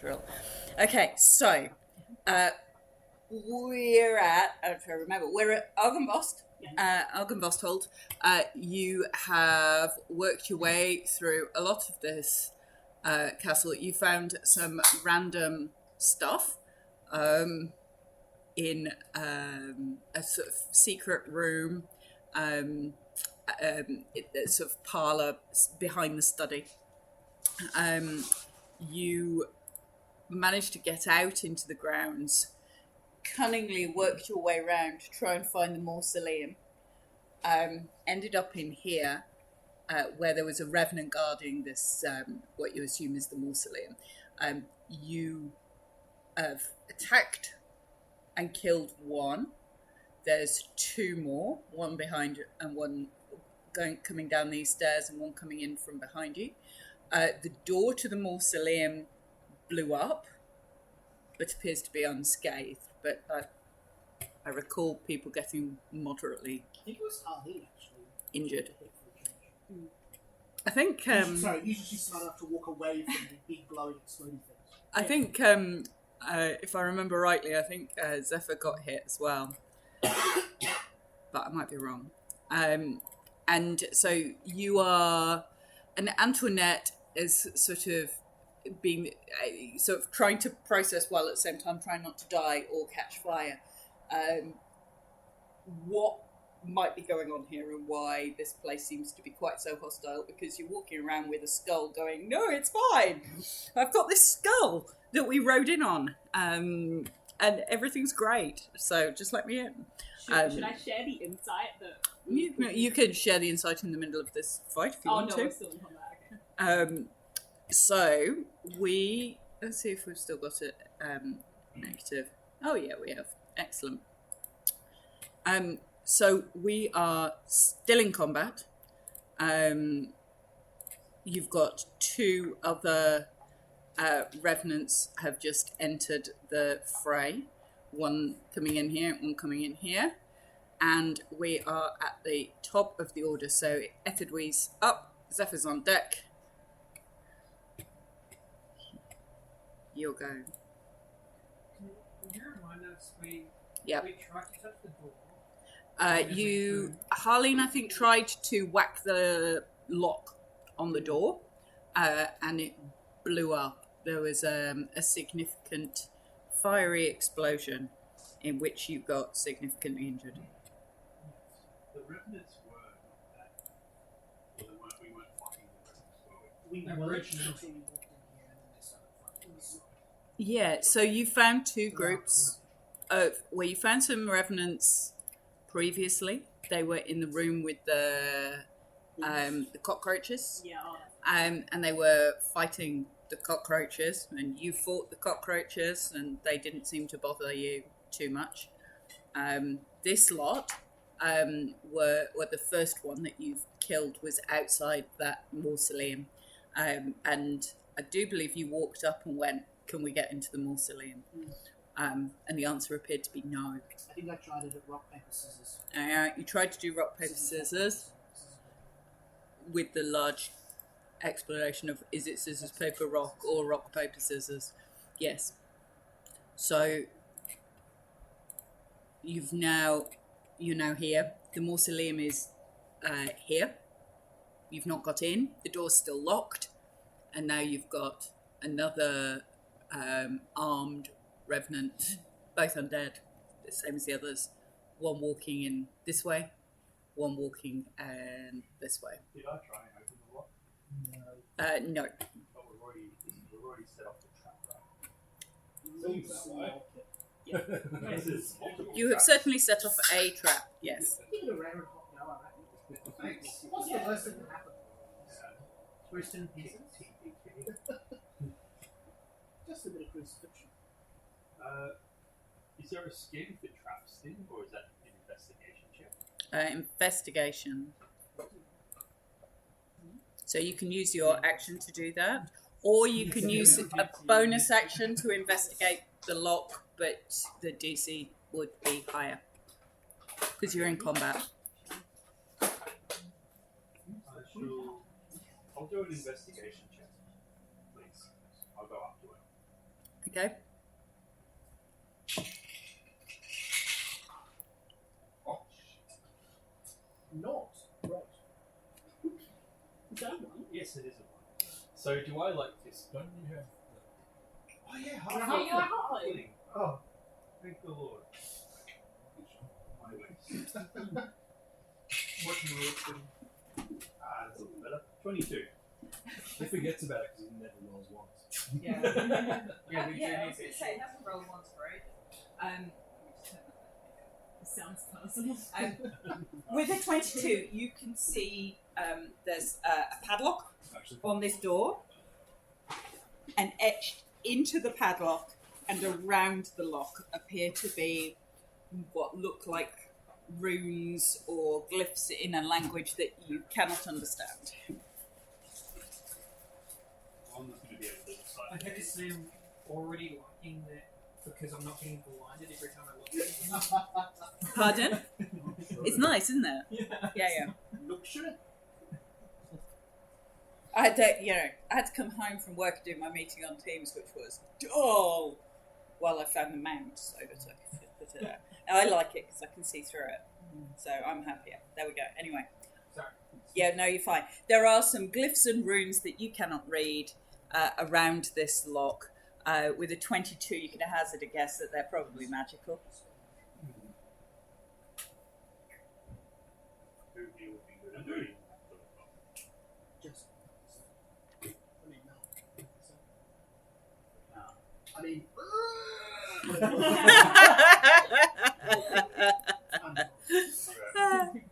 drill. Okay, so we're at, I'm trying to remember, we're at Argynvost. Argynvosthold. You have worked your way through a lot of this castle. You found some random stuff in a sort of secret room, a sort of parlour behind the study. You managed to get out into the grounds, cunningly worked your way around to try and find the mausoleum. Ended up in here, where there was a revenant guarding this, what you assume is the mausoleum. You have attacked and killed one. There's two more, one behind you and one coming down these stairs and one coming in from behind you. The door to the mausoleum blew up, but appears to be unscathed. But I recall people getting moderately I think it was Harley actually injured. I think. Sorry, usually she's smart enough to walk away from the big glowing exploding things. I think, if I remember rightly, I think Zephyr got hit as well, but I might be wrong. And so you are, and Antoinette is sort of being sort of trying to process while at the same time trying not to die or catch fire. What might be going on here and why this place seems to be quite so hostile, because you're walking around with a skull going, no, it's fine, I've got this skull that we rode in on, and everything's great, so just let me in. Should I share the insight that you could share the insight in the middle of this fight if you want to. We're still in combat, okay. So let's see if we've still got it negative. Oh yeah, we have. Excellent. So we are still in combat. You've got two other revenants have just entered the fray. One coming in here, one coming in here. And we are at the top of the order. So Ethidwee's up, Zephyr's on deck. You'll go. Can you remind us, we tried to touch the door? Harleen, I think, tried to whack the lock on the door, and it blew up. There was a significant fiery explosion in which you got significantly injured. The revenants were that, we weren't fighting the revenants, were we? We were until we walked in here and then they started fighting. Yeah, so you found two groups where you found some revenants previously. They were in the room with the cockroaches. Yeah. And they were fighting the cockroaches, and you fought the cockroaches, and they didn't seem to bother you too much. This lot were the first one that you've killed was outside that mausoleum, and I do believe you walked up and went, "Can we get into the mausoleum?" And the answer appeared to be no. I think I tried it at rock, paper, scissors. You tried to do rock, paper, scissors with the large explanation of, is it scissors, paper, rock, or rock, paper, scissors? Yes. So you're now here. The mausoleum is here. You've not got in. The door's still locked. And now you've got another armed revenant, both undead, the same as the others. One walking in this way, one walking this way. Did I try and open the lock? No. But we've already set off the trap, right? Yeah. You have certainly set off a trap, yes. Give it a rare and hot go, I reckon. Thanks. What's the worst that can happen? Roast in pieces? Just a bit of crucifixion. Is there a skin for traps thing, or is that an investigation check? Investigation. So you can use your action to do that, or you can use a bonus action to investigate the lock, but the DC would be higher because you're in combat. I'll do an investigation check, please. I'll go up to it. Okay. Not right. Is that one? Yes, it is a 1. So do I like this? Don't you have the... Oh yeah, Oh, you are halfling. Oh, Thank the Lord. My ways. What can we look for? That's a little better. 22. He forgets about it because he never rolls once. Yeah. Yeah, we do I need was to- going to say, it hasn't rolled once for ages. It sounds personal. With a 22, you can see there's a padlock on this door, and etched into the padlock and around the lock appear to be what look like runes or glyphs in a language that you cannot understand. I'm not going to be able to decide. I have to say I'm already liking that because I'm not getting blinded every time I look at it. Pardon? It's nice, isn't it? Yeah. look sure. I had to come home from work and do my meeting on Teams, which was dull, while I found the mount so that I could put it out. And I like it because I can see through it, so I'm happier. There we go. Anyway. Sorry. Yeah, no, you're fine. There are some glyphs and runes that you cannot read around this lock. With a 22, you can hazard a guess that they're probably magical. Who he would be good at doing. Just. I mean,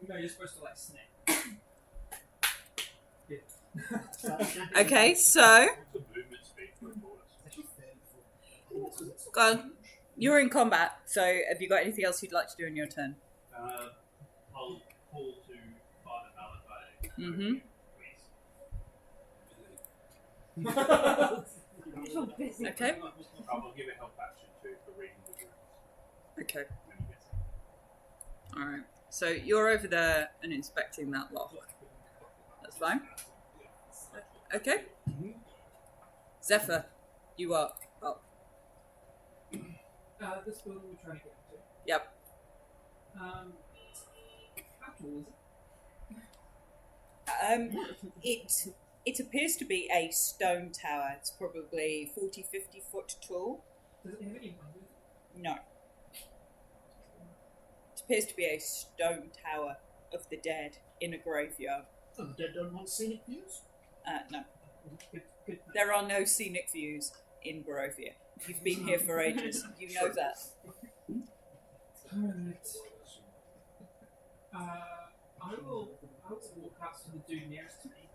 No, you're supposed to like snap. Okay, so The movement speed for a tortoise. actually fairly full. go on. You're in combat, so have you got anything else you'd like to do in your turn? I'll call to Father Malachi. Mm-hmm. Please. Okay. I'll give a help action too for reading the runes Okay. when he gets All right. So you're over there and inspecting that lock. That's fine. Okay. Zephyr, you are up. This building we're trying to get into. Yep. How tall is it? It appears to be a stone tower. It's probably 40, 50 foot tall. Does it have any windows? No. It appears to be a stone tower of the dead in a graveyard. Oh, the dead don't want scenic views. No. Good. There are no scenic views in Barovia. You've been here for ages. You know that. Alright. I will walk up to the dude nearest to me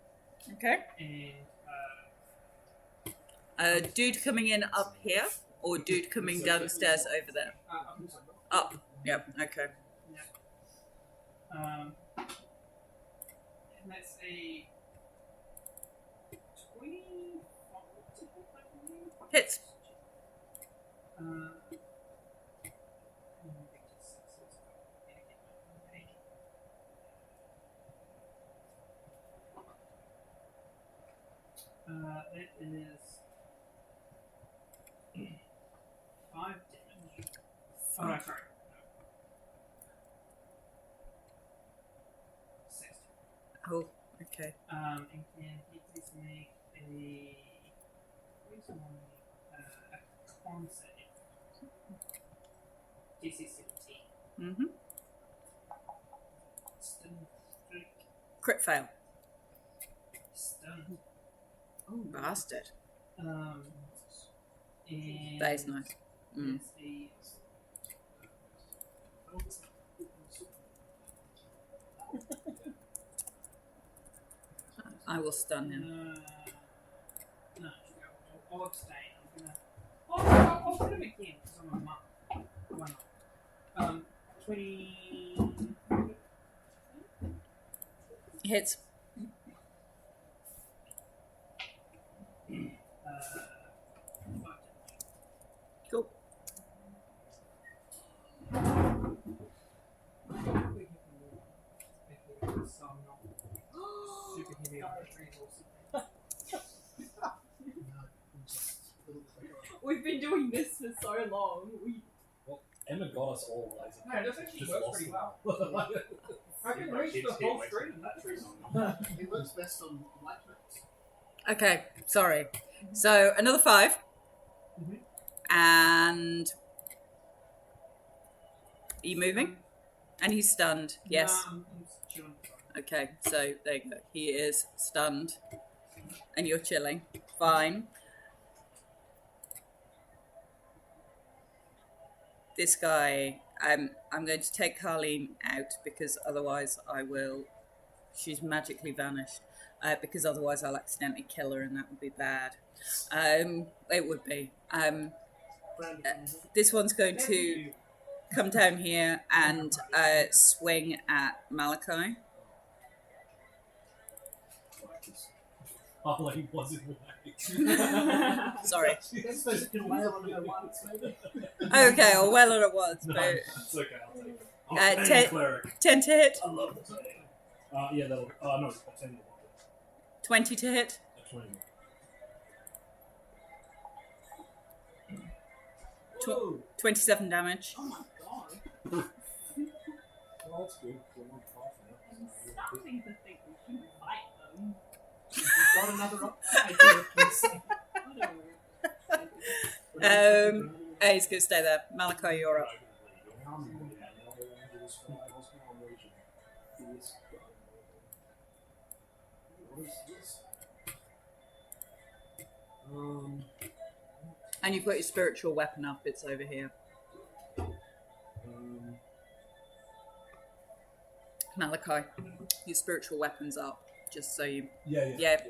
Okay. and Dude coming in up here, or dude coming downstairs over there? Up. Yep. Okay. and that's a 25 to hit, I believe. Hits. It is 5 damage. Oh no, sorry. No. 6. Oh. Okay. And can he please make a con save? DC 17. Mhm. Stun streak. Crit fail. Stun. Oh, bastard. And That is nice. Mm. it's a I will stun him. no, I'll abstain. I'll put him again because I'm a monk. Why not? 20. Hits. 5 damage. Cool. So I'm not super heavy on the resources. No, I'm just a little clearer. We've been doing this for so long. Emma got us all laser. No, it does actually Just work lost pretty them. well. I can reach the whole screen and that tree's on. It works best on light maps. Okay, sorry. So another 5. And are you moving? And he's stunned. Yes. I'm chilling. Okay, so there you go. He is stunned. And you're chilling. Fine. This guy, I'm going to take Carleen out because otherwise I will. She's magically vanished. Because otherwise I'll accidentally kill her and that would be bad. It would be. This one's going to come down here and swing at Malachi. Harley wasn't awake. Sorry. I suppose you can wail on her once, maybe. Okay, I'll well on it once, No, but it's okay, I'll take it. I'll ten- cleric. 10 to hit, I love the yeah, that'll. No, it's 10 to 20 to hit, 20. Tw- 27 damage. Oh my god. Well, that's good. I'm starting to think we shouldn't fight them. You've got another idea, please. He's going to stay there. Malachi, you're up. What is this? And you've got your spiritual weapon up, it's over here. Malachi, your spiritual weapon's up, just so you... Yeah. Yeah.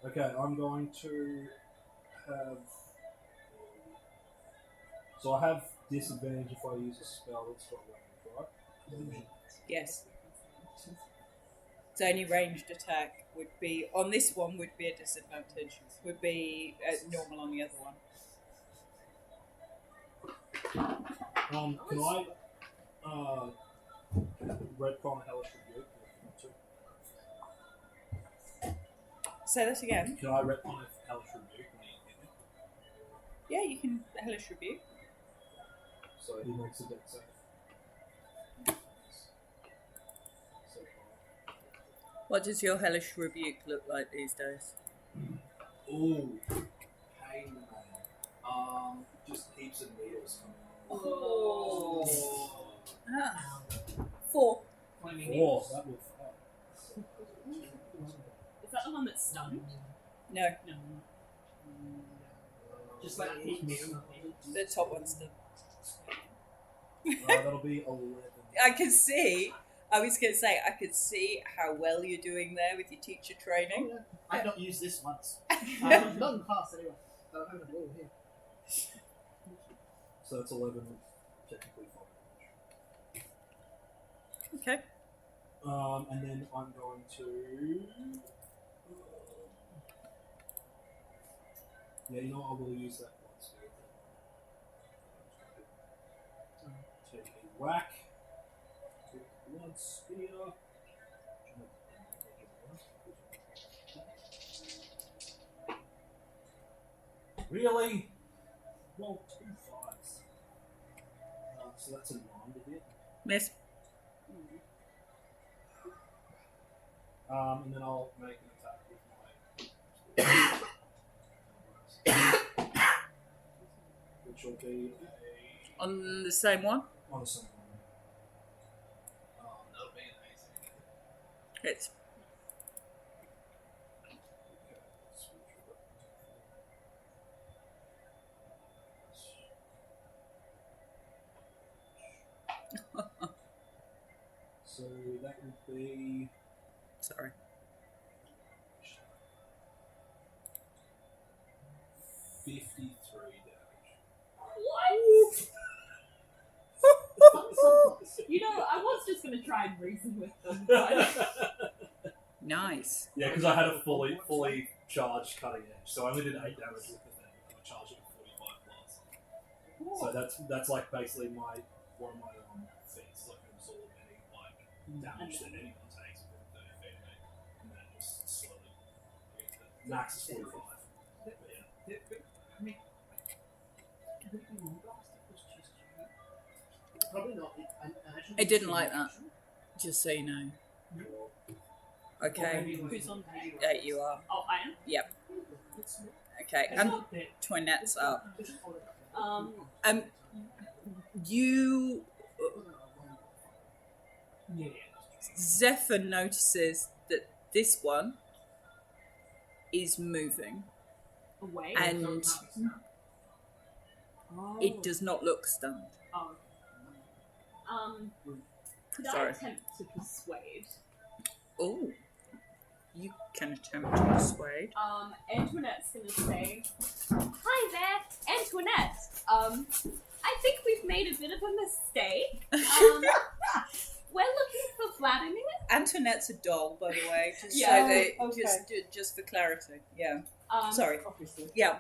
Okay, I'm going to have. So I have disadvantage if I use a spell that's got weapons, right? Yes. So any ranged attack would be... On this one would be a disadvantage. Would be normal on the other one. Can I retcon Hellish Rebuke? Say that again. Can I retcon Hellish Rebuke when he hit me? Yeah, you can Hellish Rebuke. So he makes a deck save. What does your Hellish Rebuke look like these days? Ooh, pain, man. Just heaps of needles coming out. Oh. Ah. 4. 4, that will fail. Is that the one that's stunned? No, No. Just like hit me. the top one's done. That'll be 11. I can see... I was going to say, I could see how well you're doing there with your teacher training. Oh, yeah. I've not used this once. Not in the past, anyway. I don't have a ball here. So that's 11, technically 5. Okay. And then I'm going to. Yeah, you know what? I will use that one speed. Take a whack. Blood spear. Really? Well, 2 5s. So that's a 9 to hit. Miss. And then I'll make an attack with my. Which will be On the same one? on the same one. That'll be amazing. It's... So that would be. Sorry. 53 damage. What? You know, I was just going to try and reason with them, but... Nice. Yeah, because I had a fully charged cutting edge, so I only did 8 damage with the thing, and I charged it with 45 plus. that's like basically one of my feats, like absorb any damage that anyone takes within 30 feet of me, and then just slowly. Max is 45. But yeah. I mean, Probably not. I didn't like that. Just so you know. Okay. Who's on page? You are. Oh, I am? Yep. Okay. And Toinette's up. You. Zephyr notices that this one is moving, Away? and Oh. it does not look stunned. Oh. Could I Sorry. attempt to persuade? Oh. You can attempt to persuade. Antoinette's gonna say, "Hi there, Antoinette. I think we've made a bit of a mistake. We're looking for Vladimir." Antoinette's a doll, by the way. Just Yeah. so that, Okay. just for clarity. Yeah. Um, Sorry. Obviously. Yeah.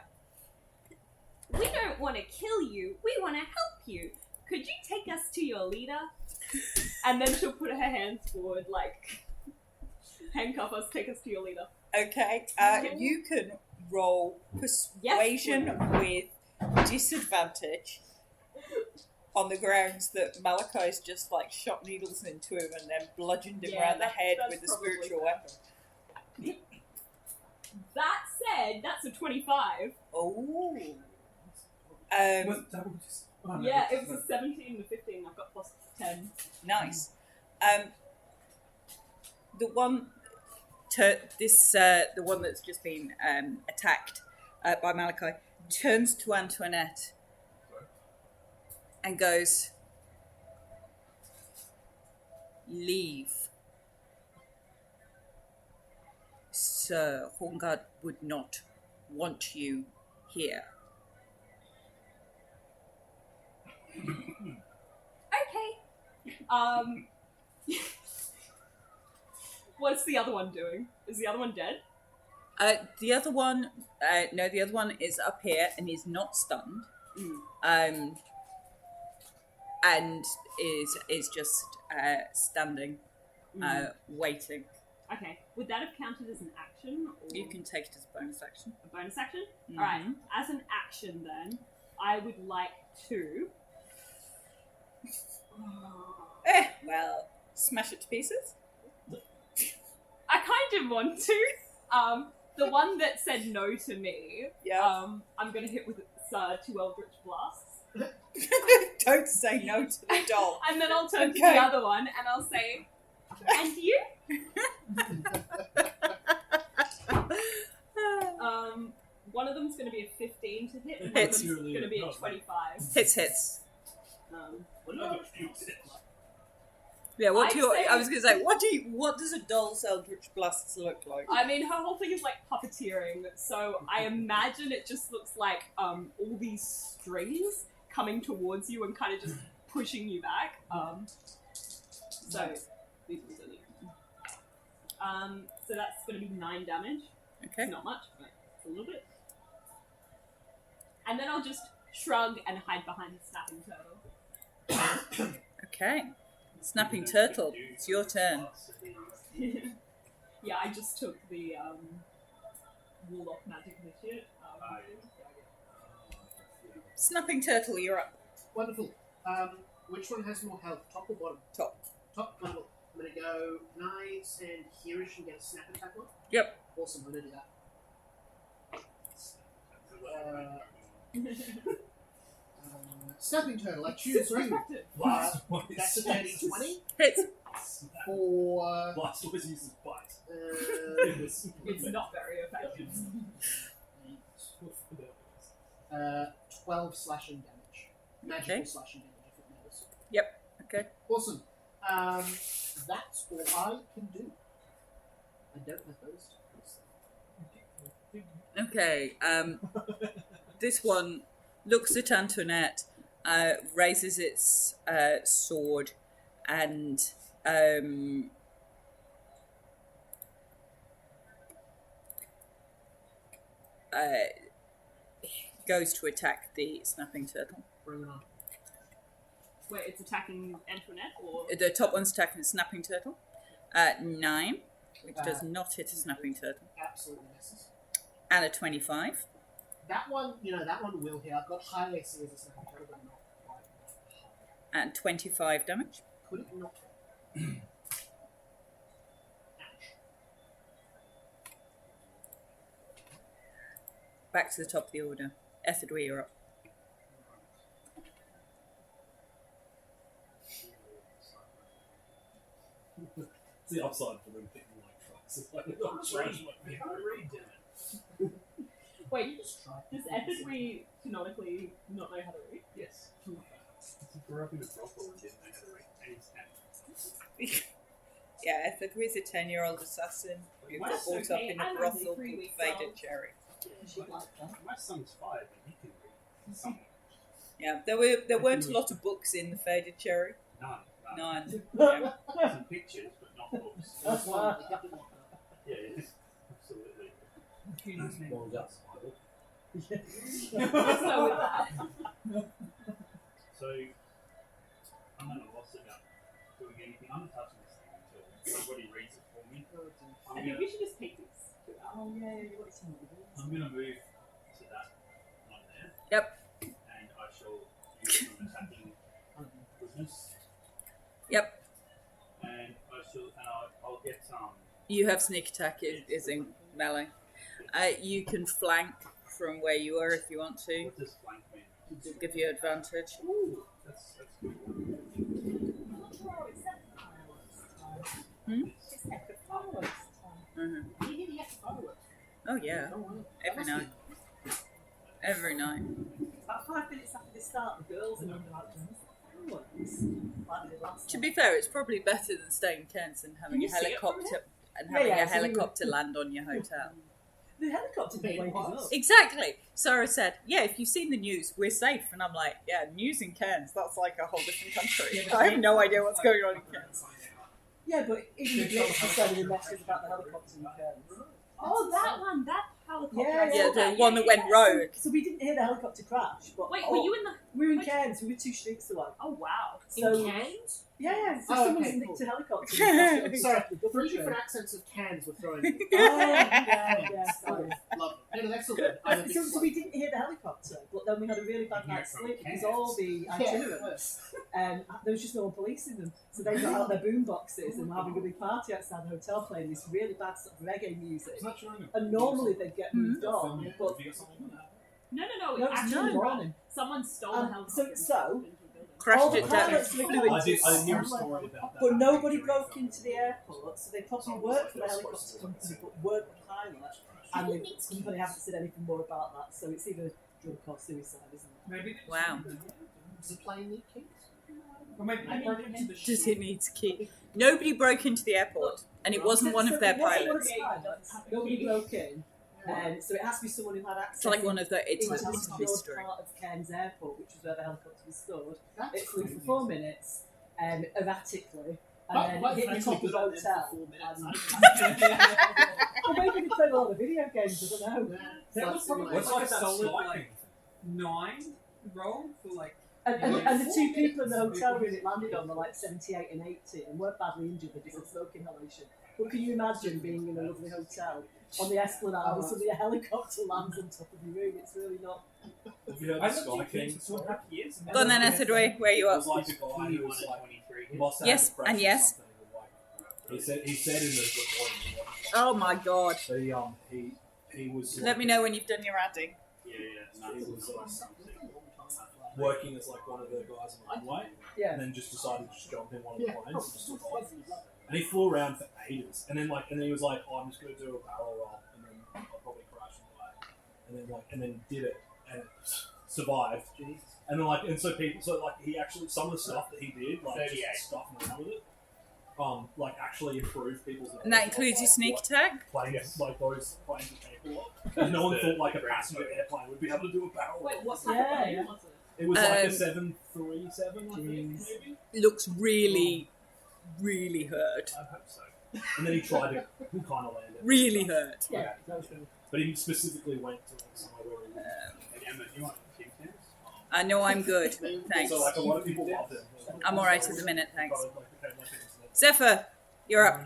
We don't want to kill you. We want to help you. Could you take us to your leader? And then she'll put her hands forward, like, handcuff us, take us to your leader. Okay. You can roll persuasion with disadvantage on the grounds that Malachi's just like shot needles into him and then bludgeoned him around the head that's with a probably spiritual weapon. That said, that's a 25. Oh. Yeah, it was a 17 and a 15. I've got plus 10. Nice. The one, the one that's just been attacked by Malachi turns to Antoinette and goes, "Leave. Sir Horngard would not want you here." Okay. What's the other one doing? Is the other one dead? The other one, no, the other one is up here and is not stunned. And is just standing, waiting. Okay. Would that have counted as an action? Or You can take it as a bonus action. a bonus action? Mhm. Alright. As an action, then, I would like to. Well, smash it to pieces. I kind of want to. The one that said no to me. Yeah. I'm gonna hit with 2 Eldritch Blasts. Don't say no to the doll. And then I'll turn to Okay. the other one and I'll say, "And you?" One of them's gonna be a 15 to hit, and one of Hits. them's gonna be a 25. Hits. Yeah. What I'd do you? say- I was gonna say, what does a doll's Eldritch Blasts look like? I mean, her whole thing is like puppeteering, so I imagine it just looks like all these strings coming towards you and kind of just pushing you back. So these ones only. So that's going to be 9 damage. Okay. It's not much, but it's a little bit. And then I'll just shrug and hide behind the snapping turtle. Okay. Snapping turtle. It's your turn. Yeah, I just took the Warlock magic initiate. Snapping turtle, you're up. Wonderful. Which one has more health, top or bottom? Top. Top. Wonderful. I'm gonna go. Can I send Hirish and get a snap attack on? Yep. Awesome. I'm gonna do that. Snapping turtle. I choose you. Blast That's a dirty 20 Hits. for Blast always uses bite. It's not very effective. 12 slashing damage. Magical Okay. slashing damage, if it matters. Yep. Okay. Awesome. That's all I can do. I don't have those. Okay. This one looks at Antoinette, raises its sword, and goes to attack the snapping turtle. Bring it on. Wait, it's attacking Antoinette or? The top one's attacking the snapping turtle. 9, which does not hit a snapping turtle. Absolutely misses. And a 25. That one, that one will hit. I've got high AC as a second turtle, but not quite high. And 25 damage. Could it not? Back to the top of the order. Ethidwe, you're up. It's the upside for them picking like trucks. It's like it's not strange, but they can't read it. Wait, does Ethidwe canonically not know how to read? Yes. He grew up in a brothel and didn't know how to read any stats. Yeah, Ethidwe's a 10-year-old assassin who got That's brought up okay. in a I'm brothel only called 3 weeks Faded old. Cherry. My son's 5 and he can read something. Yeah, there weren't a lot of books in the Faded Cherry. None. Yeah. Some pictures, but not books. That's one. They definitely want that. Yeah, absolutely. Well, that's Bible. Let's go with that. So, I'm not lost about doing anything. I'm not touching this thing until somebody reads it for me. I think we should just take this. Oh, yeah, what is it? I'm going to move to that one there. Yep. And I shall use some attacking goodness. Yep. And I'll get You have sneak attack is in melee. You can flank from where you are if you want to. what does flank mean? It'll give you advantage. Ooh, that's good. Hmm? It's epic fireworks. Mhm. You hear the epic fireworks? Oh yeah, Oh, wow. every night. Every night. About 5 minutes after they start, the girls are going out doing fireworks. Like they did last To time. be fair, it's probably better than staying in Kent and having Can you a see it from helicopter and Yeah, having yeah, a so we were- helicopter land on your hotel. The helicopter being waking up. Exactly. Sarah said, "Yeah, if you've seen the news, we're safe." And I'm like, "Yeah, news in Cairns, that's like a whole different country. I have no idea what's going on in Cairns." Yeah, but even the Brits decided the messages about the helicopter in Cairns. Oh, that one, that helicopter. Yeah, I saw Yeah, the that. one that went rogue. So we didn't hear the helicopter crash. But Wait, were you in the? we were in Cairns. We were 2 streets away. Oh wow. So Cans? yeah, so Oh, someone's okay, nicked cool. a helicopter. Sorry, the 3 different accents of cans were thrown in. Oh, yeah. Sorry. Love it. No, that's all good. I'm a big So we didn't hear the helicopter, but then we had a really bad night's sleep because all the itineraries, there was just no one policing them. So they got out their boom boxes and were having a big party outside the hotel playing this really bad sort of reggae music. It's not showing a And normally they'd get moved on, Yeah, but have you got something on that? No, no, it it was 2 actually in the morning. someone stole Um, the helicopter. so- and put it into a building. All Crashed the it down. pilots flew I into did hear a story about that. but nobody broke into the airport, so they probably worked for the helicopter company but weren't the pilot. And the company haven't said anything more about that, so it's either drug or suicide, isn't it? Maybe they Wow. Does the plane need keys? Or maybe they broke into the Does ship. it need to keep? Nobody broke into the airport, and it wasn't one of their So it wasn't one pilots. of the pilots. Nobody broke in, so it has to be someone who had access. It's like one of the. It's into a the secured mystery. part of Cairns Airport, which was where the helicopter was stored. That's It flew for crazy. 4 minutes, erratically, Quite and then hit the frankly, top of the good on them for hotel. 4 minutes. Well, maybe they played a lot of video games, I don't know. That was probably What's like like a that solid sliding? like 9 roll for like. And the 2 people in the hotel room it landed on were like 78 and 80 and weren't badly injured, they just had smoke inhalation. But can you imagine being in a lovely hotel on the Esplanade and suddenly a helicopter lands on top of your room? It's really not. Have you heard I the don't Sky think King it's story? 2.5 years. Go on then, Ethidwe, where are you It up? was like a guy who was like 23. lost Yes, out and yes. something, like, he said in the recording. Oh my god! But he was. Let me know when you've done your adding. Yeah, he was working as like one of the guys on the runway, Yeah. and then just decided to just jump in one of the planes and just took off. And he flew around for ages, and then he was like, "Oh, I'm just going to do a barrel roll, and then I'll probably crash and die." And then did it, and it survived. And then and so he actually some of the stuff that he did, like just stuff around with it, actually improved people's. And that includes your sneak attack? Planes, like those planes are capable of. And no one thought like a passenger airplane would be able to do a barrel roll. Wait, what type Yeah, of plane yeah. was it? It was like a Um, 737, I think, maybe. Looks really, really hurt. I hope so. And then he tried to kind of land it. Really hurt. Yeah, that was really. But he specifically went to like somewhere where he Emma, do you want Tim Tams? I know I'm good. Thanks. So like a lot of people love them. I'm alright at the minute, thanks. Zephyr, you're up.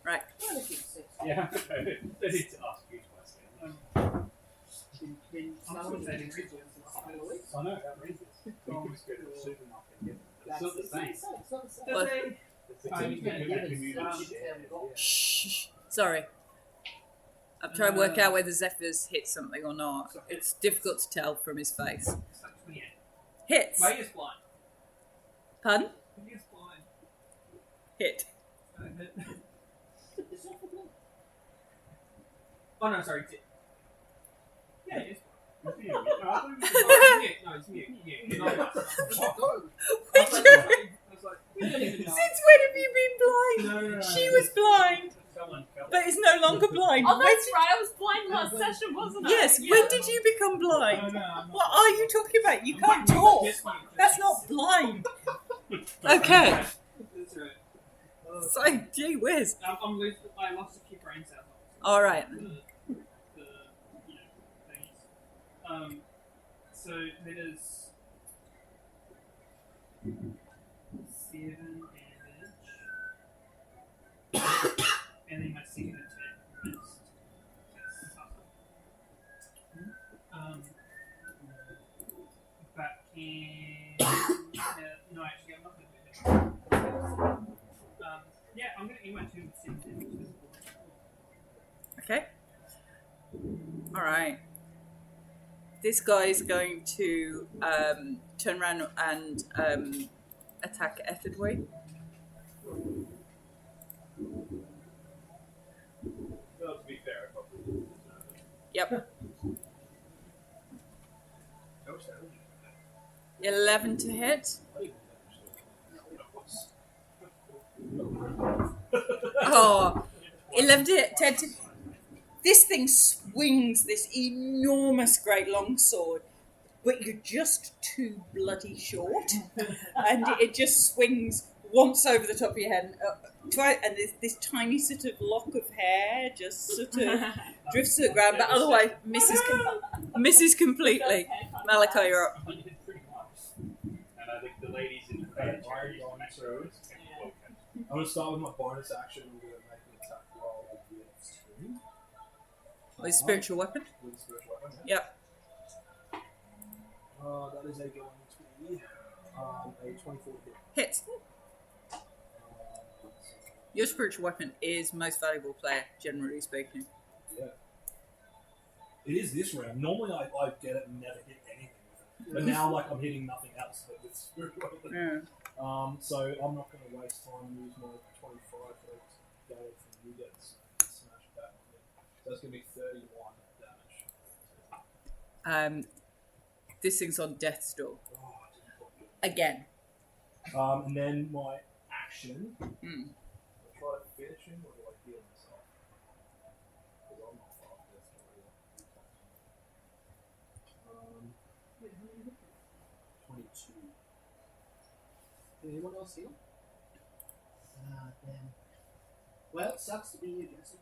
Right. Yeah. They need to ask you twice. I know, outrageous. You could just go to the supermarket and get them. It's not the same. What? It's a community. Shh. Sorry. I'm trying to work out whether Zephyr's hit something or not. It's difficult to tell from his face. It's like 28. Hits. Wait, it's blind. Pun? He is blind. Hit. Oh no, sorry. Yeah, it is. No, I thought it was mute. Yeah. Would you- Since when have you been blind? No. She was blind, but is no longer blind. Oh, When that's did- right. I was blind last session, wasn't I? Yes, Yeah. when did you become blind? No. What are you talking about? You can't talk. That's not blind. Okay. That's right. So, gee whiz. I'm losing. I lost a few brain cells. All right. The thingies. So there's 7 damage, and then my second attack missed. But no, actually, I'm not going to do that. Yeah, I'm going to aim my 2 with 7 damage. Okay. All right. This guy is going to turn around and attack Ethelway. Well, to be fair, I probably deserve it. Yep. How much damage? 11 to hit. Oh, 11 to hit. 10 to... This thing swings this enormous great longsword, but you're just too bloody short. And it just swings once over the top of your head. And this tiny sort of lock of hair just sort of drifts to the ground, but otherwise misses completely. Malachi, you're up. And I think the ladies in the crowd are on roads. I'm going to start with my bonus action. I'm going to make an attack roll with 2. With spiritual weapon? With a spiritual weapon. Yep. That is a going to be a 24 hit. Hits. Your spiritual weapon is most valuable player, generally speaking. Yeah. It is this round. Normally I get it and never hit anything with it. But now I'm hitting nothing else but with spiritual weapon. Yeah. So I'm not going to waste time and use my 25 for damage from you guys. Smash that on me. So that's going to be 31 damage. This thing's on death's door. Oh, I didn't look good. Again. And then my action. Mm. I try to finish him or do I heal myself? Because I'm not far off death's door either. 22. Anyone else heal? Then. Well, it sucks to be you, Jesse.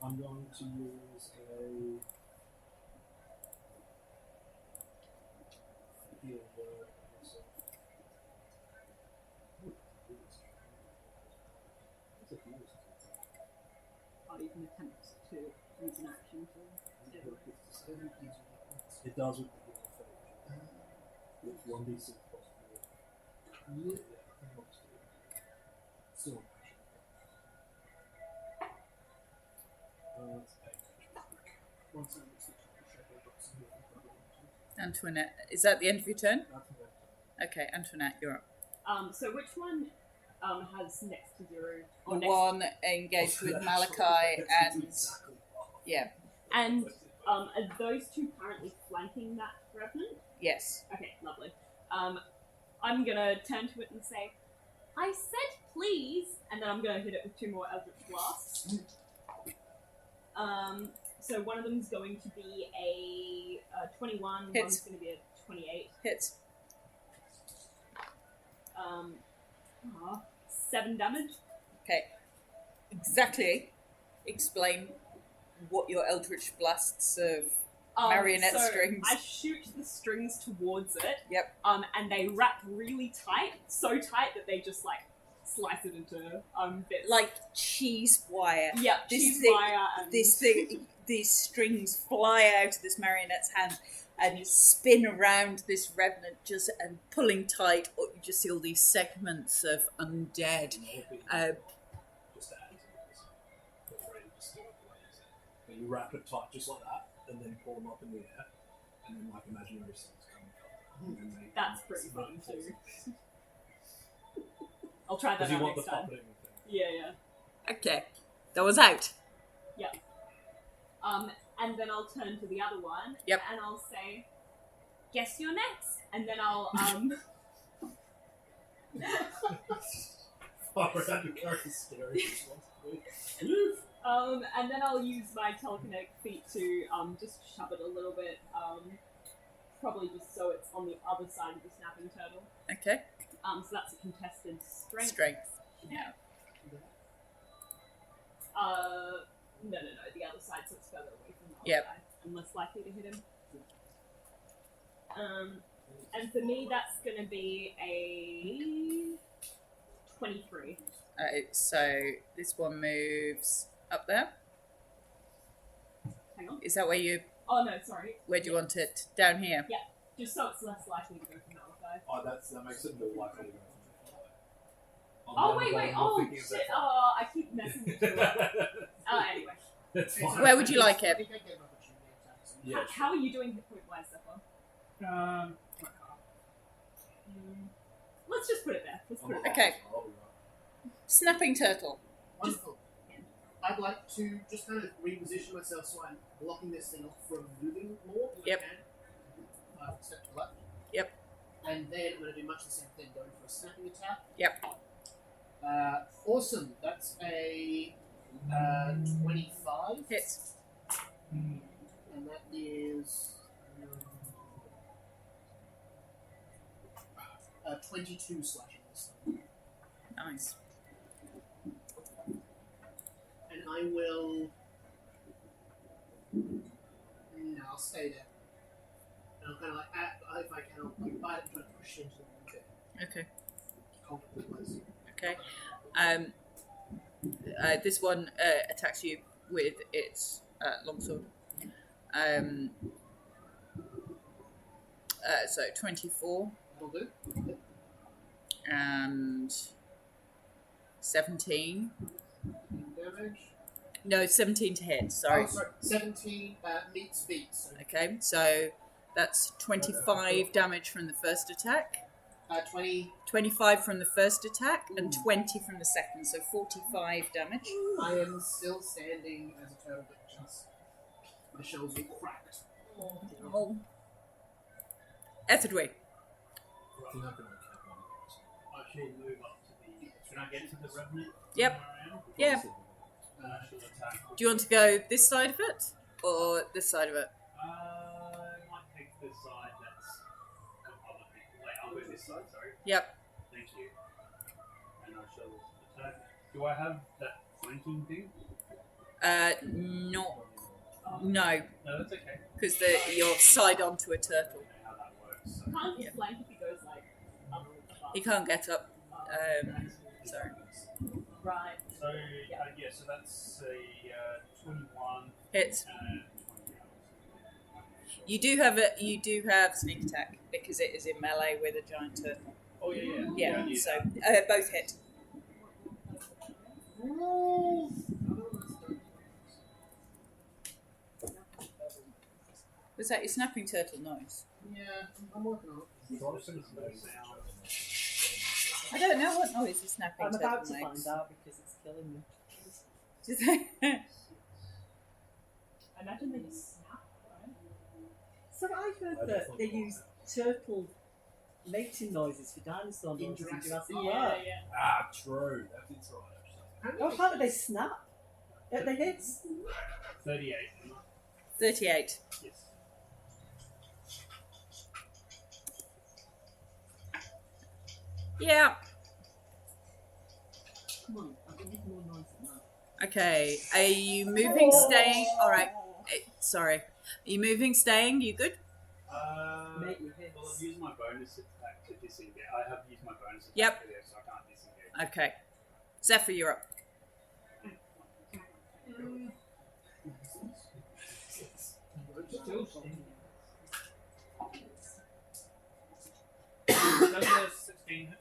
I'm going to use a heal word on myself. What's a heal? Or you can attempt to use an action to. It does with the heal effect. It's 1d6 plus 4. Yeah, still an action. Antoinette. Is that the end of your turn? Okay, Antoinette, you're up. So which one has next to zero? The Or next one engaged with Malachi and... Yeah, And are those two currently flanking that revenant? yes. Okay, lovely. I'm gonna turn to it and say, I said please, and then I'm gonna hit it with 2 more Eldritch Blasts. So one of them is going to be a 21, Hits. one's going to be a 28. Hits. 7 damage. Okay. Exactly. Explain what your Eldritch Blasts serve. marionette so strings. I shoot the strings towards it. Yep. And they wrap really tight, so tight that they just like slice it into bits. Like cheese wire. Yep, this cheese thing- wire and These strings fly out of this marionette's hand and spin around this revenant and pulling tight. Or you just see all these segments of undead. Just to add to this, feel free to just do it the way you said. But you wrap it tight just like that, and then pull them up in the air, and then like imaginary scenes come up. And they- That's pretty fun too. I'll try that Because you out want the next time. puppeting thing. Yeah. Okay, that was out. And then I'll turn to the other one. Yep. And I'll say, "Guess you're next." And then I'll Far out the character's scary responsibility. and then I'll use my telekinetic feat to just shove it a little bit, probably just so it's on the other side of the snapping turtle. Okay, So that's a contested strength. strength. Yeah. No, the other side, so it's further away from the other Yep. side. I'm less likely to hit him. And for me, that's going to be a 23. So this one moves up there. Hang on. Is that where Oh, no, sorry. where do you want it? Down here. Just so it's less likely to go from the other side. Oh, that makes it more likely to go from the Oh, wait. Oh, shit. Oh, I keep messing with you. Anyway. That's fine. Where would you like I it? think I get an opportunity attacks. Yeah, How are you doing hit point wise, Zephyr? Let's just put it there. Let's put it there. Okay. Snapping turtle. Wonderful. I'd like to just kind of reposition myself so I'm blocking this thing off from moving more. If Yep. I can. Step to the left. Yep. And then I'm going to do much the same thing, going for a snapping attack. Yep. Awesome. That's a 25. Hits. And that is 22 slashing this time. Nice. And I will. No, I'll stay there. And I'll kind of like, if I can, I'll like bite it and try to push into the bit. Okay. Comfortable place. Okay. This one attacks you with its longsword. So 24 That'll do. and 17. Damage. No, 17 to hit. Sorry. Oh, sorry. 17 meets beat. So, Okay, so that's 25 damage from the first attack, 20. 25 from the first attack, and 20 from the second, so 45 damage. I am still standing as a turtle, but just my shells are cracked. Oh. Ethelway. You're not gonna cap one. I should move up to the. Can I get to the revenant? Yep. Yeah. She'll attack. Do you want to go this side of it, or this side of it? I might take the side that's of other people. Wait, I'll go this side, sorry. Yep. Thank you. And I shall attack. Do I have that flanking thing? Not. No, No, that's okay. because you're side onto a turtle. I don't know how that works. So. Can't Yeah. flank if he goes like up above. He can't get up. Sorry. Right. So, yeah, so that's a 21 Hits. and 20. You do have sneak attack because it is in melee with a giant turtle. Oh, yeah. Yeah, I knew so that. both hit. Was that your snapping turtle noise? Yeah, I'm working on it. I don't know what noise your snapping I'm turtle about to makes. find out because it's killing me. I imagine they just snap, right? So I heard that they use turtle mating noises for dinosaur noises in Jurassic Park. Yeah. Ah, true. That is right, actually. Oh, how do they snap? At the hits? 38. 38. Yes. Yeah. Come on, I need more noise than that. Okay. Are you moving, staying? All right. Sorry. Are you moving, staying? You good? Make me hits. Well, I've used my bonus attack to disengage. I have used my bonus attack Yep. earlier, so I can't disengage. Okay. Zephyr, you're up. Still standing. Does a 16 hit?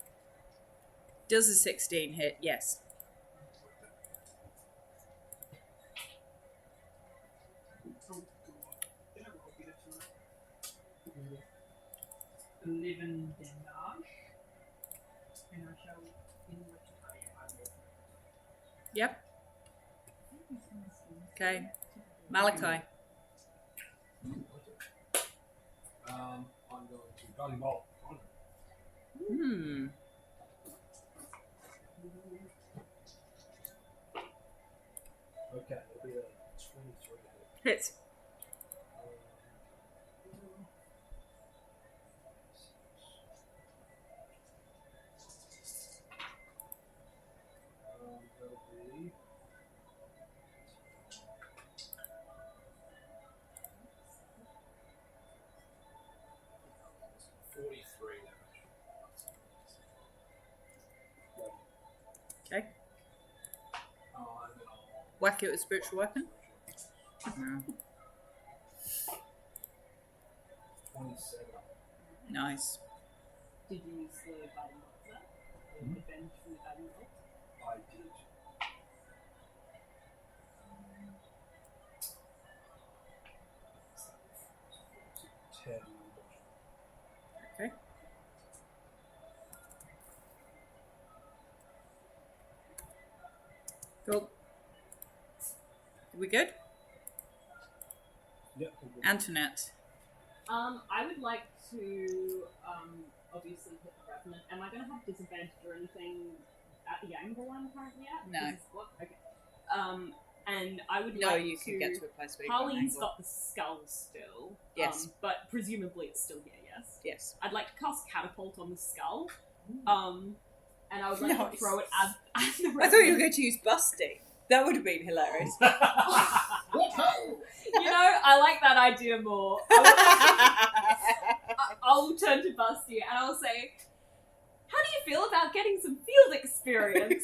Does a 16 hit? Yes. Oh, did I roll good tonight? 11 damage. And I shall Yep. Okay. Malachi. I'm going to Guiding Bolt. Hmm. Okay, it'll be a 23 hit. Hits. That'll be 43 damage. Okay. And then I'll Whack it with spiritual weapon. No. 27. Nice. Did you use the guiding bolt for that? The advantage from the guiding bolt? I did. Ten. Okay. Cool. We good? Yep. Antoinette. I would like to obviously hit the revenant. Am I going to have disadvantage or anything at the angle I'm currently at? No. Because what? Okay. And I would No, like you can get to a place where you Harleen's can got the skull still. Yes. But presumably it's still here, yes? Yes. I'd like to cast Catapult on the skull. And I would like to Nice. throw it at the I thought you were revenant. going to use Busty. That would have been hilarious. You know, I like that idea more. I'll turn to Busty and I'll say, how do you feel about getting some field experience?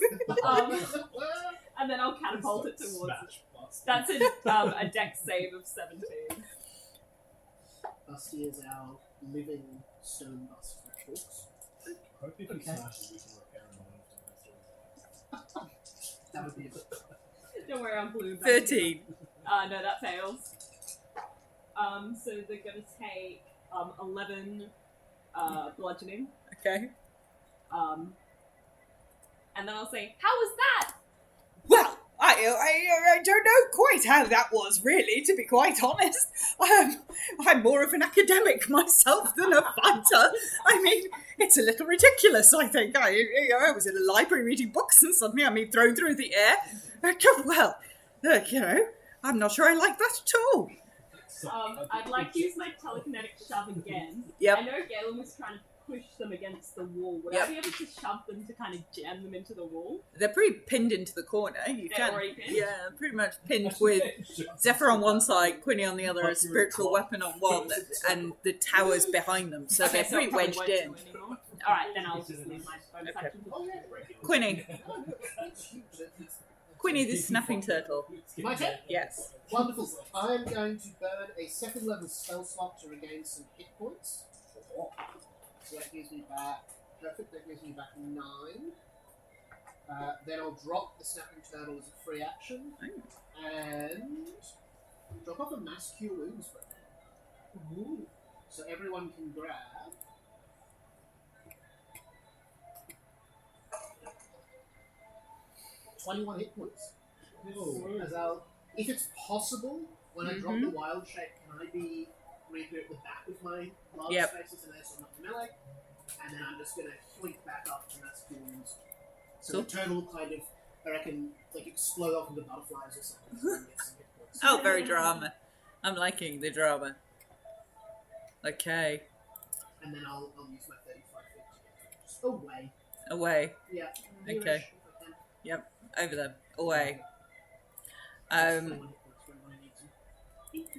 And then I'll catapult it towards it. That's a dex save of 17. Busty is our living stone bust for books. Hope if he Okay. smashes, we can repair him. I don't have to go through That would be Don't worry, I'm blue. 13. No, that fails. So they're gonna take 11 bludgeoning. Okay. And then I'll say, how was that? Well, I don't know quite how that was, really, to be quite honest. I'm more of an academic myself than a fighter. I mean, it's a little ridiculous, I think. I was in a library reading books and suddenly I'm being thrown through the air. Well, I'm not sure I like that at all. I'd like to use my telekinetic shove again. Yep. I know Galen was trying to push them against the wall. Would Yep. I be able to shove them to kind of jam them into the wall? They're pretty pinned into the corner. You They're can, already pinned? yeah, pretty much pinned with Zephyr on one side, Quinny on the other, a spiritual weapon on one, and the towers behind them. So they're it pretty probably wedged won't in. do anymore. Alright, then I'll just leave my bonus Okay. action. Quinny, Quinny the snapping turtle. My turn? Yes. Wonderful. I'm going to burn a second level spell slot to regain some hit points. So that gives me back. Perfect, that gives me back 9. Then I'll drop the snapping turtle as a free action. And drop off a mass cure wounds for it. Ooh. So everyone can grab 21 hit points. As I'll, if it's possible, when I drop the wild shape, can I be reappear at the back of my large Yep. spaces and so I'm not melee? And then I'm just gonna twink back up to mass cure wounds. So Cool. the turtle will kind of, I reckon, like explode off into butterflies or something. And get some hit points. Oh, very drama. I'm liking the drama. Okay. And then I'll use my 35 feet to get just away. Away. Yeah. Okay. Nearish, if I can. Yep. Over them. Away. Just 21 hit points for when I need to.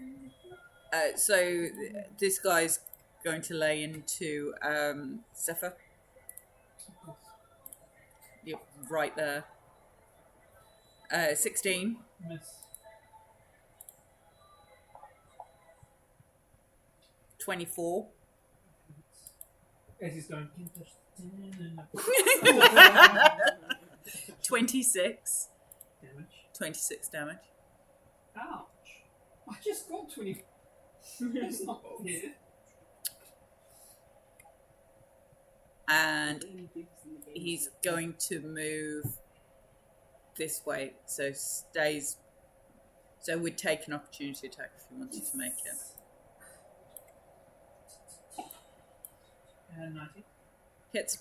So this guy's going to lay into Zephyr. Yep, right there. 16. Miss. 24. As he's going, 26. damage. 26 damage. Ouch. I just got 20. That's not fair. And he's going to move this way, so stays. So would take an opportunity attack if he wanted to make it. And 90. Hits.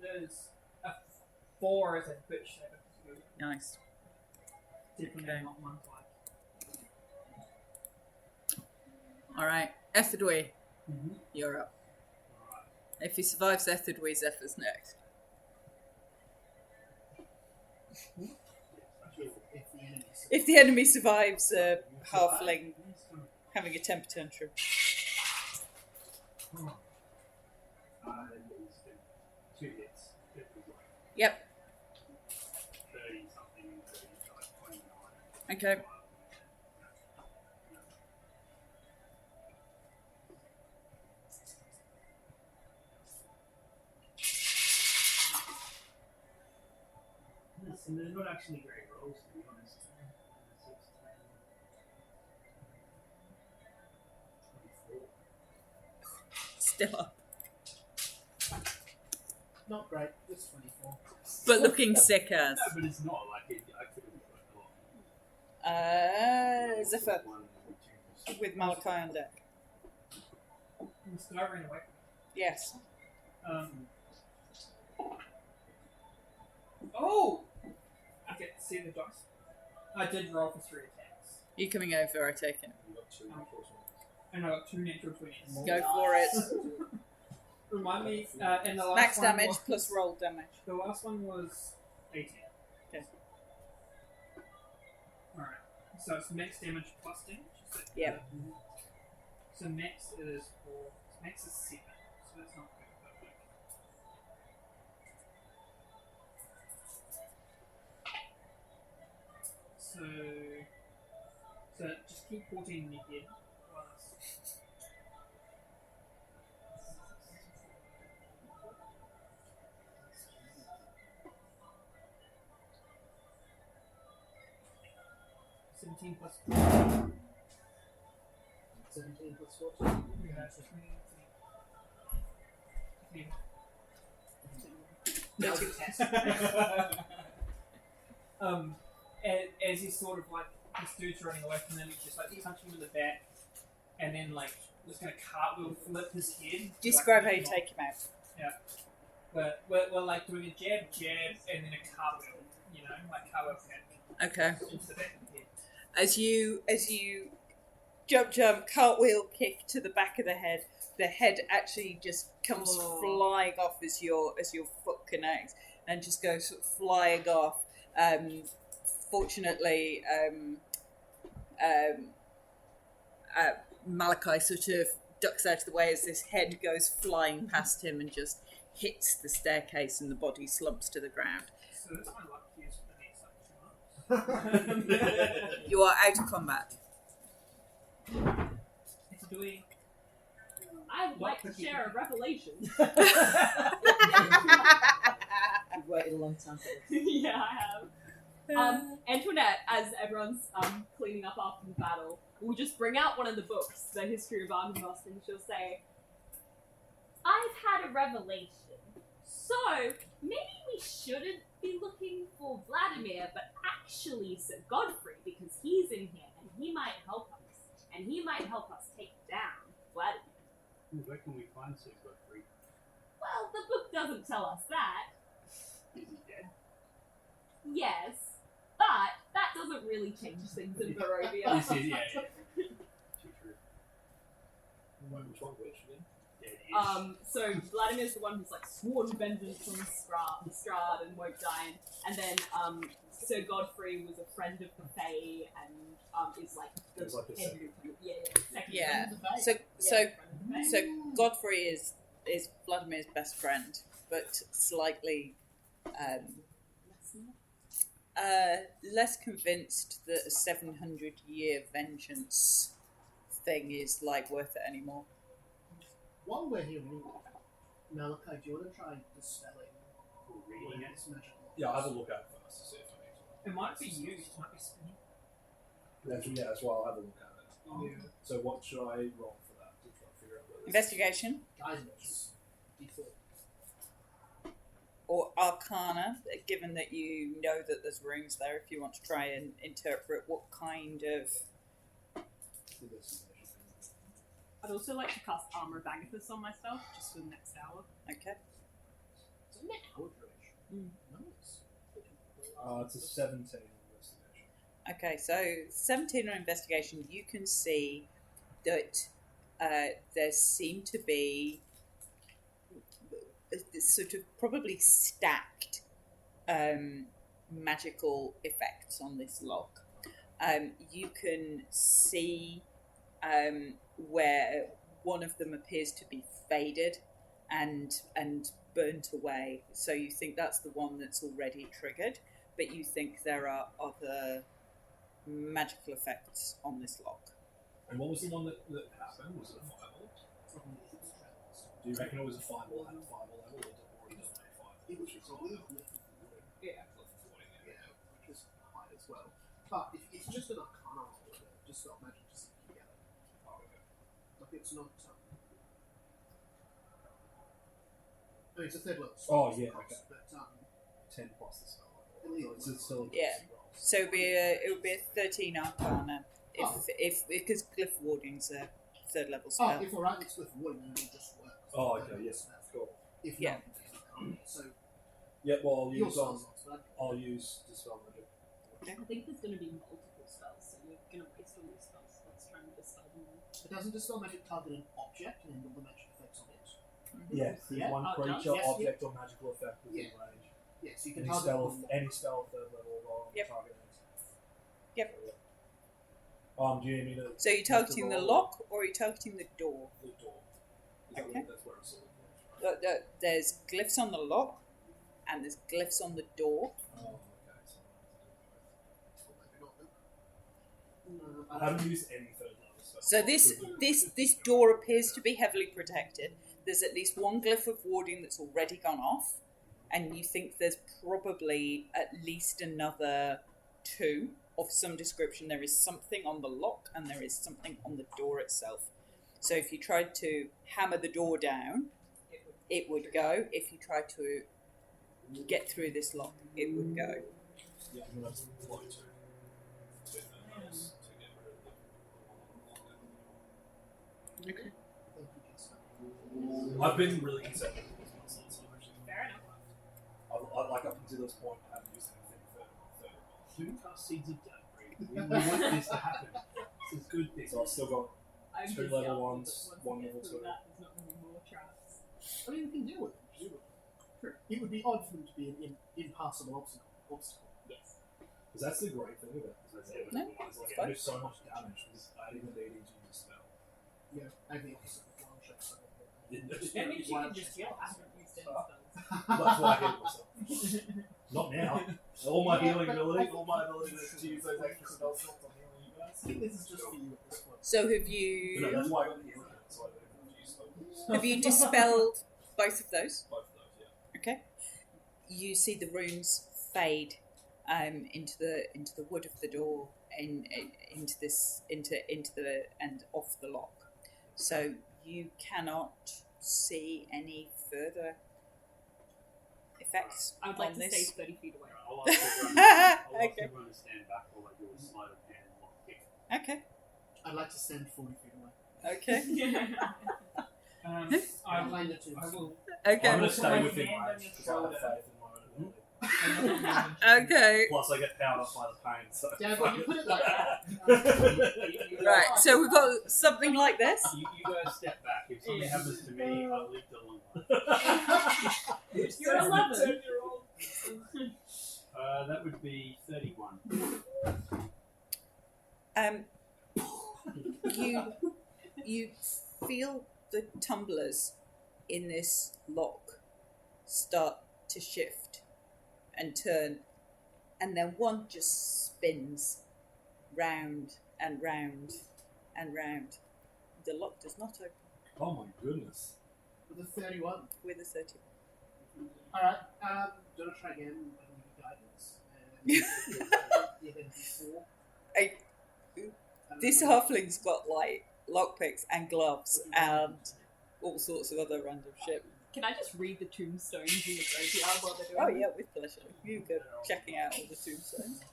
There's a 4 as a bitch shadow. Nice. Definitely Okay. not one fight. Alright, Etherdwe, Mm-hmm. you're up. If he survives Etherdwe, Zephyr's next. If the enemy survives a halfling having a temper tantrum. Two hits. Yep, 30 something, 35, 29. okay. And they're not actually great rolls, to be honest. 6, 10, 24. Still up. Not great, just 24. But looking sick as. No, but it's not like it. I could have put a lot. Zephyr One, two, with Malachi on deck. This guy ran away. Yes. Oh! I get to see the dice. I did roll for 3 attacks. You coming over, I take it. You got 2 natural ones. And I got 2 natural 20s. Go for it. Remind me, and the last Max one damage was, plus roll damage. The last one was 18. Okay. Alright. So it's max damage plus damage? Is that Yeah. correct? So max is 4. Max is 7. So that's not good. So just keep 14 in your head. Plus. $17 plus 17 plus 14. That was a test. As he's sort of like, this dude's running away from him, he's just like punching him in the back, and then like, just gonna cartwheel flip his head. Describe how like, you take him out. We're like doing a jab, and then a cartwheel, you know, like cartwheel kick Okay. into the back of the head. As you jump, cartwheel kick to the back of the head actually just comes flying off as your foot connects and just goes sort of flying off. Fortunately, Malachi sort of ducks out of the way as this head goes flying past him and just hits the staircase and the body slumps to the ground. So that's my luck use for the next like 2 months. You are out of combat. It's doing. I would like to share a revelation. You've waited a long time for this. Yeah, I have. Antoinette, as everyone's cleaning up after the battle, will just bring out one of the books, the History of Argos, and she'll say, I've had a revelation. So, maybe we shouldn't be looking for Vladimir, but actually Sir Godfrey, because he's in here, and he might help us. And he might help us take down Vladimir. Where can we find Sir Godfrey? Well, the book doesn't tell us that. Is he dead? Yes, but that doesn't really change things in Barovia. This is, yeah. Too true. Which one, which again? Yeah, it is. So Vladimir's the one who's like sworn vengeance on Strahd and won't die. And then Sir Godfrey was a friend of the Fae and is like the It was like the head second. second Yeah. friend of the Fae. So Friend of the Fae. so Godfrey is Vladimir's best friend, but slightly less convinced that a 700-year vengeance thing is like worth it anymore. While we're here anyway, Malachi, do you want to try dispelling Reading it. this magical? Yeah, I'll have a look at it first to see if I need It might be used, it might be spinning. to. That's why I'll have a look at it. Yeah. So what should I roll for that to try to figure out what it is? Investigation Guidance. D4. or Arcana, given that you know that there's runes there, if you want to try and interpret what kind of... Investigation. I'd also like to cast Armor of Agathis on myself, just for the next hour. Okay. It's an hour duration. Nice. It's a 17 investigation. Okay, so 17 on investigation, you can see that there seem to be sort of probably stacked magical effects on this lock. You can see where one of them appears to be faded and burnt away. So you think that's the one that's already triggered, but you think there are other magical effects on this lock. And what was the one that happened? Was it a fireball? Do you reckon it was a fireball at a fireball level, or did it already done a fireball? It was probably Yeah. which was high as well. But if it's just an arcana roll, just not magic to stick together. Oh, okay. Like it's not. I mean, it's a third level. Oh, yeah, cost, okay. But 10 plus the spell level. Illegal. So it's still a Yeah. decent roll. So it would be a 13 Arcana if because Glyph Warding's a third level spell. if we're right, it's with warning, you will just work. Oh, okay, yes, cool. If Yeah. not, it's arcana. So Yeah, well, I'll your use spell slots, but I'll use dispel magic. I think there's going to be multiple spells, so you're going to waste all your spell slots trying to dispel them all. it doesn't dispel magic target an object and all the magic effects on it. Yes, Yeah. one Oh, it does? creature, Yes, object, or magical effect within Yeah. range. Yes, you can Any target spell, one. any spell of third level or Yep. target. Yep. Do you need me to? So you're targeting the lock or are you targeting the door? The door. Is Okay. that, that's where it's sort of. There's glyphs on the lock and there's glyphs on the door. Oh, okay. Maybe not. I haven't used any third level spells. So this door appears to be heavily protected. There's at least one glyph of warding that's already gone off, and you think there's probably at least another 2 of some description. There is something on the lock and there is something on the door itself. So if you tried to hammer the door down, it would go. If you tried to get through this lock, it would go. Yeah, I'm going to fly to those to get rid of the. Okay. I've been really concerned with this one, so actually. Fair enough. I like up until this point, I haven't used anything for third level. Who cast seeds of doubt, Reed? We want this to happen. This is good thing. So I've still got I'm 2 just level doubtful ones, that once 1 we get level through 2. that, there's not going to be more traps. I mean, we can deal with it. True. It would be odd for them to be an impassable obstacle. Yes. Because that's the great thing about this. No, It's like it's fine. it does so much damage because adding the DD to the spell. Yeah, and the opposite of one shot. So I mean, you can just yell, I haven't used any spells. That's why I hate myself. Not now. All my healing ability, all my ability to use those extra spell slots on healing you guys. I think this is just for you at this point. So have But no, you that's why I got the healing. So I don't have to use spells. have you dispelled both of those? Both of those, yeah. Okay. You see the runes fade into the wood of the door into the and off the lock. So you cannot see any further effects I would like on to this. stay 30 feet away. I'll ask everyone Okay. to stand back while I do a sleight of hand lockpick. Okay. I'd like to stand 40 feet away. Okay. I'm fine to I will. Okay. I'm going to Put stay my within hand on range your because I have shoulder. faith in my own ability. Okay. Plus, I get powered up by the pain. So Yeah, but you put it like that. Right. So we've got something like this. You guys step back. If something happens to me, I'll leave the limbo. You're 11. That would be 31. You feel the tumblers in this lock start to shift and turn, and then one just spins round and round and round. The lock does not open Oh my goodness. With a 31. with a 30. Alright, do you want to try again and give guidance? And then before. This halfling's got like lockpicks and gloves and all sorts of other random shit. Can I just read the tombstones in the graveyard while they're doing Oh it? yeah, with pleasure. You go checking out all the tombstones.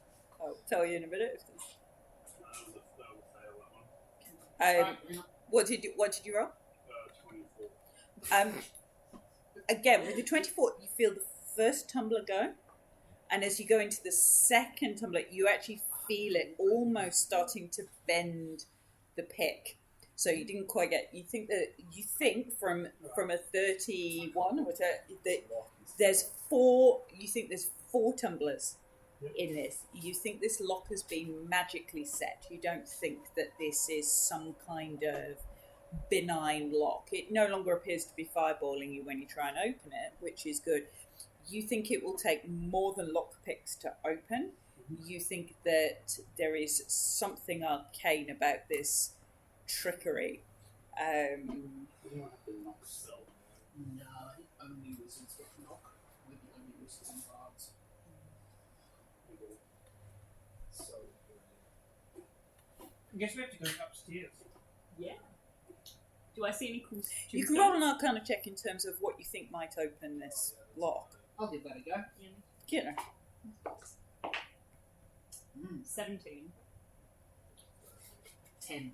I'll tell you in a minute. If there's... Alright, hang on. What did you roll? 24. Again, with the 24, you feel the first tumbler go, and as you go into the second tumbler, you actually feel it almost starting to bend the pick. So you didn't quite get. You think from a 31 or that there's four. You think there's 4 tumblers in this. You think this lock has been magically set. You don't think that this is some kind of benign lock. It no longer appears to be fireballing you when you try and open it, which is good. You think it will take more than lockpicks to open. You think that there is something arcane about this trickery. No, only wizards get knock. We're the only wizards and bards. I guess we have to go upstairs. Yeah. Do I see any cool tombstones? You can roll an Arcana check in terms of what you think might open this lock. I'll give that a go. You know. 17. 10.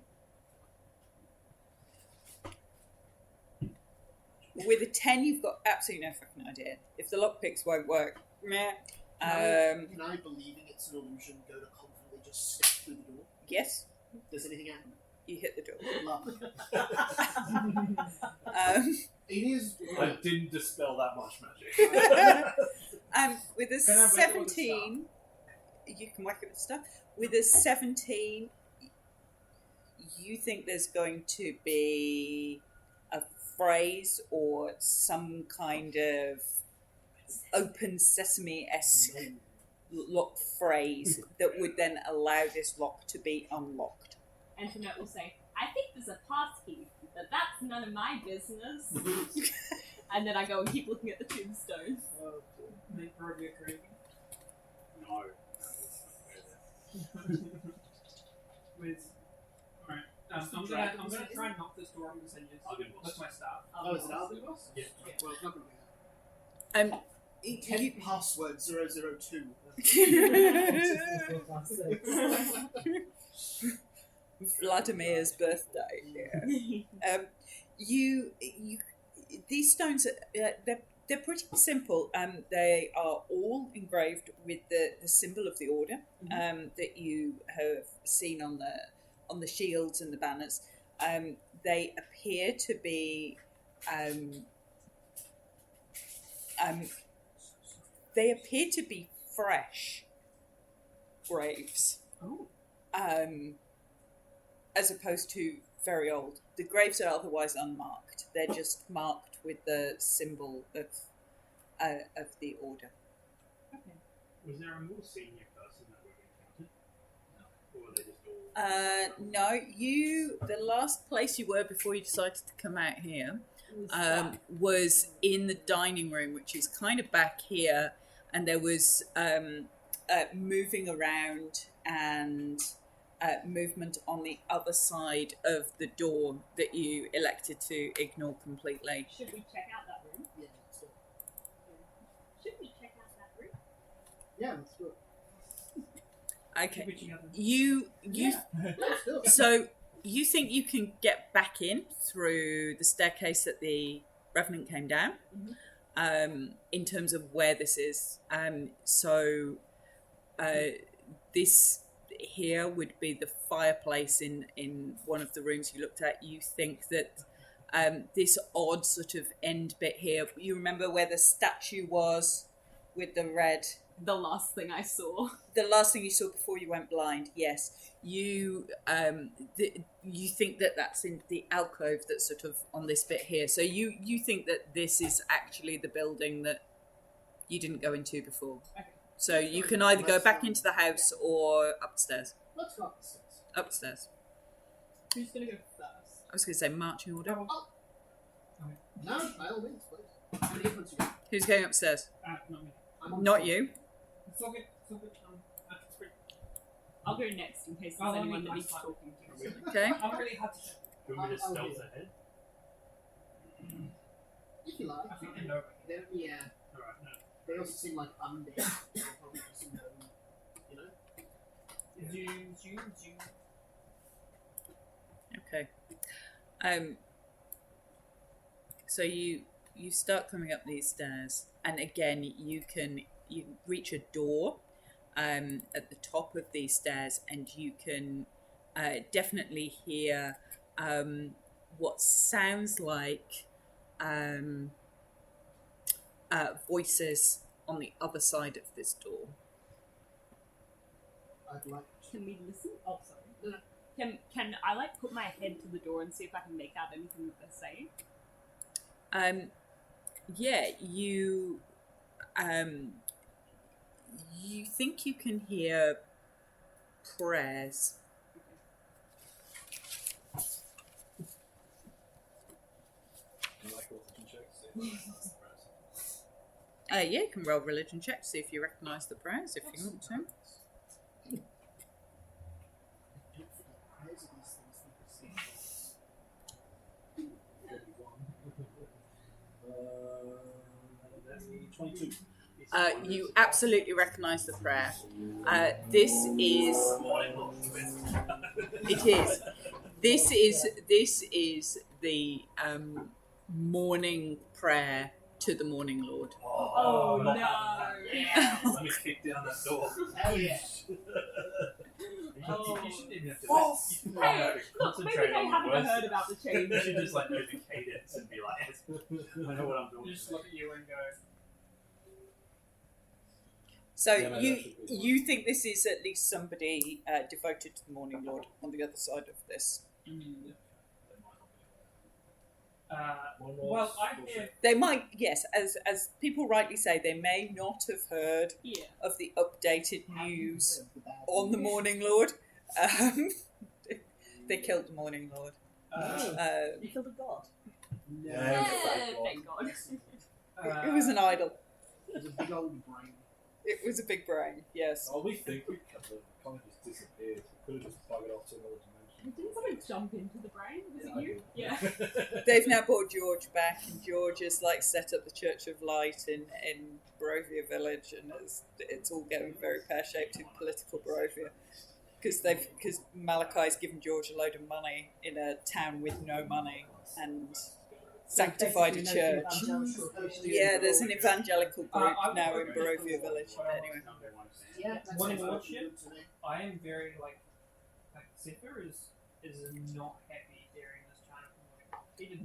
With a 10, you've got absolutely no fucking idea. If the lockpicks won't work, meh. Can I, believing it's an illusion, go to confidently just step through the door? Yes, Does anything happen? you hit the door. Love. It is. I didn't dispel that much magic. With a Can I whack it with the 17, you can whack it with stuff. With a 17, you think there's going to be a phrase or some kind of open sesame-esque lock phrase that would then allow this lock to be unlocked. Antoinette will say, I think there's a passkey, but that's none of my business. And then I go and keep looking at the tombstones. Make Robbie a craving. No. Alright. I'm gonna try and knock this door. I'm gonna say yes. That's my staff. Oh, is it Albinos? Yeah. Well, it's not going to be. 10 password 002. Vladimir's birthday. Yeah. These stones they're pretty simple. They are all engraved with the symbol of the order that you have seen on the shields and the banners. They appear to be fresh graves. Oh. As opposed to very old. The graves are otherwise unmarked. They're just marked with the symbol of the order. Okay. Was there a more senior person that we've encountered? Or were they just all... No, the last place you were before you decided to come out here was in the dining room, which is kind of back here, and there was moving around and movement on the other side of the door that you elected to ignore completely. Should we check out that room? Yeah, let's do it. Should we check out that room? Yeah, let's do it. Okay. Keep it together. You Let's do it. So you think you can get back in through the staircase that the Revenant came down, in terms of where this is. This here would be the fireplace in one of the rooms you looked at. You think that this odd sort of end bit here, you remember where the statue was with the red the last thing I saw. The last thing you saw before you went blind, yes. You you think that that's in the alcove that's sort of on this bit here. So you think that this is actually the building that you didn't go into before. Okay. So you can either go back into the house or upstairs. Let's go upstairs. Upstairs. Who's gonna go first? I was going to say marching order. No, by all means, please. How many infants you got? Who's going upstairs? Not me. I'm on Not foot. you. It's all good. It's all good. That's great. I'll go next in case Oh, there's I anyone mean, that needs that's talking to. Okay. I'm really hard to check. Do you want me to I'll stealth do it. ahead? If you like. I think they know. They're, yeah. Alright, no. They also seem like undead. They'll probably just know, you know? Zoom. Okay. So you start coming up these stairs, and again you reach a door at the top of these stairs, and you can definitely hear what sounds like voices on the other side of this door. I'd like Can we listen? Oh, sorry. No. Can I like put my head to the door and see if I can make out anything that they're saying? Yeah, you think you can hear prayers. Do you like religion checks? Yeah, you can roll religion check to see if you recognise the prayers if you want to. That's 22. You absolutely recognise the prayer. This is. It is. This is the morning prayer to the morning Lord. Oh no! Let me kick down that door. Hell yeah. You shouldn't even have to. False. You can Hey, look, maybe concentrate they on the haven't words. heard about the change. You should just like educate it and be like, I know what I'm doing. Just look at you and go. So Yeah, no, that you should be you think this is at least somebody devoted to the morning Lord on the other side of this. Well, I hear. They might, yes, as people rightly say, they may not have heard Yeah. of the updated news on the morning Lord. They killed the morning Lord. You killed a god. Yeah, Thank God. It was an idol. There's a big old brain. It was a big brain, yes. Oh, we think we kind of just disappeared. We could have just buggered off to another dimension. Didn't someone jump into the brain? Was Yeah, it I you? did. Yeah. They've now brought George back, and George has like set up the Church of Light in Barovia Village, and it's all going very pear shaped in political Barovia because Malachi's given George a load of money in a town with no money and sanctified a church. Yeah, there's an evangelical group now in Barovia Village. Anyway, Yeah, that's One sounds lordship? good to me. I am very like Zephyr is not happy during this China promotion. He did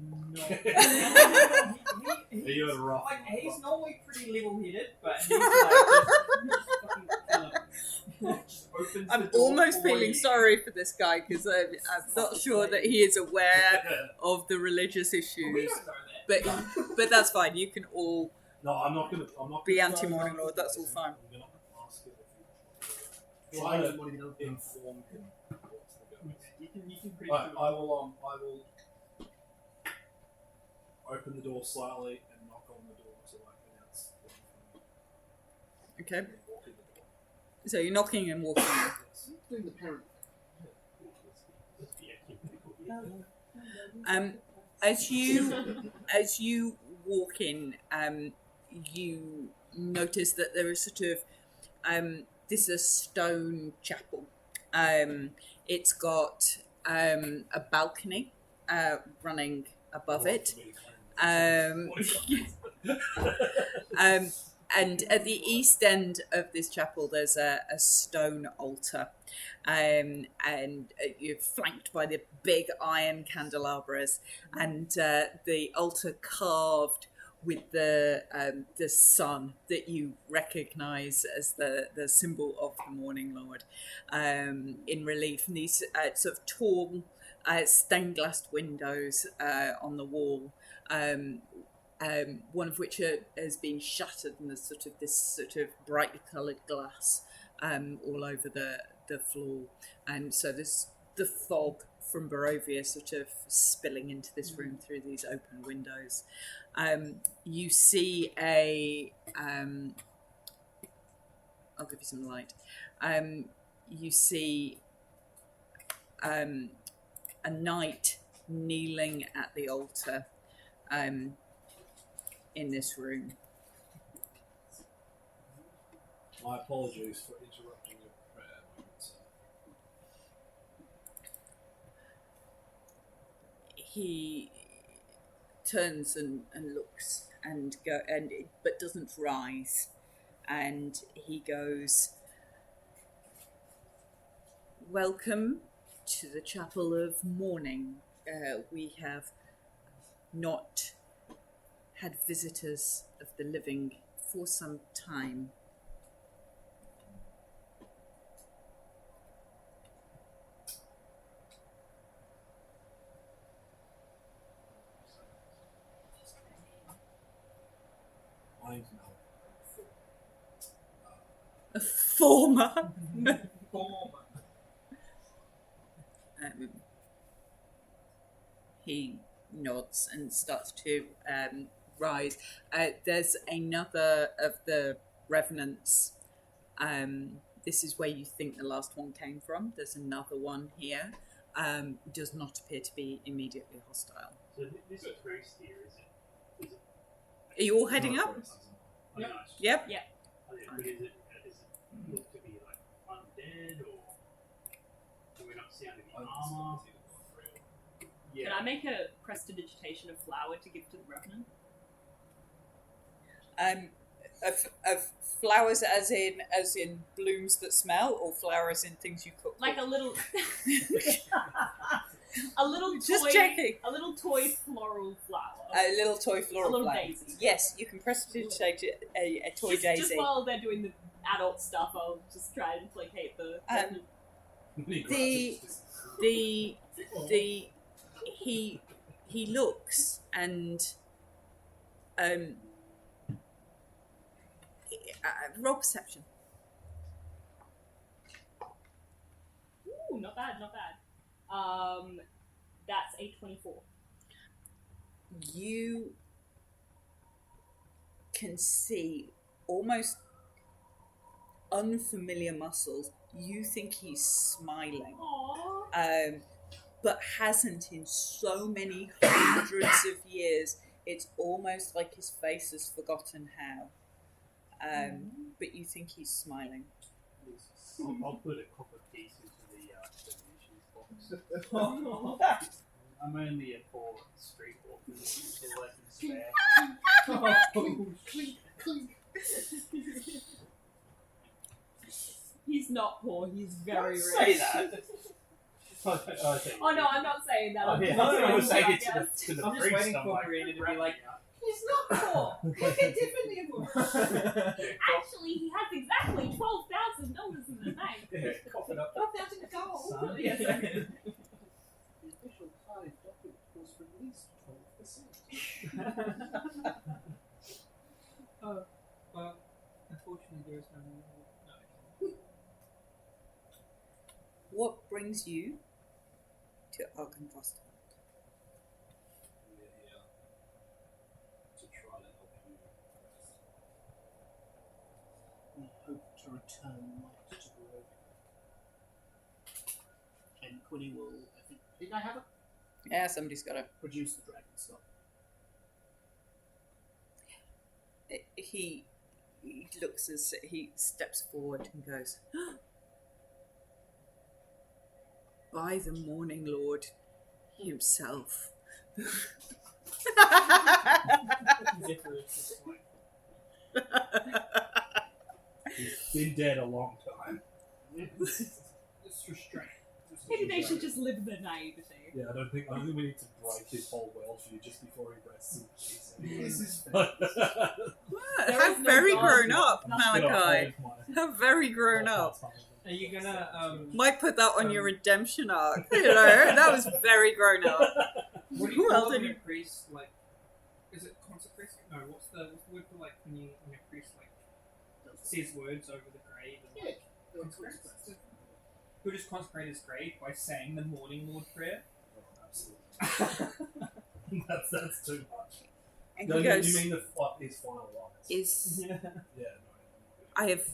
not. You're rough. Like he's normally pretty level-headed, but he's like just opens I'm the door almost for feeling you. sorry for this guy because I'm not sure that he is aware of the religious We issues. don't know that. But that's fine. You can all No, I'm not gonna. be anti-morning Lord. That's all fine. I'm gonna ask him if he Try try to to what do you know? inform him. What's the go. You can pretty I will open the door slightly and knock on the door to like announce that I'm Okay. coming and walk in the door. So you're knocking and walking. Yes. Doing the parent. As you walk in, you notice that there is sort of this is a stone chapel. It's got a balcony running above it. And at the east end of this chapel, there's a stone altar, and you're flanked by the big iron candelabras, and the altar carved with the sun that you recognise as the symbol of the Morning Lord, in relief, and these sort of tall stained glass windows on the wall, one of which has been shattered, and there's this sort of brightly coloured glass all over the floor, and so there's the fog from Barovia sort of spilling into this room through these open windows. You see I'll give you some light. You see a knight kneeling at the altar in this room. My apologies for interrupting your prayer moment, sir. He turns and looks but doesn't rise, and he goes, "Welcome to the Chapel of Mourning. We have not had visitors of the living for some time." Mine's now A former. He nods and starts to rise. There's another of the revenants. This is where you think the last one came from. There's another one here. Does not appear to be immediately hostile. So this priest here, is it? Are you all heading up? Yeah. Yep. Yeah. But is it look to be like undead, or do we not see under the armor? Can I make a prestidigitation of flower to give to the revenant? Of flowers as in blooms that smell, or flowers in things you cook? Like a little, a little Just toy, checking. a little toy floral flower. A little toy floral A little flower. daisy. Yes, you can prestidigitate a toy daisy. Just while they're doing the adult stuff, I'll just try and placate the. He looks and roll perception. Ooh, not bad, not bad. That's a 24. You can see almost unfamiliar muscles. You think he's smiling. Aww. But hasn't in so many hundreds of years. It's almost like his face has forgotten how. But you think he's smiling. I'll put a copper piece into the donations box. I'm only a poor street walker, so I can spare. He's not poor, he's very rich. Say that. Oh no, I'm not saying that. Oh, yeah. I'm I was saying it yes. to the I'm just priest. waiting I'm for like, Marina to be like, He's not poor. Look at differently. Actually, he has exactly $12,000 in the bank. yeah, cough it up. 12,000 gold. Son. Yes, The official tithe document calls for at least 12%. oh, well, unfortunately there is no more. No. What brings you to Arkenvost? we're here to try to help you rest. We hope to return light to Barovia. And Quinny will, I think I have it, Yeah, somebody's got to. produce the dragon skull. He looks as he steps forward and goes, "By the Morning Lord himself." He's been dead a long time. It's restraint. Just Maybe they should just live their naivety. Yeah, I don't think we need to break his whole worldview just before he rests in peace. This is What? There How is no very God. grown up, Just gonna Malachi. hold my- How very grown up. Are you gonna Might put that on your redemption arc. You know, that was very grown up. what do you Well, call then when you- a priest like? Is it consecrates? No, what's the word for like when a priest like says words over the grave and like consecrates? Who just consecrate his grave by saying the morning Lord prayer? Absolutely. that's too much. And No, he you goes, mean his final lines? is Yeah. Yeah, no. I have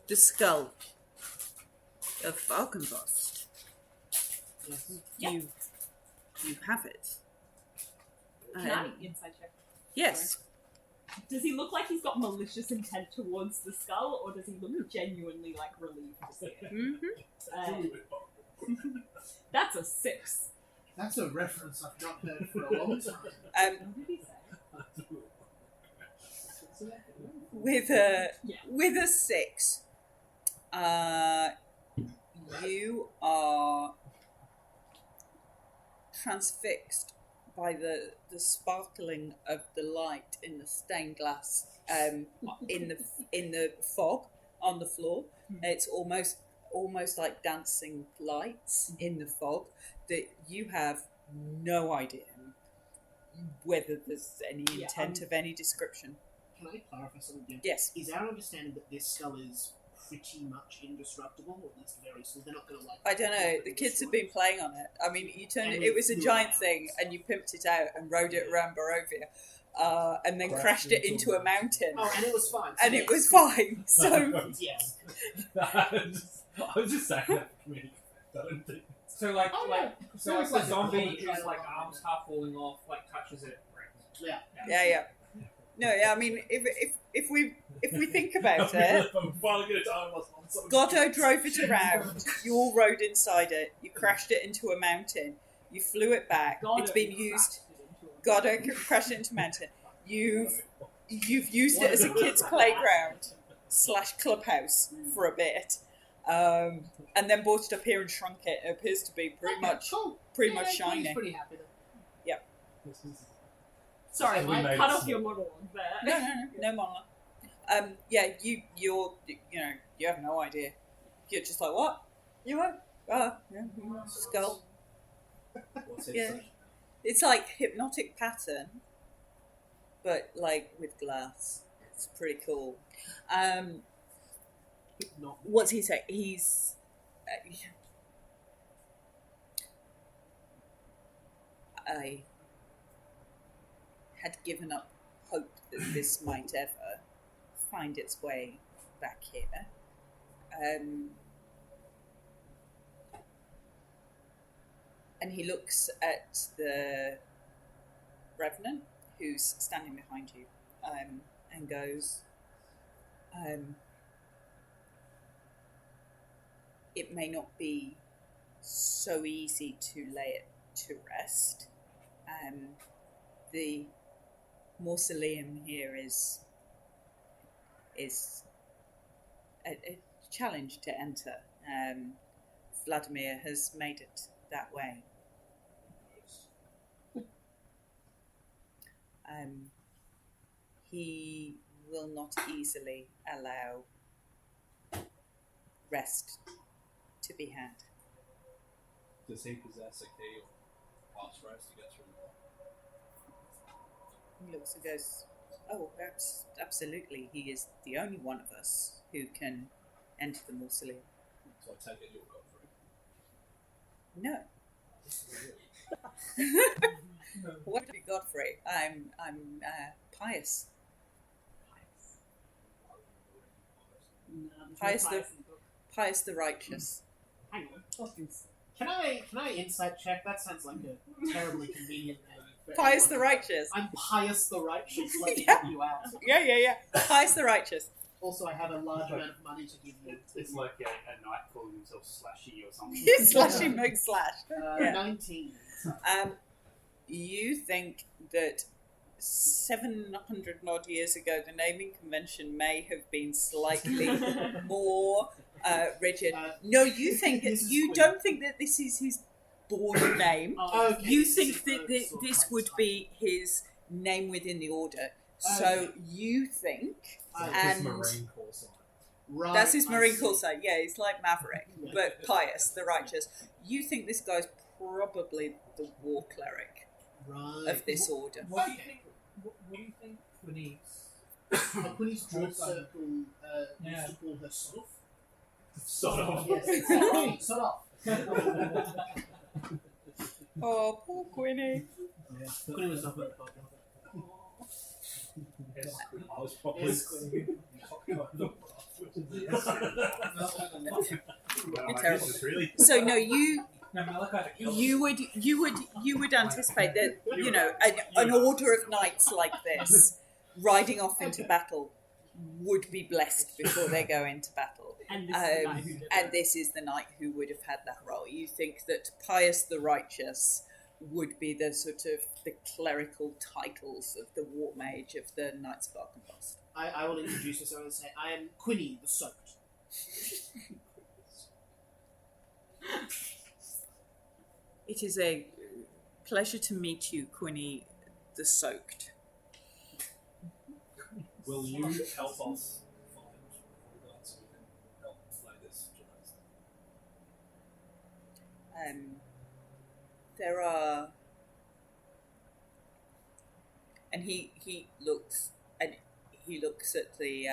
the skull of Arkenvost. yes. You have it. Can I inside check? Yes. Does he look like he's got malicious intent towards the skull, or does he look genuinely like relieved to see it? Mm-hmm. That's a 6. That's a reference I've not heard for a long time. What did he say? With a Yeah. with a 6, you are transfixed by the sparkling of the light in the stained glass in the fog on the floor. It's almost like dancing lights in the fog that you have no idea whether there's any Yeah, intent of any description. Can I clarify something? Yes. Is our understanding that this skull is pretty much indestructible, or at least very small? They're not going to like. I don't know. The kids have been playing on it. I mean, you turned it. It was a giant thing, and you pimped it out and rode it around Barovia, and then crashed it into a mountain, Oh, and it was fine. and it was fine. So Yes. I was just saying that for comedic effect. I don't think. So like Oh, like yeah. so like Sounds the like a zombie comedy whose like show. arms half falling off like touches it. Right. Yeah. yeah. No, yeah. I mean, if we think about it, I'm finally going to time loss on something. Godot drove it around. You all rode inside it. You crashed it into a mountain. You flew it back. It's been used. Godot crashed it into a mountain. You've used it as a kid's playground / clubhouse for a bit, and then brought it up here and shrunk it. It appears to be pretty much shiny. He's pretty happy. This is- Sorry, We I made cut it off small. your monologue there. No monologue. Yeah, you have no idea. You're just like, what? You what? Skull. What's it Yeah. say? It's like hypnotic pattern, but like with glass. It's pretty cool. Not What's he say? He's. I had given up hope that this might ever find its way back here. And he looks at the Revenant who's standing behind you, and goes, it may not be so easy to lay it to rest. The mausoleum here is a challenge to enter. Vladimir has made it that way. He will not easily allow rest to be had. Does he possess a key or passwords to get through the lock? He looks and goes, oh, absolutely. He is the only one of us who can enter the mausoleum. So I take it you're Godfrey. No. What would be Godfrey? I'm pious. Pious the righteous. Hang on. Can I insight check? That sounds like a terribly convenient name. for Pious the everyone. righteous. I'm Pious the Righteous. Let me Yeah. help you out. Yeah. Pious the righteous. Also, I have a large amount of money to give you. It's like a knight calling himself Slashy or something. Slashy McSlash. Yeah. 19. You think that 700 odd years ago, the naming convention may have been slightly more Richard. No, you think Mrs. you Quinn. don't think that this is his born name. Oh, Okay, You this think is that the sort of this like would type. be his name within the order. So Okay. you think, Okay. His and marine call sign. Right, that's his I marine see. call sign. Yeah, he's like Maverick, Yeah. but pious, the righteous. You think this guy's probably the war cleric Right. of this order. What do you Okay. think? What do you think Quinny's Queen's Draw Draw sign. Circle Yeah. used to call her son off. Sort of. Yes, son off. Oh, poor Quinny. Queen was not very popular. I was probably. Yes, Queen. You're terrible. This is really. So no, you No, Malachi killed him. you would anticipate that an order of knights like this riding off into battle would be blessed before they go into battle. And this is the guy who did And it. this is the knight who would have had that role. You think that Pius the Righteous would be the sort of the clerical titles of the war mage of the Knights of Arkenbost. I will introduce myself and say, I am Quinny the Soaked. It is a pleasure to meet you, Quinny the Soaked. Will you help us find Hildegard so we can help play this tonight? There are, and he looks at the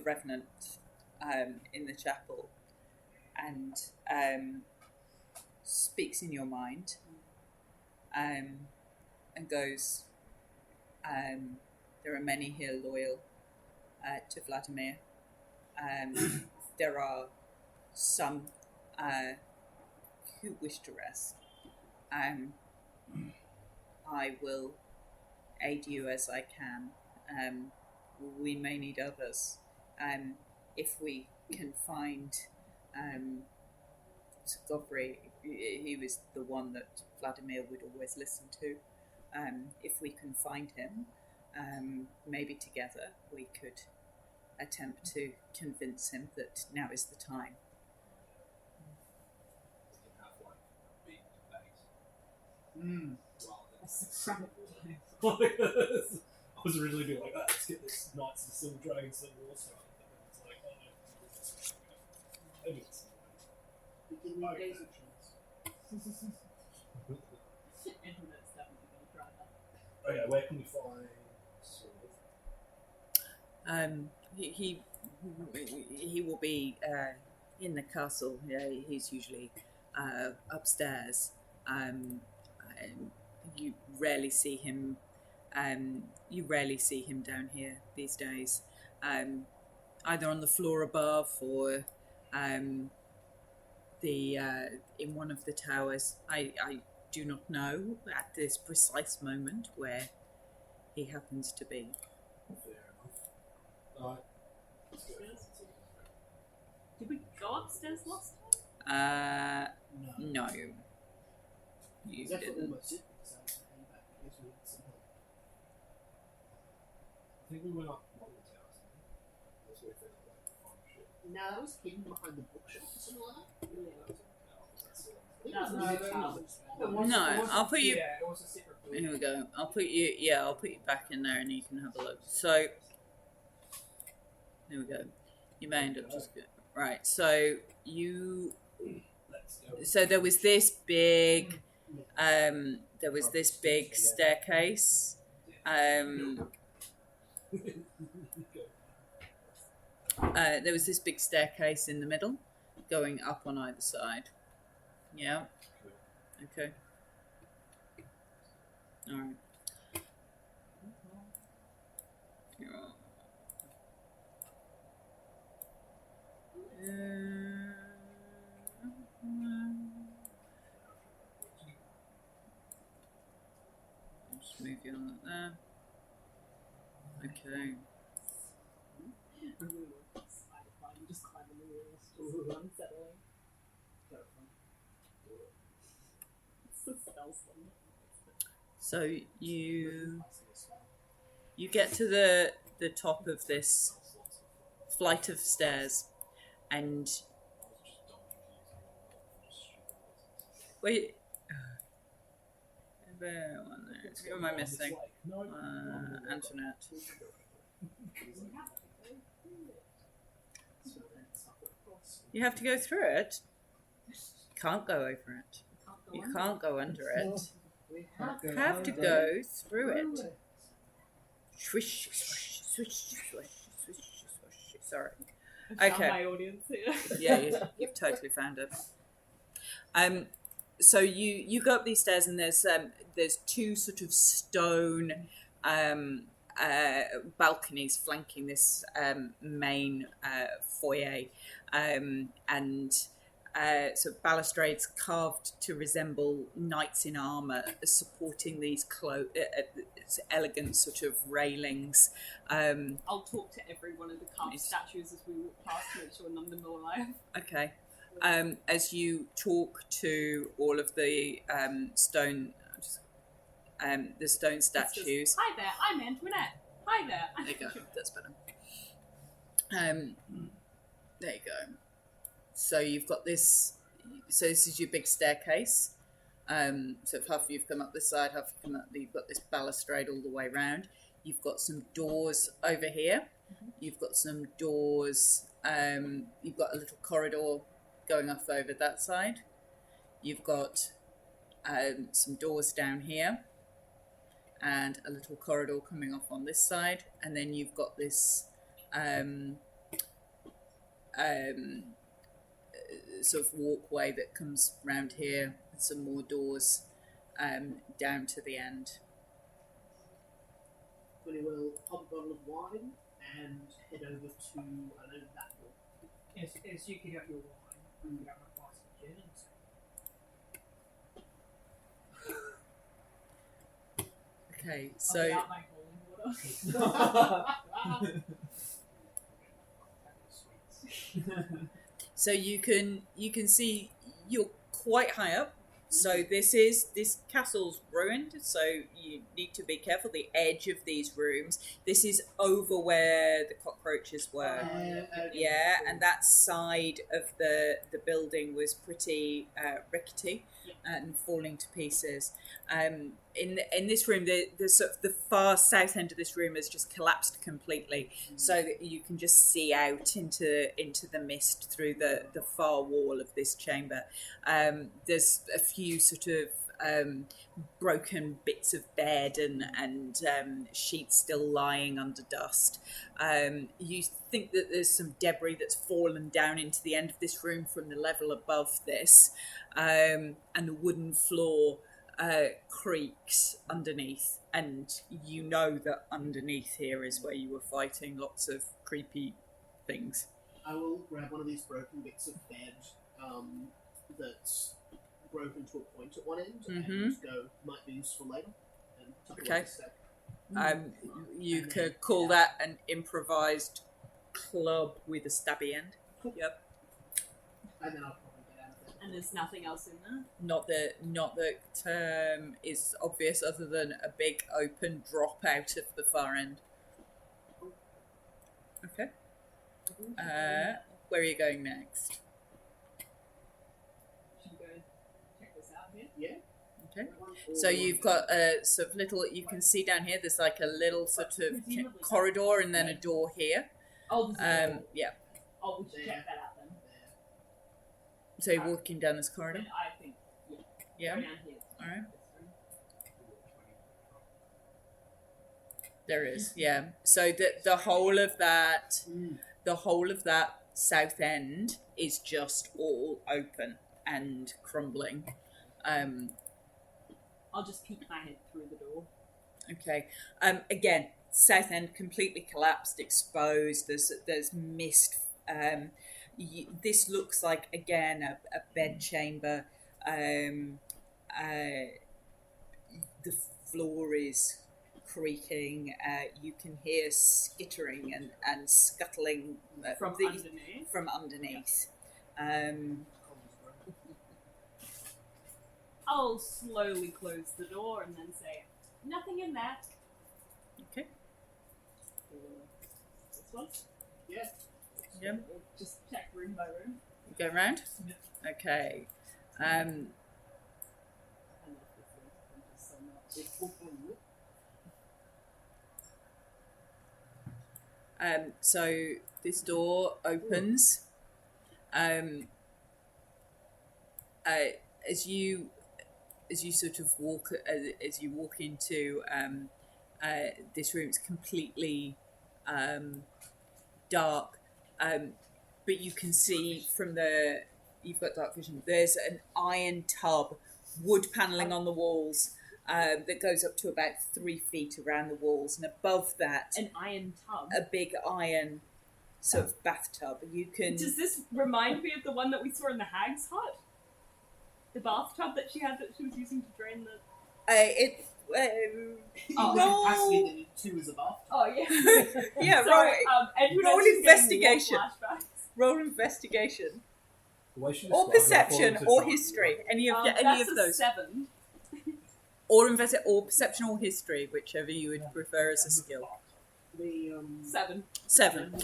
revenant in the chapel, and speaks in your mind, and goes, there are many here loyal to Vladimir. There are some who wish to rest. I will aid you as I can. We may need others. If we can find Godfrey, he was the one that Vladimir would always listen to. If we can find him, maybe together we could attempt to convince him that now is the time. We can have like a big debate Mm. rather than. I was originally being like, let's get this Knights of the Silver Dragon Silver War started. But then it's like, oh no. Maybe it's Give me Okay. days of chance. Internet's definitely going to try that. Okay, where can we find sort of He will be in the castle. He's usually upstairs. You rarely see him. You rarely see him down here these days. Either on the floor above or in one of the towers. I do not know at this precise moment where he happens to be. fair enough. Alright. Let's go. Did we go upstairs last time? No. No. You Is that didn't. almost it? So I came back in case we need some help. I think we went up one of the towers. That's where we found like fun shit. No, I was hidden behind the bookshelf or something like that. No, I think it was no, in the no. towers. No, I'll put you. Yeah, it was a secret clue. Here we go. I'll put you. Yeah, I'll put you back in there, and you can have a look. So, here we go. You may end up just right. So you. Let's go. So there was this big. There was this big staircase. There was this big staircase in the middle, going up on either side. Yeah. Okay. All right. Just move you on like that. Okay. You just climbing the walls, just unsettling. It's the stealth one. So you get to the top of this flight of stairs, and wait. Who am I missing? Antoinette. You have to go through it. Can't go over it. You can't go under it. We You have to go through it. Swish, swish, swish, swish, swish, swish. Sorry. I found Okay. my audience here. Yeah, you've totally found it. So you go up these stairs, and there's two sort of stone balconies flanking this main foyer, and so balustrades carved to resemble knights in armour supporting these elegant sort of railings. I'll talk to every one of the carved statues as we walk past to make sure none of them are alive. Okay. As you talk to all of the stone statues. Hi there, I'm Antoinette. Hi there. There you go. That's better. There you go. So you've got this. So this is your big staircase. So if half of you've come up this side, half you've come up. You've got this balustrade all the way round. You've got some doors over here. You've got some doors. You've got a little corridor going off over that side. You've got some doors down here, and a little corridor coming off on this side, and then you've got this sort of walkway that comes round here, and some more doors down to the end. We will pop a bottle of wine and head over to that door. As you get out your wine, you get out my glass of gin and Okay, I'll so get out my holy water. so you can see you're quite high up. So this castle's ruined, so you need to be careful. The edge of these rooms. This is over where the cockroaches were. Yeah, and that side of the building was pretty rickety and falling to pieces. In this room, the sort of the far south end of this room has just collapsed completely, so that you can just see out into the mist through the far wall of this chamber. There's a few sort of broken bits of bed and sheets still lying under dust. You think that there's some debris that's fallen down into the end of this room from the level above this, and the wooden floor creaks underneath, and you know that underneath here is where you were fighting lots of creepy things. I will grab one of these broken bits of bed that's broken to a point at one end and go, might be useful later. And tuck it away Okay. a step. You could call that an improvised club with a stabby end. Yep. And then I'll probably get out of there. And there's nothing else in there? Not that is obvious, other than a big open drop out of the far end. Okay. Where are you going next? Should we go check this out here? Yeah. Okay. So you've got a sort of little. You can see down here. There's like a little sort of corridor, and then a door here. Oh, this is the door. Yeah. Oh, we should check that out then. So you're walking down this corridor. And I think, Yeah. go down here. All right. There is. Yeah. So the whole of that. The whole of that south end is just all open and crumbling. I'll just peek my head through the door. Okay. Again, south end completely collapsed, exposed. There's mist. This looks like again a bed chamber. The floor is creaking. You can hear skittering and scuttling From underneath? From underneath. I'll slowly close the door and then say, nothing in there. Okay. This one? Yeah. Yeah. We'll just check room by room. You go round? Okay. I love this room. Thank you so much. It's open. So this door opens. As you sort of walk as you walk into this room, it's completely dark, but you can see from you've got dark vision. There's an iron tub, wood paneling on the walls. That goes up to about 3 feet around the walls, and above that, An iron tub. a big iron sort of bathtub. You can. Does this remind me of the one that we saw in the hag's hut? The bathtub that she had that she was using to drain the. Oh, The capacity that you two is a bathtub. Oh yeah. yeah. Sorry, roll, Edward roll is just getting investigation. more flashbacks. roll investigation The way she or described it, I perception thought it or was a- history. Any of That's a those. 7. Or perception or history, whichever you would prefer as a skill. The 7. 7.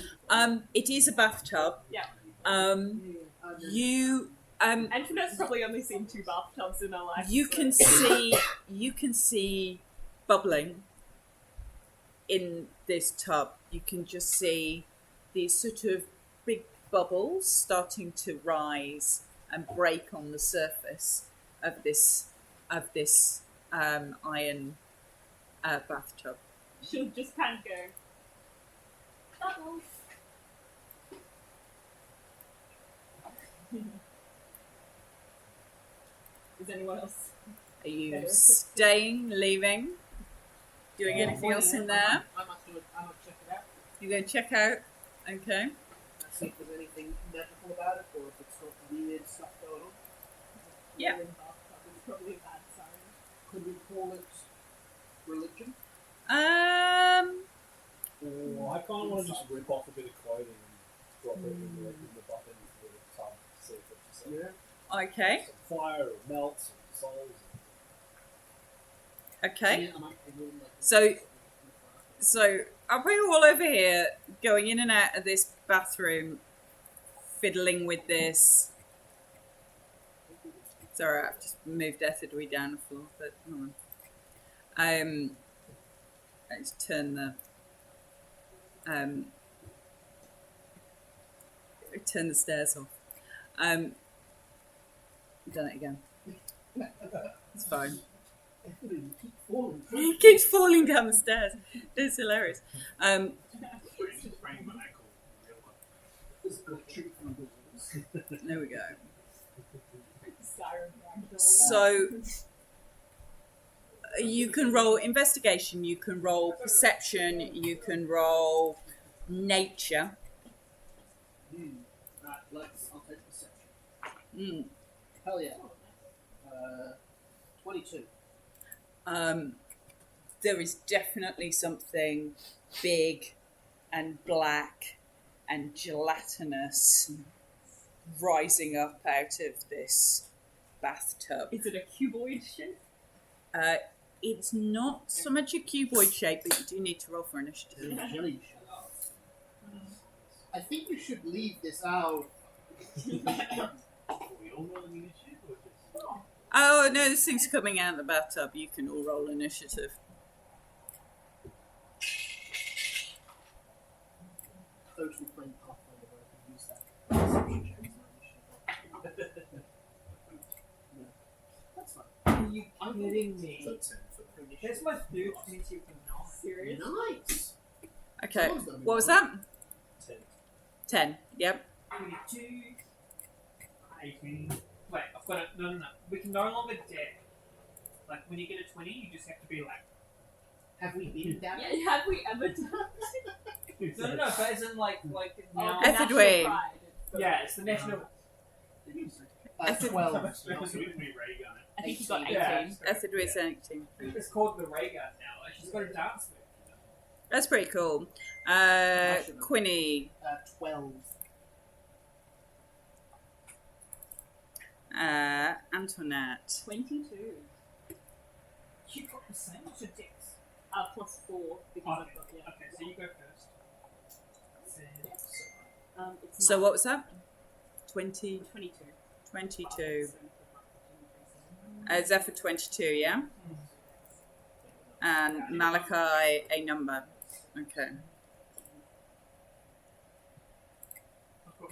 It is a bathtub. Yeah. You Antoinette's probably only seen 2 bathtubs in her life. you so- can see bubbling in this tub. You can just see these sort of big bubbles starting to rise and break on the surface of this iron bathtub. She'll just kind of go. Bubbles. Is anyone else? Are you Better. staying, leaving, doing anything else in there? I must check it out. You go check out. Okay. See if there's anything magical about it, or if it's got weird stuff going on. Yeah. Being in bathtub is probably a bad sign. Could we call it religion? Or I kind of want to just rip off a bit of clothing and drop it in the bucket into the tub to see if it just Okay. some fire or melts or dissolves. Okay. Yeah, I might be doing like So I'll put you all over here, going in and out of this bathroom, fiddling with this. It's alright, I've just moved Etherdwy down the floor, but hold on. Let's turn the stairs off. Done it again. It's fine. you keep falling. He keeps falling down the stairs. It's hilarious. Spraining my ankle in real life. Just got treat from the walls. There we go. Siren ragdolling. So you can roll investigation, you can roll perception, you can roll nature. Right, I'll take perception. Mm. Hell yeah. 22. There is definitely something big and black and gelatinous rising up out of this bathtub. Is it a cuboid shape? It's not so much a cuboid shape, but you do need to roll for initiative. Jelly shell. I think you should leave this out. We all roll an initiative or just... Oh no, this thing's coming out of the bathtub. You can all roll initiative. Totally playing Pathfinder where I can use that perception check as my initiative. No. That's fine. Are you kidding me? So 10 for the For That's initiative. my third 20 for Serious? Nice! Okay, Someone's gonna be what was wrong. that? 10. 10. Yep. 22, 18. Wait, I've got a. No. We can no longer deck. Like, when you get a 20, you just have to be like. Have we been down? Yeah, have we ever done No, but as in, like now. Etherdwy. Pride. Yeah, it's the national. 12. So we can be ray gun it. I think you got 18. Yeah. Etherdwy's 18. It's called the ray gun now. Like, she's got a dance move. That's pretty cool. Quinny. 12. Antoinette. 22. She got the same to Dix. Plus 4 because Okay. I've got, yeah. Okay, so you go first. It's So not. what was that? 20, 22. 22. Zephyr 22, yeah? And Malachi, a number. Okay.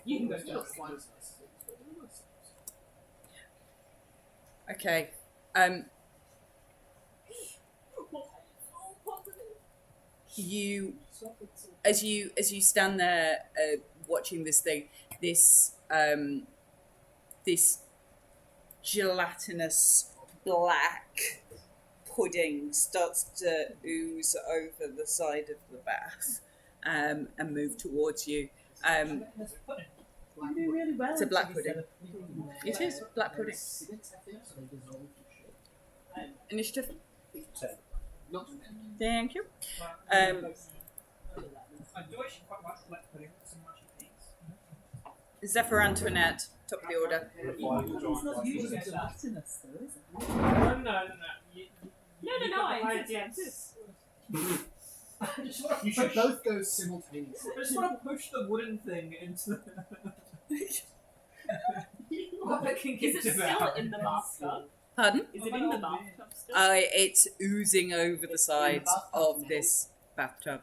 You can go It's first. not quite as nice. Okay. You, as you stand there watching this thing, this this gelatinous black pudding starts to ooze over the side of the bath and move towards you. You do really well. It's a black to pudding. set up pudding there. It is black pudding. Initiative. 10. Not Thank you. I do actually quite like black pudding. It's so much it eats. Zephyr Antoinette, top of the order. It's not usually gelatinous, though, is it? No. No, I I understand just You should both go simultaneously. want to push the wooden thing into the. What I can Is get it to still that. in the bathtub? Pardon? Is it in the bathtub still? It's oozing over the sides of this bathtub.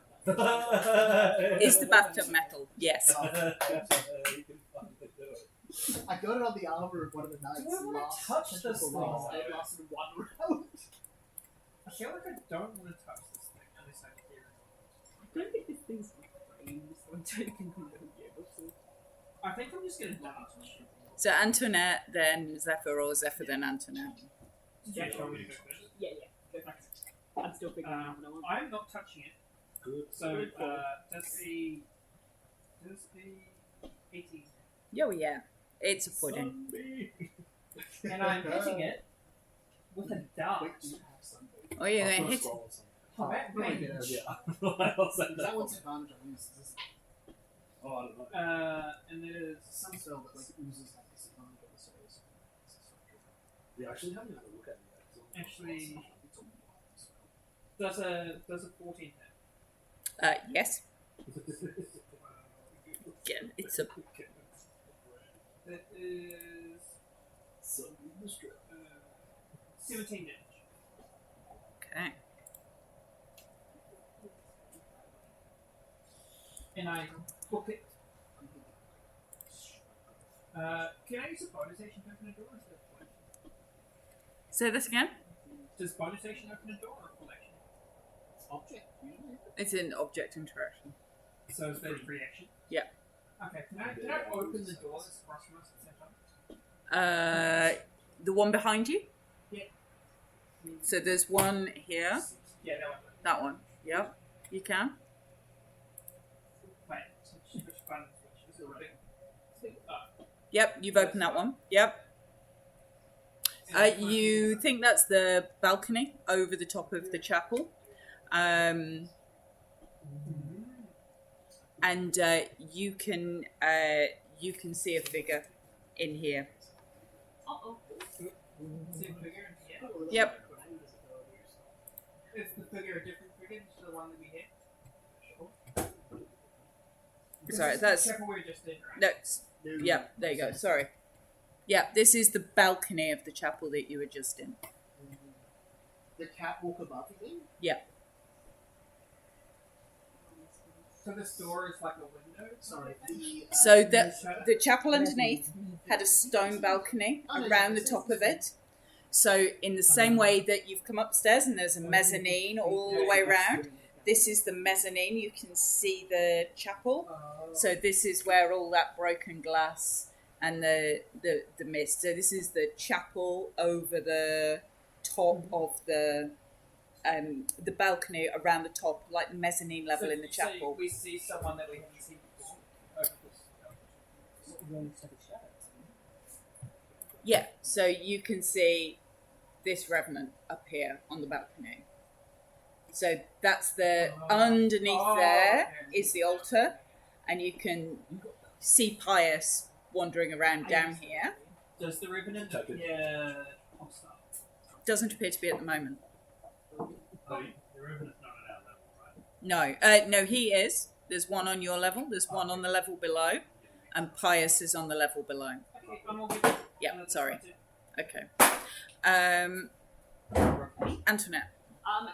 Is the bathtub metal? Yes. I got it on the armor of one of the knights. Do I wanna last touch this technical thing? round. It lasted 1 round. I feel like I don't want to touch this thing unless I hear it. I don't think this thing's framed, so I don't think I'm going to be able to. I think I'm just gonna touch. So Antoinette, then Zephyr, or Zephyr, then Antoinette. Yeah, sure, we can go first. Yeah. Go first. I'm still figuring out what I want. I'm not touching it. Good. So, Good call. does the 18, Oh yeah, it's a pudding. and I'm hitting it with a dart. Wait, do you have something? Oh, you're I'll going put to a hit. scroll or something. Oh, that Right, range. Yeah. That one's advantage on use. Oh, I don't know. And there's Some spell that like oozes like disadvantage on the saves. Yeah, actually, haven't had a look at it yet. Actually- It's a does a 14 hit. Yes. Yeah, it's a. That is 17 damage. Okay. And I book it. Can I use a bonus action to open a door instead of full action? Say this again. Does bonus action open a door or full action? object. Usually. It's an object interaction. So is that a free action? Yeah. Okay, can I open the door that's across from us at the same time? The one behind you. Yeah. So there's one here. Yeah, that one. That one. Yep. You can. Wait, which button switch? Is it right? Yep. You've opened that one. Yep. You think that's the balcony over the top of the chapel, and you can see a figure in here. Uh-oh. See a figure in here? Yep. Is the figure a different figure to the one that we hit? Sorry, that's Chapel we were just in, right? that's. Yep. There you go. Sorry. Yeah, this is the balcony of the chapel that you were just in. The catwalk above you then? Yeah. So this door is like a window? Sorry. So the chapel underneath had a stone balcony Oh, no, around no, the top of it. So in the same way that you've come upstairs and there's a mezzanine all the way around, this is the mezzanine. You can see the chapel. So this is where all that broken glass and the mist. So this is the chapel over the top of the balcony around the top, like the mezzanine level in the So chapel. we see someone that we haven't seen before. Over this. Yeah, so you can see this revenant up here on the balcony. So that's the underneath there is the altar, and you can see Pius wandering around down here. Does the Revenant Take it. appear hostile? Doesn't appear to be at the moment. Oh, the Revenant's not at our level, right? No, no, he is. There's one on your level. There's one on the level below. and Pius is on the level below. Okay, I'm all good. Yeah, sorry. That's Okay. Antoinette.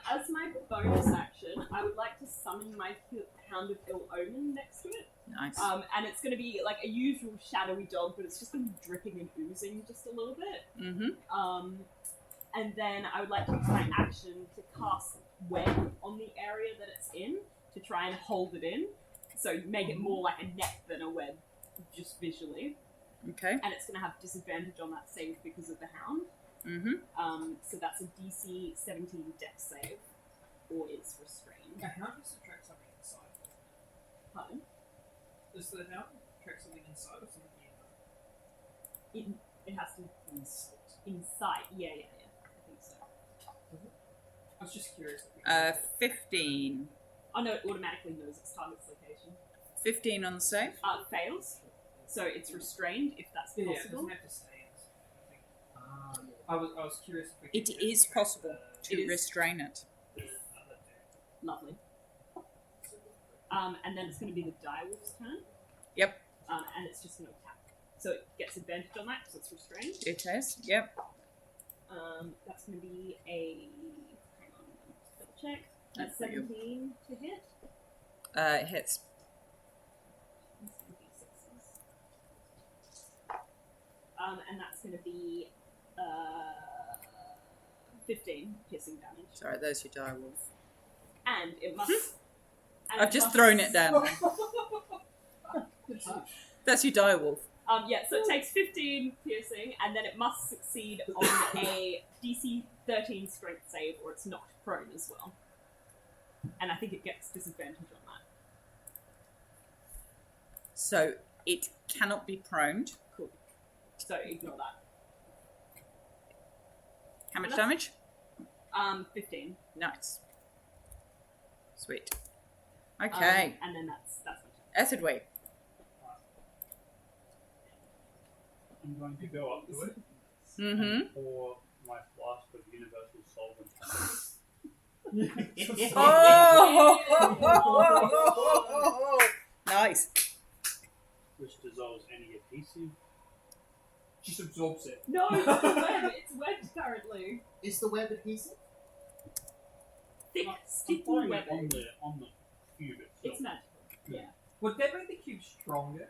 As my bonus action, I would like to summon my Hound of Ill Omen next to it. Nice. And it's going to be like a usual shadowy dog, but it's just going to be dripping and oozing just a little bit. Mm-hmm. And then I would like to use my action to cast web on the area that it's in to try and hold it in. So make it more like a net than a web, just visually. Okay. And it's going to have disadvantage on that save because of the hound. Mm-hmm. So that's a DC 17 Dex save, or it's restrained. A hound has to track something inside. Pardon? Does the hound track something inside or something outside? It has to be inside. Yeah, I think so. I was just curious. 15. Oh no, it automatically knows its target's location. 15 on the save. Fails. So it's restrained if that's Yeah, it possible. doesn't have to stay in. I think. I was curious if we It could is track possible to It is. restrain it. the other dude. Lovely. And then it's going to be the direwolf's turn. Yep. And it's just going to attack. So it gets advantage on that because it's restrained. It is. Yep. That's going to be a. Hang on, double check. That's 17 to hit. It hits. And that's going to be 15 piercing damage. Sorry, there's your direwolf. And it must. and I've it just must- thrown it down. That's your direwolf. Yeah, so it takes 15 piercing, and then it must succeed on a DC 13 strength save, or it's knocked prone as well. And I think it gets disadvantage on that. So it cannot be proned. Cool. So ignore that. How much damage? 15. Nice. Sweet. Okay. And then that's my turn. Ethelway. I'm going to go up to it Mm-hmm. and pour my flask of universal solvent. Oh! Nice. Which dissolves any adhesive. Just absorbs it. No, it's a web. It's webbed currently. Is the web adhesive? Thick, I'm sticky pouring web. it on the cube itself. It's magical. Yeah. Would that make the cube stronger?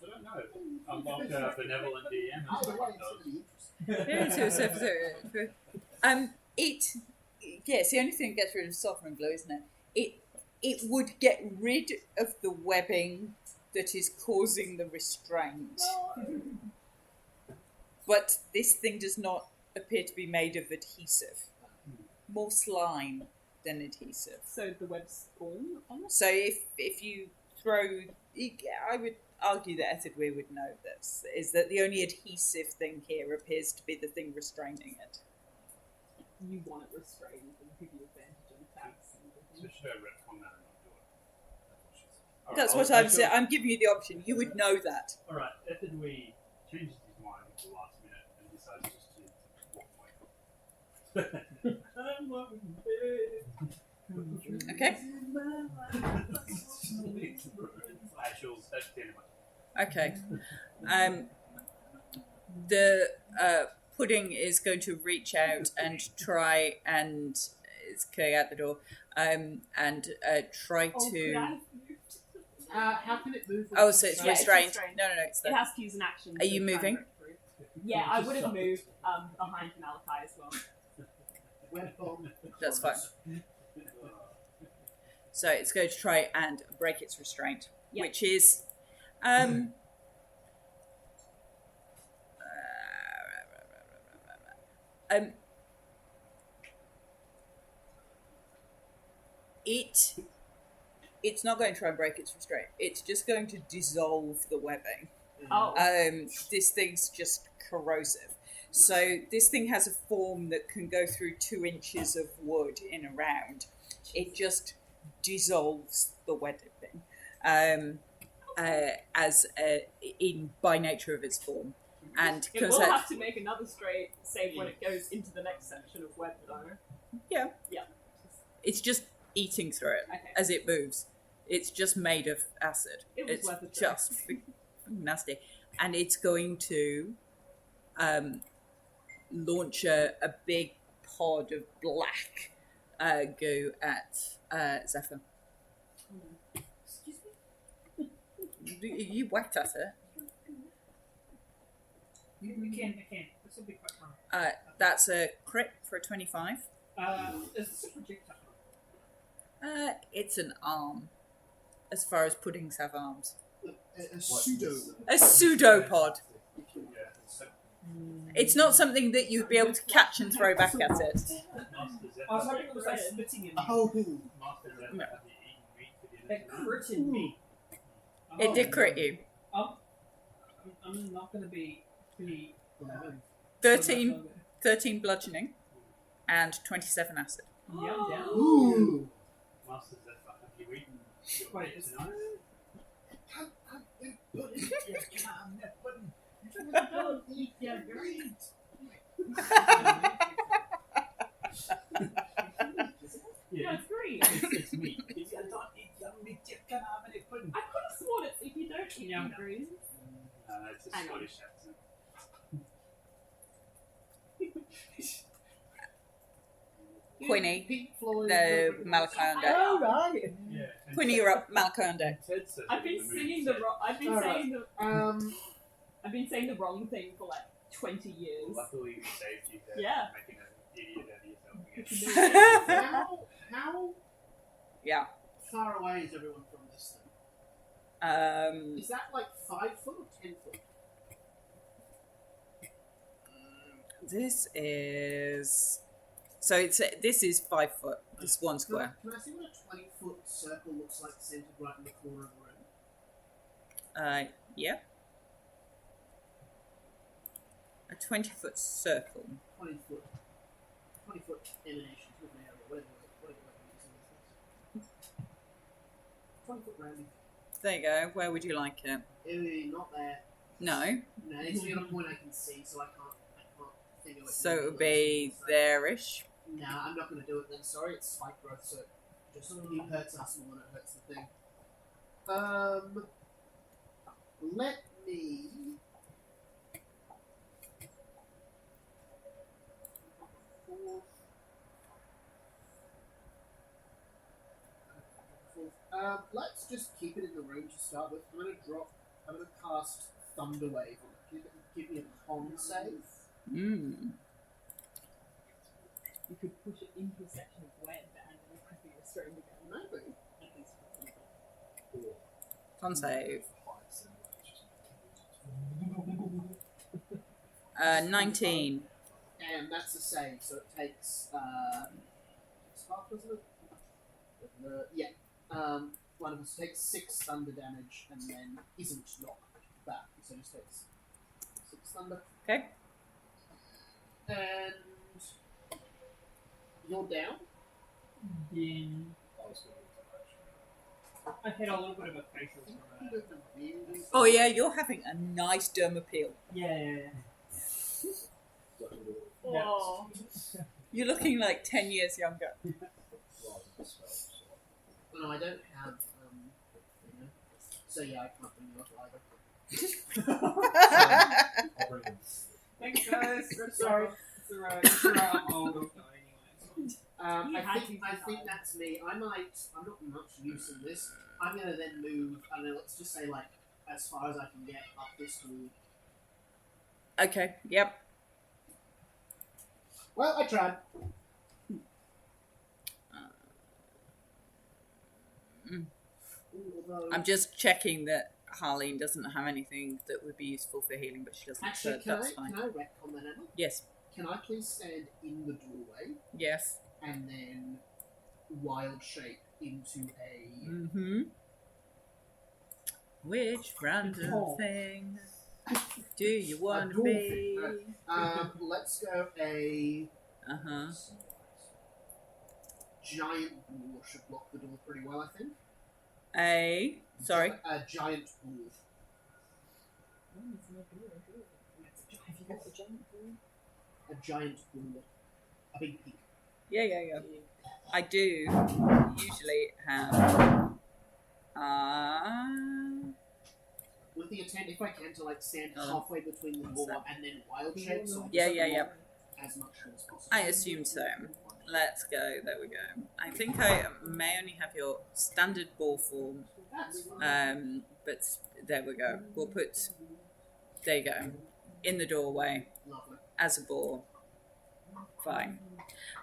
I don't know. I'm like a benevolent DM and Either stuff way, like it's those. going to be interesting. Yes, the only thing that gets rid of sovereign glow, isn't it? It would get rid of the webbing that is causing the restraint. But this thing does not appear to be made of adhesive. More slime than adhesive. So the web's form on it? So if you throw... I would argue that Ethidwe would know this, is that the only adhesive thing here appears to be the thing restraining it. You want it restrained and give you advantage on attacks and So everything. should I retcon that and not do it? That's what I'm saying. I'm giving you the option. You would know that. Alright, Ethidwe changes his mind at the last minute and decides just to walk away. I'm walking Okay? That's the end of my Okay. The pudding is going to reach out and try and it's going out the door and try Oh, to. could I have moved? How can it move? Oh, so it's Yeah, it's restrained. restrained. No, it's It there. has to use an action. Are to you try and moving? break through. Yeah, I would have moved behind Malachi as well. Web bomb. That's fine. So it's going to try and break its restraint, Yeah. which is it's not going to try and break its restraint. It's just going to dissolve the webbing. Oh, This thing's just corrosive. So this thing has a form that can go through 2 inches of wood in a round. It just dissolves the webbing by nature of its form. And it will have to make another straight save when it goes into the next section of web, though. yeah, Yeah. it's just eating through it Okay. as it moves. It's just made of acid. It was It's worth a try. just nasty, and it's going to launch a big pod of black goo at Zephyr. Excuse me? You whacked at it. I can. This will be quite fun. That's a crit for a 25. Is this a projectile? It's an arm, as far as puddings have arms. A pseudo. A pseudopod. Yeah, so It's not something that you'd be able to catch and throw back at it. Master Zephyr. I was hoping it was like spitting in me. Oh, Master Zephyr No. have you eaten meat for dinner? It critted me. It did crit you. I'm not going to be 13 bludgeoning and 27 acid. Yeah, I'm down. Ooh. Master Zephyr, have you eaten your Wait, meat is tonight? Don't eat your meat. Yeah, it's great. It's meat. If you don't eat your meat, you can't have any pudding. I could have sworn it's if you don't eat Yeah. greens. It's a Hang on. Scottish accent. Quinny, Pink Floyd. the Malaconda. Oh, right. Yeah. and Quinny, Ted- you're up, Malaconda. Ted says I've been in the movie singing set, the wrong. I've been Alright. saying the. I've been saying the wrong thing for like 20 years. Luckily, we saved you there. Yeah. Making an idiot out of yourself again. How Yeah. far away is everyone from this thing? Is that like 5 foot or 10 foot? This is. So this is 5 foot. This one square. Can I see what a 20-foot circle looks like centered right in the corner of the room? Yeah. A 20-foot circle. 20 foot emanations with an area, whatever we're using this. 20 foot rounding. There you go. Where would you like it? Not there. No. No, it needs to be on a point I can see, so I can't figure it. So it would be there-ish. Nah, I'm not going to do it then. Sorry, it's spike growth, so it hurts us more than it hurts the thing. Let me. Let's just keep it in the room to start with. I'm going to cast Thunder Wave on it. Give me a con save. Mm. You could push it into a section of web and then quickly restrain the gun. Maybe. Con save. 19. And that's a save, so it takes half, wasn't it? Yeah. One of us takes 6 thunder damage and then isn't knocked back, so just takes 6 thunder. Okay. And you're down. Then I had a little bit of a facial from Oh yeah, you're having a nice derm appeal. Yeah. Oh. You're looking like 10 years younger. No, I don't have. So yeah, I can't bring you up either. I'll bring them. Thanks, guys. Sorry. It's alright. It's alright. I'm old. I'll die anyway. I think that's me. I'm not much use in this. I'm gonna then move. I don't know. Let's just say like as far as I can get up this wall. Okay, yep. Well, I tried. Although, I'm just checking that Harleen doesn't have anything that would be useful for healing, but she doesn't, actually, so that's fine. can I retcon that, Emma? Yes, Can I please stand in the doorway yes. and then wild shape into a Mm-hmm. Which random Oh. thing do you want to dwarf be? thing, let's go a Uh-huh. giant boar should block the door pretty well, I think. Sorry. A giant boar. Have you got the giant boy? A giant boar. A big pig. Yeah. I do usually have with the intent, if I can, to like stand Oh. halfway between the door and then wild shape, so I Yeah, just yeah, yeah. block as much as possible. I assume so. Let's go. There we go. I think I may only have your standard ball form, That's fine. but there we go. We'll put. There you go. In the doorway Lovely. as a ball. Fine.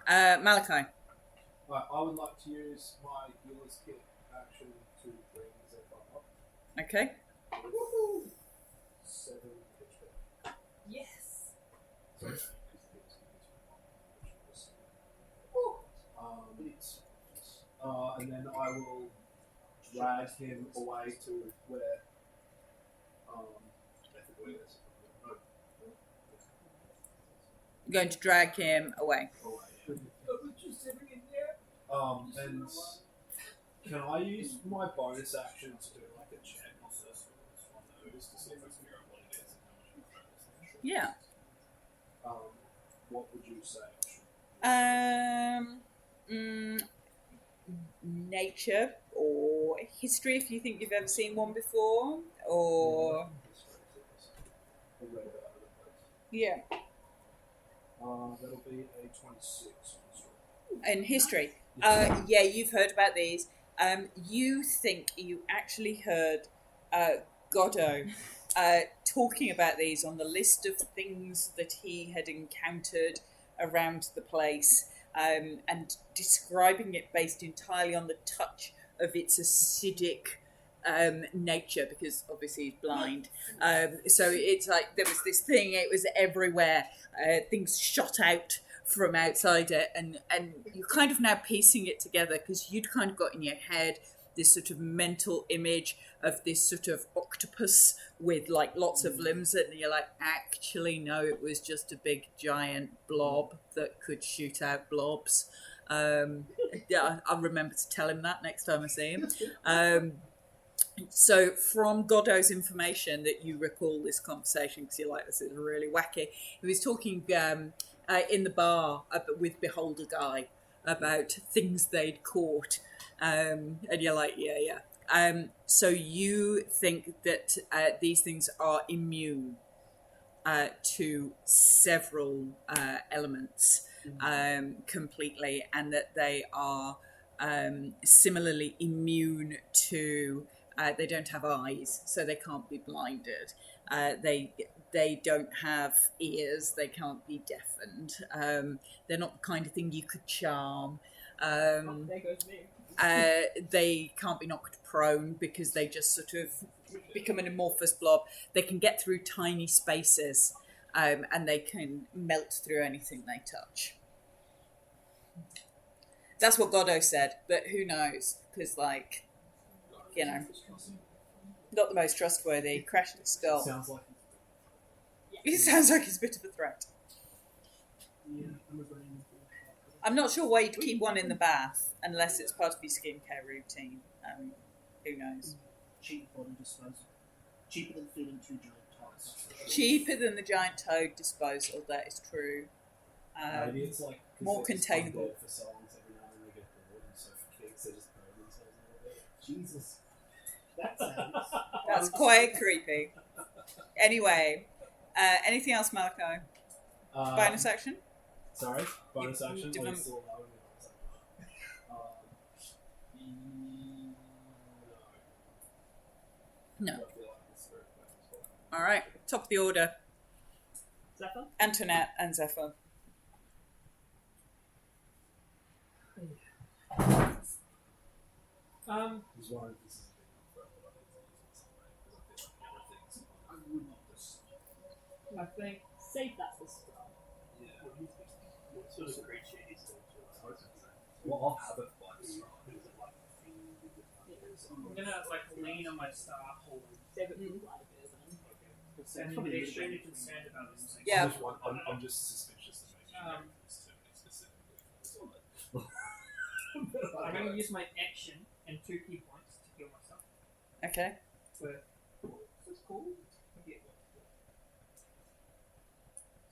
Malachi. Right, I would like to use my healer's kit action to bring Zephyr up. Okay. 7 HP. Yes. Sorry. And then I will drag him away to where I'm going to drag him away. And can I use my bonus action to do like a check on those to see if I can figure out what it is and how much I'm Yeah. What would you say? Nature or history, if you think you've ever seen one before, or yeah, that'll be a 26. in history. Yeah, you've heard about these. You think you actually heard Godot talking about these on the list of things that he had encountered around the place, and describing it based entirely on the touch of its acidic nature, because obviously he's blind. So it's like there was this thing, it was everywhere. Things shot out from outside it, and you're kind of now piecing it together, because you'd kind of got in your head this sort of mental image of this sort of octopus with like lots of limbs, and you're like, actually no, it was just a big giant blob that could shoot out blobs. Yeah, I'll remember to tell him that next time I see him. So from Godot's information that you recall this conversation, because you're like, this is really wacky, he was talking in the bar with Beholder Guy about things they'd caught, and you're like, yeah. So you think that these things are immune to several elements completely, and that they are similarly immune to, they don't have eyes, so they can't be blinded. They don't have ears, they can't be deafened. They're not the kind of thing you could charm. There goes me. They can't be knocked prone, because they just sort of become an amorphous blob. They can get through tiny spaces, and they can melt through anything they touch. That's what Godot said, but who knows? Because, like, you know, not the most trustworthy. Crashed his skull. Sounds like He sounds like he's a bit of a threat. I'm not sure why you'd keep one in the bath unless it's part of your skincare routine. Who knows? Cheap body disposal. Cheaper than feeding 2 giant toads. Cheaper than the giant toad disposal, that is true. maybe it's like 'cause more they're just containable. undead for songs every now and then they get bored, and so for kicks they just burn themselves a little bit. Jesus. That sounds. That's quite creepy. Anyway, anything else, Malachi? Bonus action? Sorry, bonus action. Did Oh, I- it's still allowing me bonus action. No. I feel like it's very close as well. All right, top of the order. Zephyr? Antoinette and Zephyr. Just wondering if this is a big enough for everybody to use in some way, because I feel like the other things I would not just. I think save that for Scrum. yeah. What sort of creature is it? Well, I'll have it by the I'm gonna like lean on my staff, Save it for Vladimir then. and I'm extremely concerned about this thing. Yeah. I'm just suspicious to make sure it's too many specifically. I'm gonna use my action and 2 key points to heal myself. Okay. With what's this called? I forget what it's called.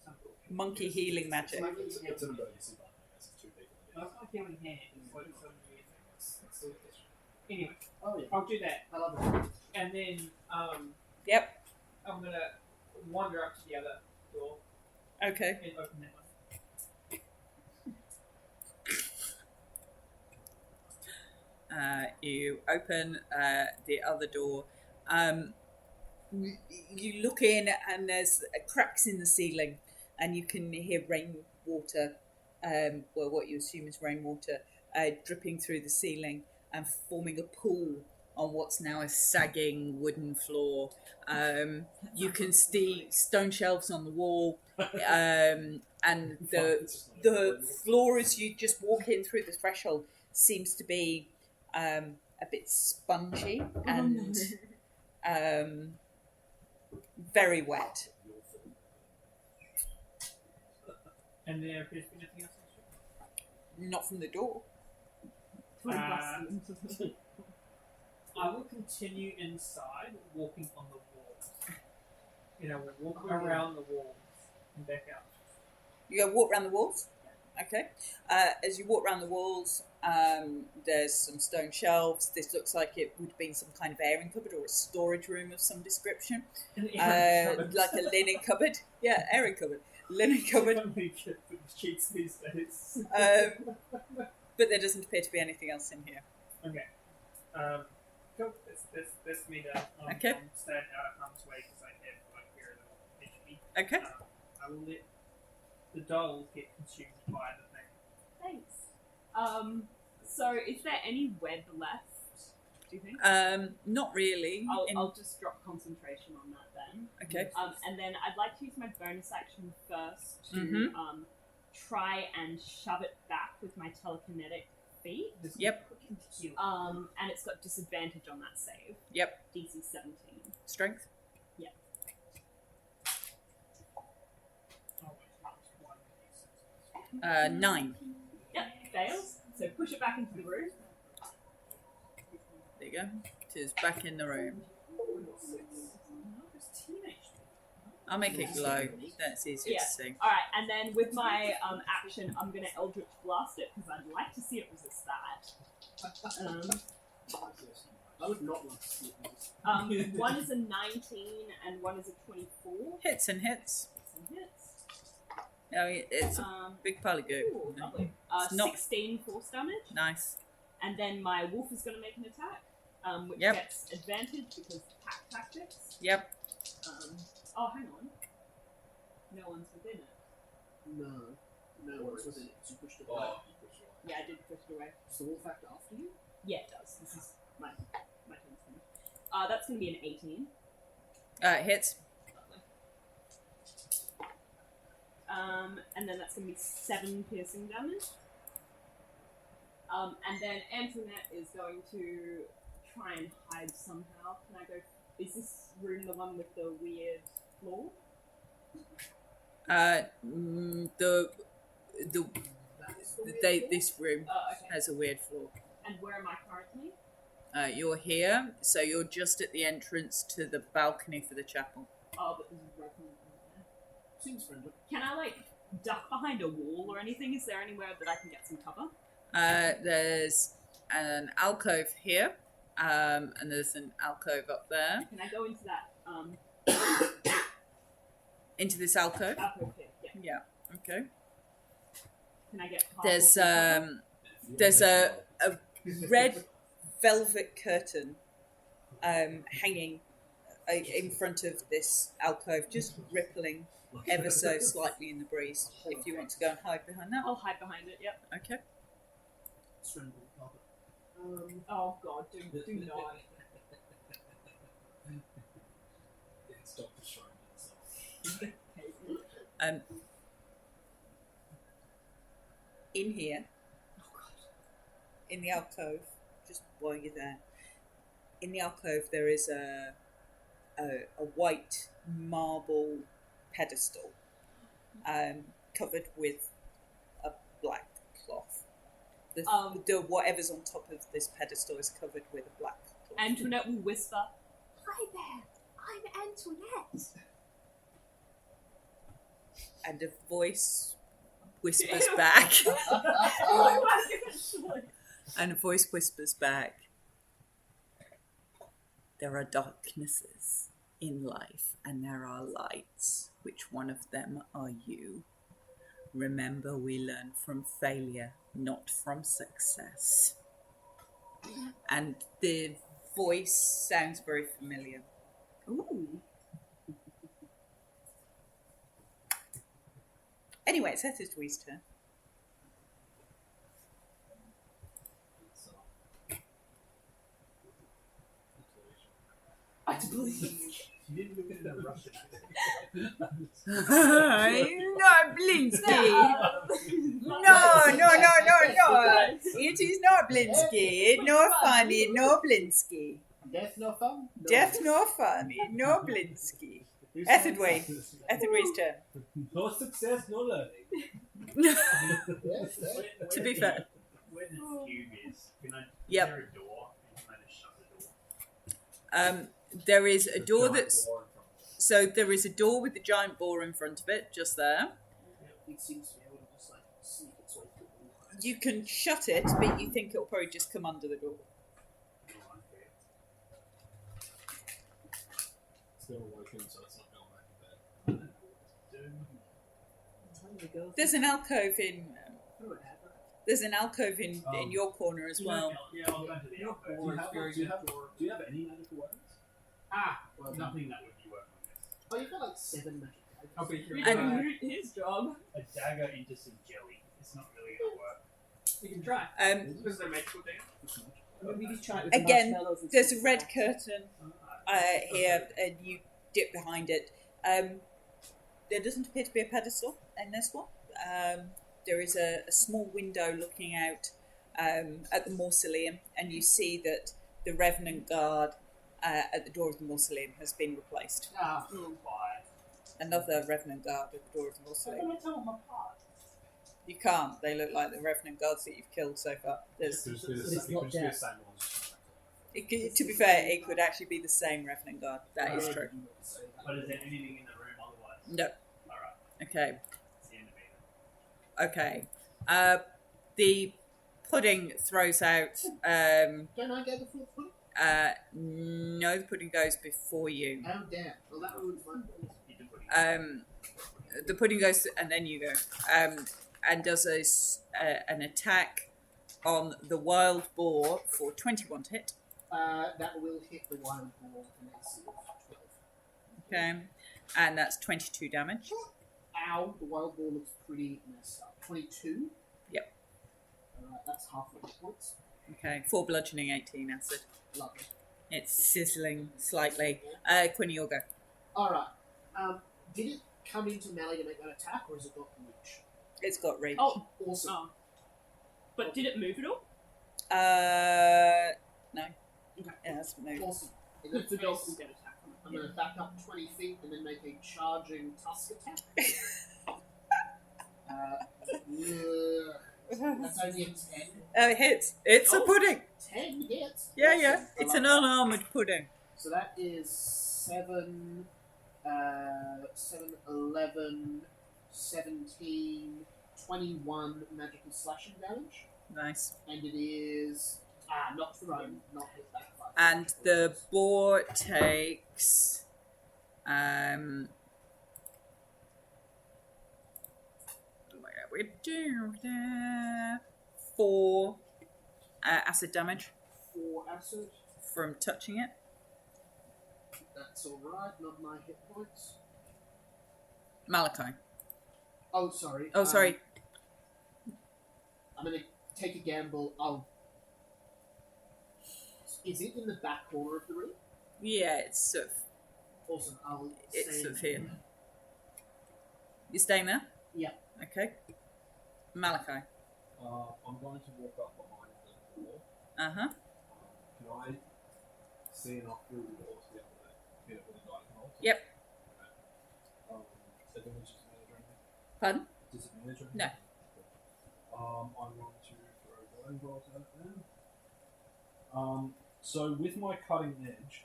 Some bullshit. Monkey healing magic. It's an emergency button, I guess, if 2 people. No, it's not healing hand. It's like some weird thing. That's still efficient. Anyway, Oh, yeah. I'll do that, I love it. and then Yep. I'm gonna wander up to the other door Okay. and open that one. You open the other door. You look in, and there's cracks in the ceiling, and you can hear rainwater, well, what you assume is rainwater, dripping through the ceiling and forming a pool on what's now a sagging wooden floor. You can see stone shelves on the wall, and the floor as you just walk in through the threshold seems to be a bit spongy and very wet. And there appears to be nothing else. Not from the door. I will continue inside, walking on the walls. We'll walk around the walls and back out. You go walk around the walls? Okay. As you walk around the walls, there's some stone shelves. This looks like it would have been some kind of airing cupboard or a storage room of some description. Like a linen cupboard. Yeah, airing cupboard. Linen cupboard. Cheats these days. But there doesn't appear to be anything else in here. Okay. Cool. That's me done. Okay. I'm staying out of harm's way because I have like very little HP. Okay. I will let the dolls get consumed by the thing. Thanks. So is there any web left, do you think? Not really. I'll just drop concentration on that then. Okay. And then I'd like to use my bonus action first to try and shove it back with my telekinetic feet. Yep. And it's got disadvantage on that save. Yep. DC 17. Strength? Yeah. Oh, wait, 9. Yep, fails. So push it back into the room. There you go. It is back in the room. I'll make it glow. That's easier to see. Alright, and then with my action, I'm going to Eldritch Blast it because I'd like to see it resist that. I would not like to see it. One is a 19 and one is a 24. Hits and hits. Some hits. I mean, it's a big pile of goo. Ooh, lovely. It's not- 16 force damage. Nice. And then my wolf is going to make an attack, which Yep. gets advantage because pack tactics. Yep. Oh, hang on. No one's within it. No one's within it. So you pushed it away. Oh, Yeah, I did push it away. Does the wolf act after you? Yeah, it does. This is my turn's finished. That's going to be an 18. Hits. Lovely. And then that's going to be 7 piercing damage. And then Antoinette is going to try and hide somehow. Can I go? Is this room the one with the weird floor? This room Oh, okay. has a weird floor. And where am I currently? You're here, so you're just at the entrance to the balcony for the chapel. Oh, but there's a broken wall there. Seems friendly. Can I, like, duck behind a wall or anything? Is there anywhere that I can get some cover? There's an alcove here, and there's an alcove up there. Can I go into that, Into this alcove? alcove here? Yeah. Yeah. Okay. Can I get half There's of there's a red velvet curtain hanging in front of this alcove, just rippling ever so slightly in the breeze. If you want to go and hide behind that. I'll hide behind it, yep. Okay. Strangle carpet. Oh god, do not. It's Dr. Strange himself. In here, in the alcove, just while you're there, in the alcove there is a white marble pedestal covered with a black cloth. The whatever's on top of this pedestal is covered with a black cloth. Antoinette will whisper, "Hi there, I'm Antoinette." And a voice whispers back. Oh my gosh. And a voice whispers back. There are darknesses in life, and there are lights. Which one of them are you? Remember, we learn from failure, not from success. And the voice sounds very familiar. Ooh. Anyway, it's Etherdwee's turn. I believe. You didn't look at that Russian. Not Blinsky. No. It is not Blinsky. No funny, no Blinsky. Death no fun? No. Death no funny, no Blinsky. Etherdwee's turn. No success, no learning. Yes, To be fair. Where the cube is, is Yep. there a door? And can I just shut the door? There is a door Giant that's... door in front of us. So there is a door with the giant boar in front of it, just there. It seems to be able to just like sneak its way through the wall. You can shut it, but you think it'll probably just come under the door. Oh, okay. Still awoken, so it's not going back to bed. There's an alcove in... There's an alcove in your corner as well. Yeah, I'll go into the alcove. Do you have any magical weapons? Well, Nothing that would be working on this. Oh, you've got like 7 magic items. I'll be here. And- His job. A dagger into some jelly. It's not really going to work. You can try. Is there a magical dagger? Maybe just try it with the Again, marshmallows and there's stuff a red like that. curtain here, and you dip behind it. There doesn't appear to be a pedestal in this one. There is a small window looking out at the mausoleum, and you see that the Revenant Guard at the door of the mausoleum has been replaced. Why? Another Revenant Guard at the door of the I mausoleum. want to tell them apart. You can't. They look like the Revenant Guards that you've killed so far. There's, It could it's just be not the dead. same ones. to be fair, it could actually be the same Revenant Guard. That is true. But is there anything in the room otherwise? No. Alright. Okay. It's the end of it. Okay. The pudding throws out. Don't I get the full pudding? No, the pudding goes before you. Oh, damn. Well, that ruins my pudding. Eat the pudding. The pudding goes, and then you go. And does an attack on the wild boar for 21 to hit. That will hit the wild boar with an AC of 12. Okay. And that's 22 damage. Ow, the wild boar looks pretty messed up. 22? Yep. Alright, that's half of the points. Okay. 4 bludgeoning, 18 acid. Lovely. It's sizzling slightly. Quinny, you'll go. Alright. Did it come into melee to make that attack, or has it got reach? It's got reach. Oh, Awesome. oh. But did it move at all? No. Okay. It hasn't moved. Awesome. In that The dog case, will get attacked from I'm going to back up 20 feet and then make a charging tusk attack. That's only a 10. It hits. It's a Oh. pudding. 10 hits. Yeah, Awesome. yeah. I It's like an that. unarmored pudding. So that is 7, 11, 17, 21 magical slashing damage. Nice. And it is not thrown, not hit back by. And the boar takes where we do that? 4 acid damage 4 acid. from touching it. That's alright, not my hit points. Malachi. Oh, sorry. Oh, sorry. I'm going to take a gamble. Is it in the back corner of the room? Yeah, it's sort of, Awesome. I'll it's stay sort of in- here. You staying there? Yeah. Okay. Malachi. I'm going to walk up behind the door. Uh-huh. Can I see enough through the door to be able to hit it with a guiding bolt? Yep. Advantage disadvantage or anything? Pardon? Disadvantage or anything? No. I'm going to throw guiding bolt at it then. So with my cutting edge,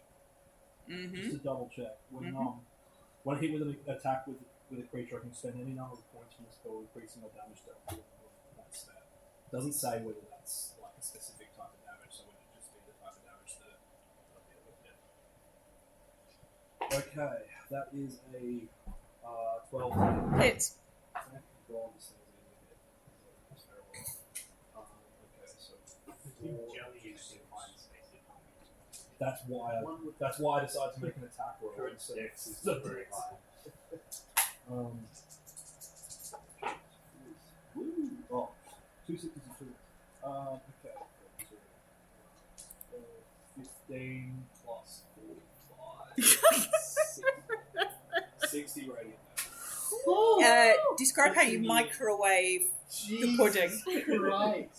Mm-hmm. just to double check, when Mhm. when I hit with an attack with a creature, I can spend any number of points from the spell increasing my damage dealt with that stat. Doesn't say whether that's like a specific type of damage, so would it just be the type of damage that I deal with? Okay, that is a 12. Hits. Thank God this thing's gonna hit. That's terrible. Okay, so Jelly is in fine space. that's why I decided to make an attack roll. Current instead of- dex is not very high. Oh, 2 6s and 2. Okay. 15 plus 45. 60 radiant. Describe how you microwave the pudding. Right.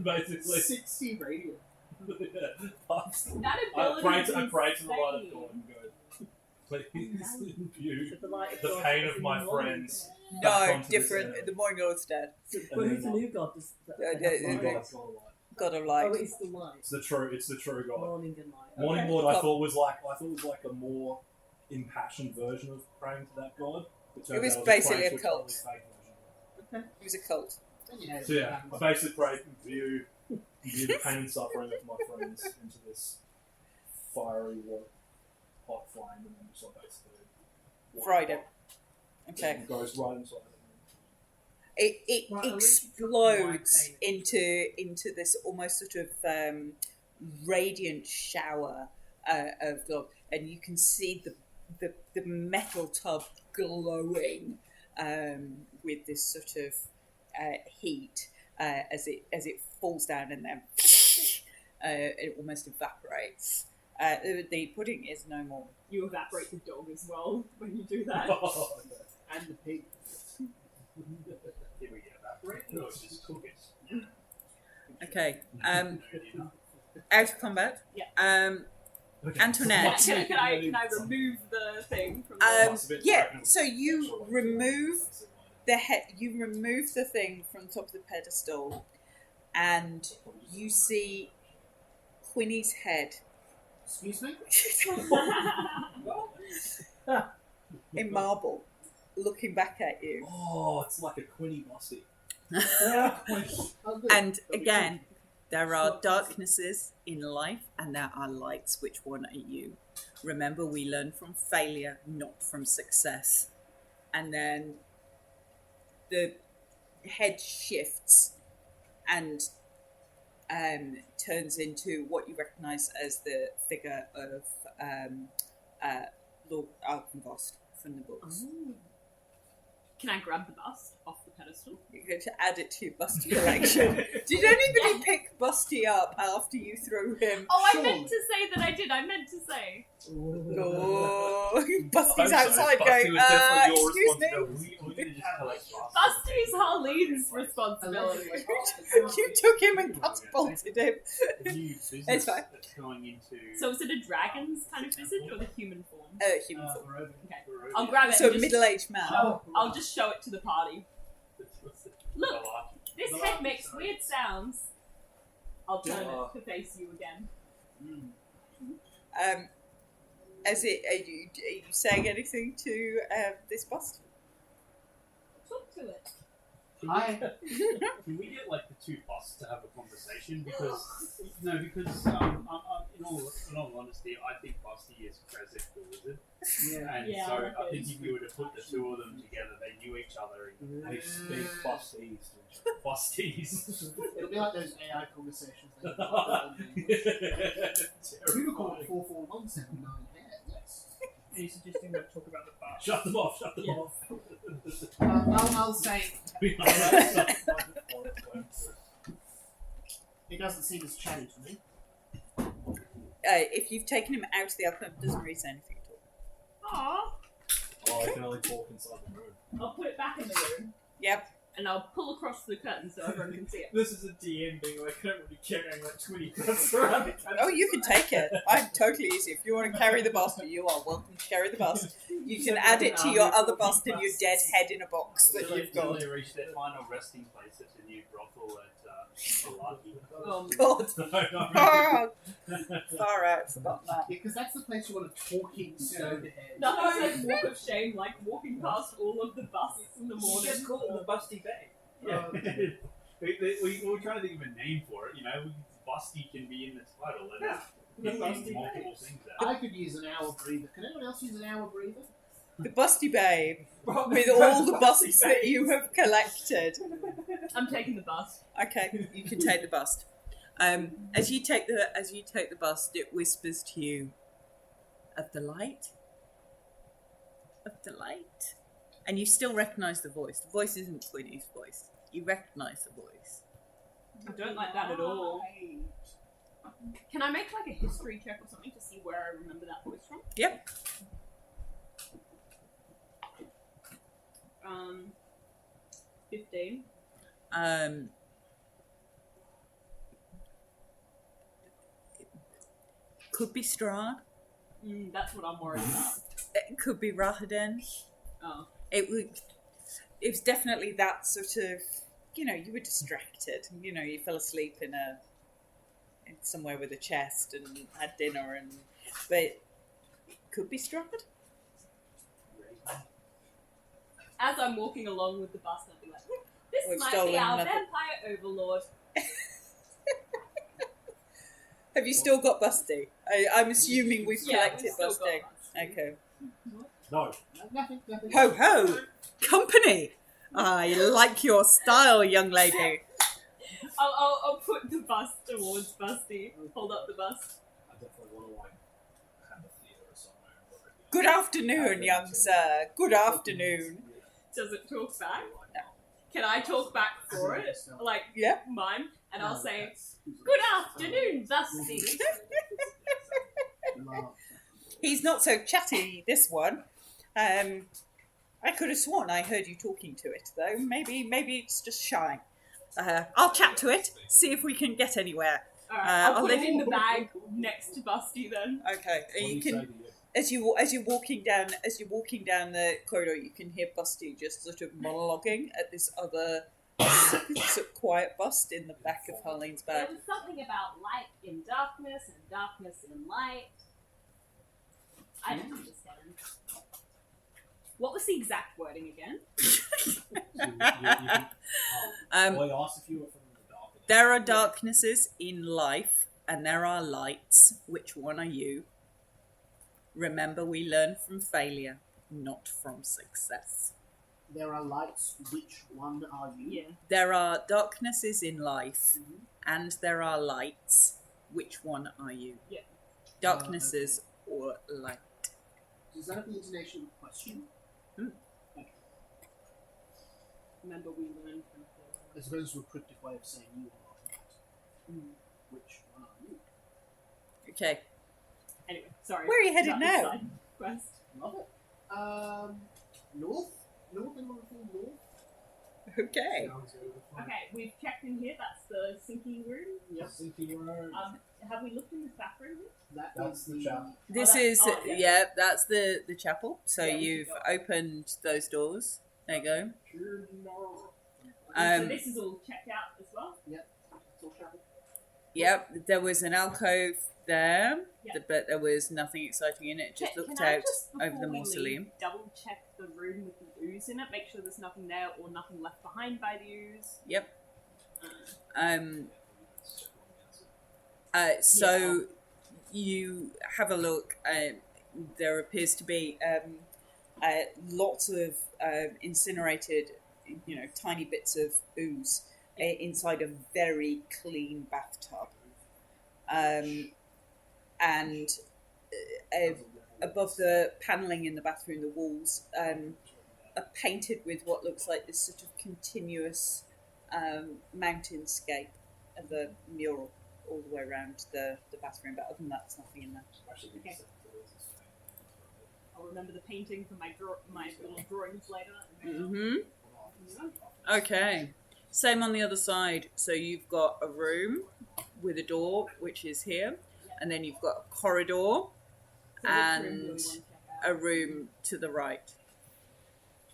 Basically. 60 radiant. That I ability pray to the light of insane. God and go, please imbue So the light of the God pain is of in my the morning. friends. back No, onto different. this The morning Lord's dead. So, And but then who's the what? new god? Does that Yeah, have yeah, light? Oh, yeah. God, it's not a light. God of Oh, light. it's the light. It's the true God. Morning and light. Morning Okay. Lord, I thought was like a more impassioned version of praying to that god. It was turns out basically praying a to a cult. totally fake version of It was a cult. it. So yeah, I basically prayed to view the pain and suffering of my friends into this fiery hot flame, and then just like basically Fried it. Okay. It goes right inside. It Right, at least explodes you got my into this almost sort of radiant shower of love, and you can see the metal tub glowing with this sort of heat as it falls down, and then it almost evaporates. The pudding is no more. You evaporate the dog as well when you do that. And the pig. Did we evaporate? No, it's just cook it. Okay. Out of combat. Yeah. Antoinette. Can I remove the thing from the... Yeah. So you remove you remove the thing from the top of the pedestal, and you see Quinny's head Excuse me? in marble, looking back at you. Oh, it's like a Quinny Bossy. Oh, good. And again, there are darknesses in life, and there are lights. Which one are you? Remember, we learn from failure, not from success. And then the head shifts and turns into what you recognise as the figure of Lord Arkenvost from the books. Can I grab the bust off the pedestal? You're going to add it to your Busty collection. Did anybody pick Busty up after you threw him? Oh, Sure. I meant to say that I did. I meant to say. Oh, Busty's so. outside Busty going, was definitely your excuse me. responsibility. We're gonna just collect Busty's Harleen's responsibility. You took him and catapulted him. a new business It's fine. that's going into. So is it a dragon's kind of visage or the human form? Human form. Okay. I'll grab it. So and just, middle-aged man. I'll just show it to the party. Look, this The head last makes episode. weird sounds. I'll turn Yeah. it to face you again. Are you saying anything to this bust? Talk to it. Can we get like the two busts to have a conversation? Because in all honesty, I think Busty is Krezek the wizard, and Yeah, so I I think reckon. if you were to put the two of them together, they knew each other. They speak Busties. Busties. It'll be like those AI conversations that you have. Unicorn 441779 hair, yes. Are you suggesting we talk about the bar? Shut them off, shut them Yeah. off. I'll say he doesn't seem as chatty to me. If you've taken him out of the alcove, it doesn't really say anything at all. Aww. Oh, I can only talk inside the room. I'll put it back in the room. Yep. And I'll pull across the curtain so everyone can see it. This is a DM being like, I don't really carrying like 20 bucks around the country. Oh, you can take it. I'm totally easy. If you want to carry the bust, you are welcome to carry the bust. You can add it to your other bust and your dead head in a box that you've Till got. they reach their final resting place at the new brothel at Salaki. God. No, Oh, far out. Forgot that. Because that's the place you want a talking stone head. Nothing's like walk of shame, like walking past all of the buses in the You morning. just call it the Busty Bay. Yeah. we were trying to think of a name for it, you know. Busty can be in the title. And multiple things out. I could use an hour breather. Can anyone else use an hour breather? The busty babe, with all the busts that you have collected. I'm taking the bus. Okay, you can take the bust. As you take the bust, it whispers to you, "Of the light, of the light," and you still recognise the voice. The voice isn't Quinny's voice. You recognise the voice. I don't like that at all. Can I make like a history check or something to see where I remember that voice from? Yep. 15. Could be Strahd. That's what I'm worried about. It could be Rahaden. Oh. It was definitely that sort of, you were distracted. You fell asleep in somewhere with a chest and had dinner, but it could be Strahd. As I'm walking along with the bus, I'll be like, this We've might be stolen our another- vampire overlord. Have you still got Busty? I'm assuming we've collected we've still got Busty. Busty. Okay. No. Nothing. Ho ho! Company! I like your style, young lady. I'll put the bus towards Busty. Hold up the bus. I definitely want to have a theatre somewhere. Good afternoon, young sir. Good afternoon. Does it talk back? Can I talk back for it? Like, Yeah. mime? And I'll say, good afternoon, Busty. He's not so chatty, this one. I could have sworn I heard you talking to it, though. Maybe it's just shy. I'll chat to it, see if we can get anywhere. Alright, I'll I'll put it leave- in the bag next to Busty then. Okay. What do You you can, say to you? as you're walking down the corridor, you can hear Busty just sort of monologuing at this other sort of quiet bust in the back of Harleen's There bag. was something about light in darkness and darkness in light. I don't understand. What was the exact wording again? I asked if you were from the dark. There are darknesses in life, and there are lights. Which one are you? Remember, we learn from failure, not from success. There are lights. Which one are you? Yeah. There are darknesses in life, Mhm. and there are lights. Which one are you? Yeah. Darknesses or light? Does that have the intonation of a question? Remember we learned from I suppose it's a cryptic way of saying you are light. Which one are you? Okay. Anyway, sorry. Where are you headed That now? side quest. Love it. North and wonderful north. Okay. Okay, we've checked in here. That's the sinking room. Yep. Sinking road. Have we looked in this back room yet? That's the chapel. This that- is oh, yeah. yeah. That's the chapel. So Yeah, we you've can go. opened those doors. There you go. So Um, this is all checked out as well. It's all travel. Yep. There was an alcove there, Yeah. but there was nothing exciting in it. It just Can looked I out just, over before the we mausoleum. leave, double check the room with the ooze in it. Make sure there's nothing there or nothing left behind by the ooze. Yep. Uh, So you have a look. There appears to be lots of incinerated, tiny bits of ooze inside a very clean bathtub, and above the panelling in the bathroom, the walls are painted with what looks like this sort of continuous mountainscape of a mural all the way around the bathroom, but other than that, there's nothing in there. Okay. I'll remember the painting for my little drawings later. Mm-hmm. Okay. Same on the other side. So you've got a room with a door, which is here, and then you've got a corridor So which room do we and want to check out? a room to the right.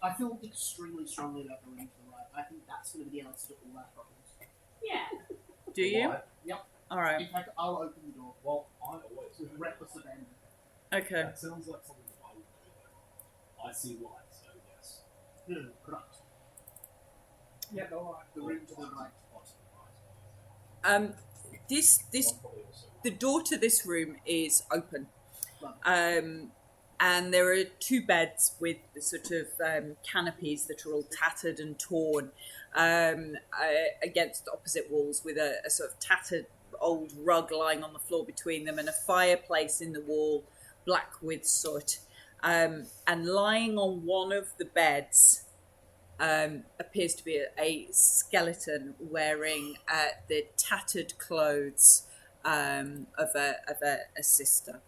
I feel extremely strongly about the room to the right. I think that's going to be the answer to all our problems. Yeah. Do you? Why? All right. In fact, I'll open the door Well, I always with do. reckless abandon. Okay. That sounds like something that I would do, though. I see light, so yes. No, correct. Yeah, go on. The room to the right. What's the right? This One probably also the door to this room is open. And there are 2 beds with the sort of canopies that are all tattered and torn against opposite walls, with a sort of tattered old rug lying on the floor between them, and a fireplace in the wall, black with soot. And lying on one of the beds appears to be a skeleton wearing the tattered clothes of a sister.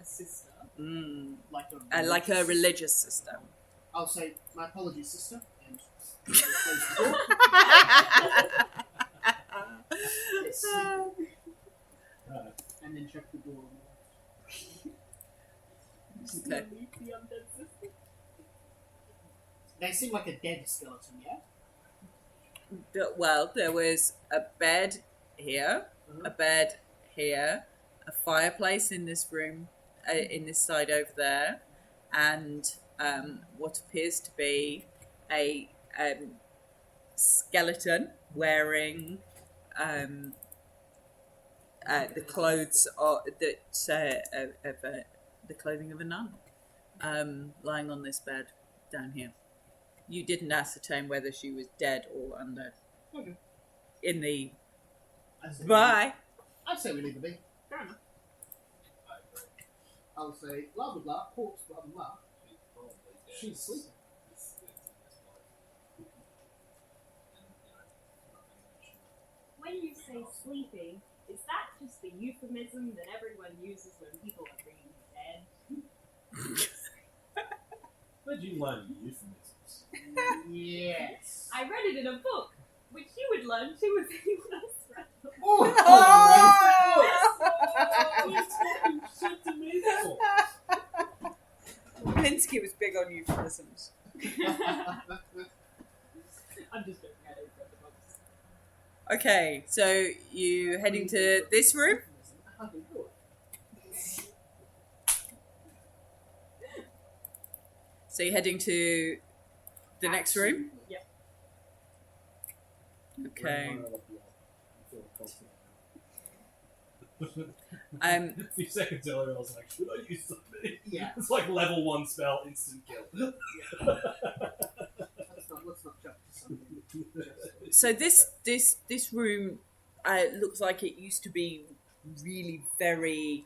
A sister. Like a religious sister. I'll say, my apologies, sister, and close the door. Yes. And then check the door. Okay. The undead sister. They seem like a dead skeleton, yeah? Well, there was a bed here, a bed here, a fireplace in this room, in this side over there, and what appears to be a skeleton wearing the clothes of the clothing of a nun, lying on this bed down here. You didn't ascertain whether she was dead or undead. Okay. In the I'd say we leave it be. Fair enough. I'll say, blah blah blah, corpse, blah blah blah. She's sleeping. When you say sleeping, is that just the euphemism that everyone uses when people are being dead? Where'd you learn euphemisms? Yes. I read it in a book, which you would learn too if anyone else read them. Pinsky was big on euphemisms. I'm just joking, I don't read the books. Okay, so you heading to this room? So you're heading to the next room? Yep. Okay. A few seconds earlier, I was like, should I use something? Yeah. It's like level 1 spell, instant kill. Let's not jump to something. So this room looks like it used to be really very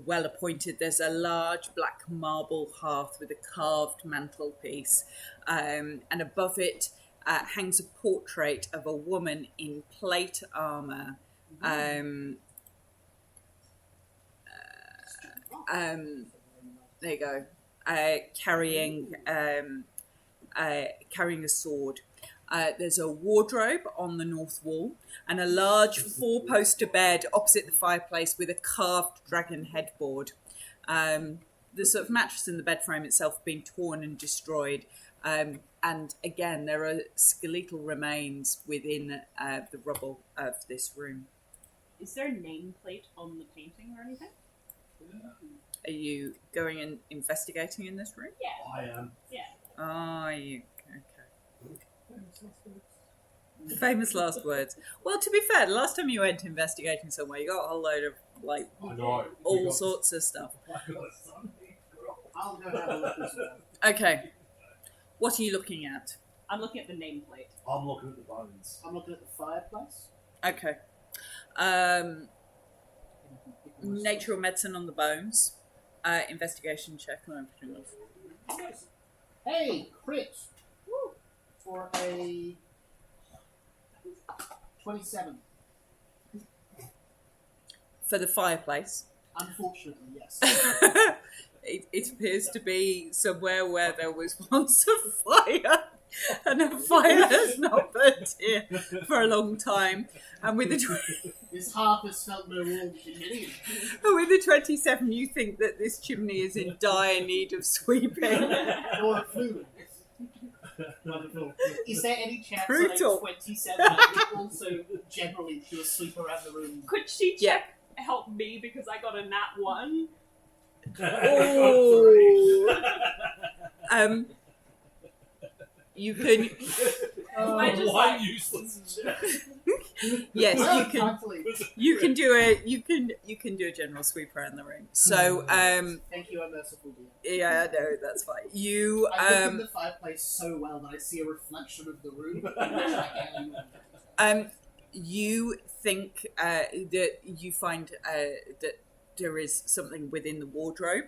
well appointed. There's a large black marble hearth with a carved mantelpiece, and above it hangs a portrait of a woman in plate armour. There you go. Carrying a sword. There's a wardrobe on the north wall and a large 4-poster bed opposite the fireplace with a carved dragon headboard. The sort of mattress in the bed frame itself being torn and destroyed. And again, there are skeletal remains within the rubble of this room. Is there a nameplate on the painting or anything? Are you going and investigating in this room? Yeah. I am. Yeah. Are you? Okay. Famous last words. Well, to be fair, the last time you went investigating somewhere, you got a whole load of, like, I know. all sorts of stuff. I'll go have a look as well. Okay. What are you looking at? I'm looking at the nameplate. I'm looking at the bones. I'm looking at the fireplace. Okay. Nature or medicine on the bones. Investigation check on everything else. Hey, crit! Woo. For a 27. For the fireplace. Unfortunately, yes. It appears to be somewhere where there was once a fire, and a fire has not burnt here for a long time. And with the This hearth has felt no warmth in many. with the 27, you think that this chimney is in dire need of sweeping. Or a fluid. Wonderful. Is there any chance Brutal. that a 27 could also generally do a sweep around the room? Could she Yeah. help me because I got a nat 1? Oh. You can. I just Why like- useless? Yes, Well, you can. actually, You can do a general sweep around the room. So Thank you, I'm merciful dear. yeah, no, that's fine. You I look in the fireplace so well that I see a reflection of the room. in which I am. You think that you find that there is something within the wardrobe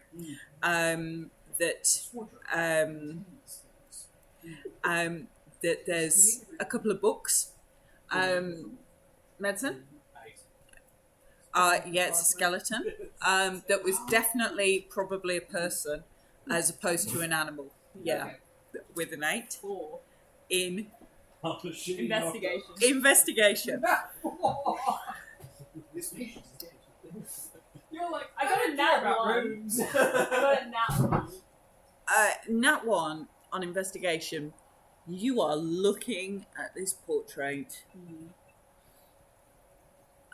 that that there's a couple of books. Medicine? Yeah, it's a skeleton. That was definitely probably a person as opposed to an animal. Yeah, with an 8 4. in Investigation. investigation. This patient is dead. You're like, I got a nat 1. I got a nat 1. Nat 1 on investigation. You are looking at this portrait,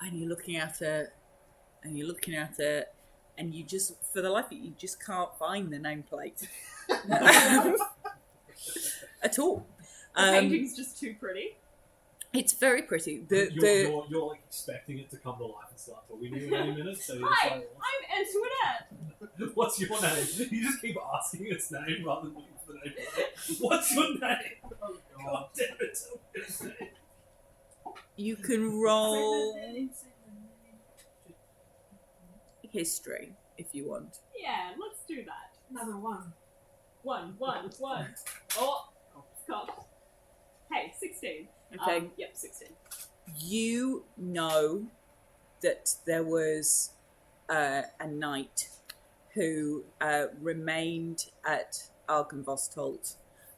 and you're looking at it, and you're looking at it, and you just, for the life of you, just can't find the nameplate at all. The painting's just too pretty. It's very pretty. You're like expecting it to come to life and start talking to you in any minute. So you're Hi, just like, I'm Antoinette. what's your name? You just keep asking its name rather than looking for the name. What's your name? Oh God damn it! Tell me its name. You can roll history if you want. Yeah, let's do that. Another one. One. Oh, it's cocked. Hey, 16. Okay. Yep, 16. You know that there was a knight who remained at Argynvostolt,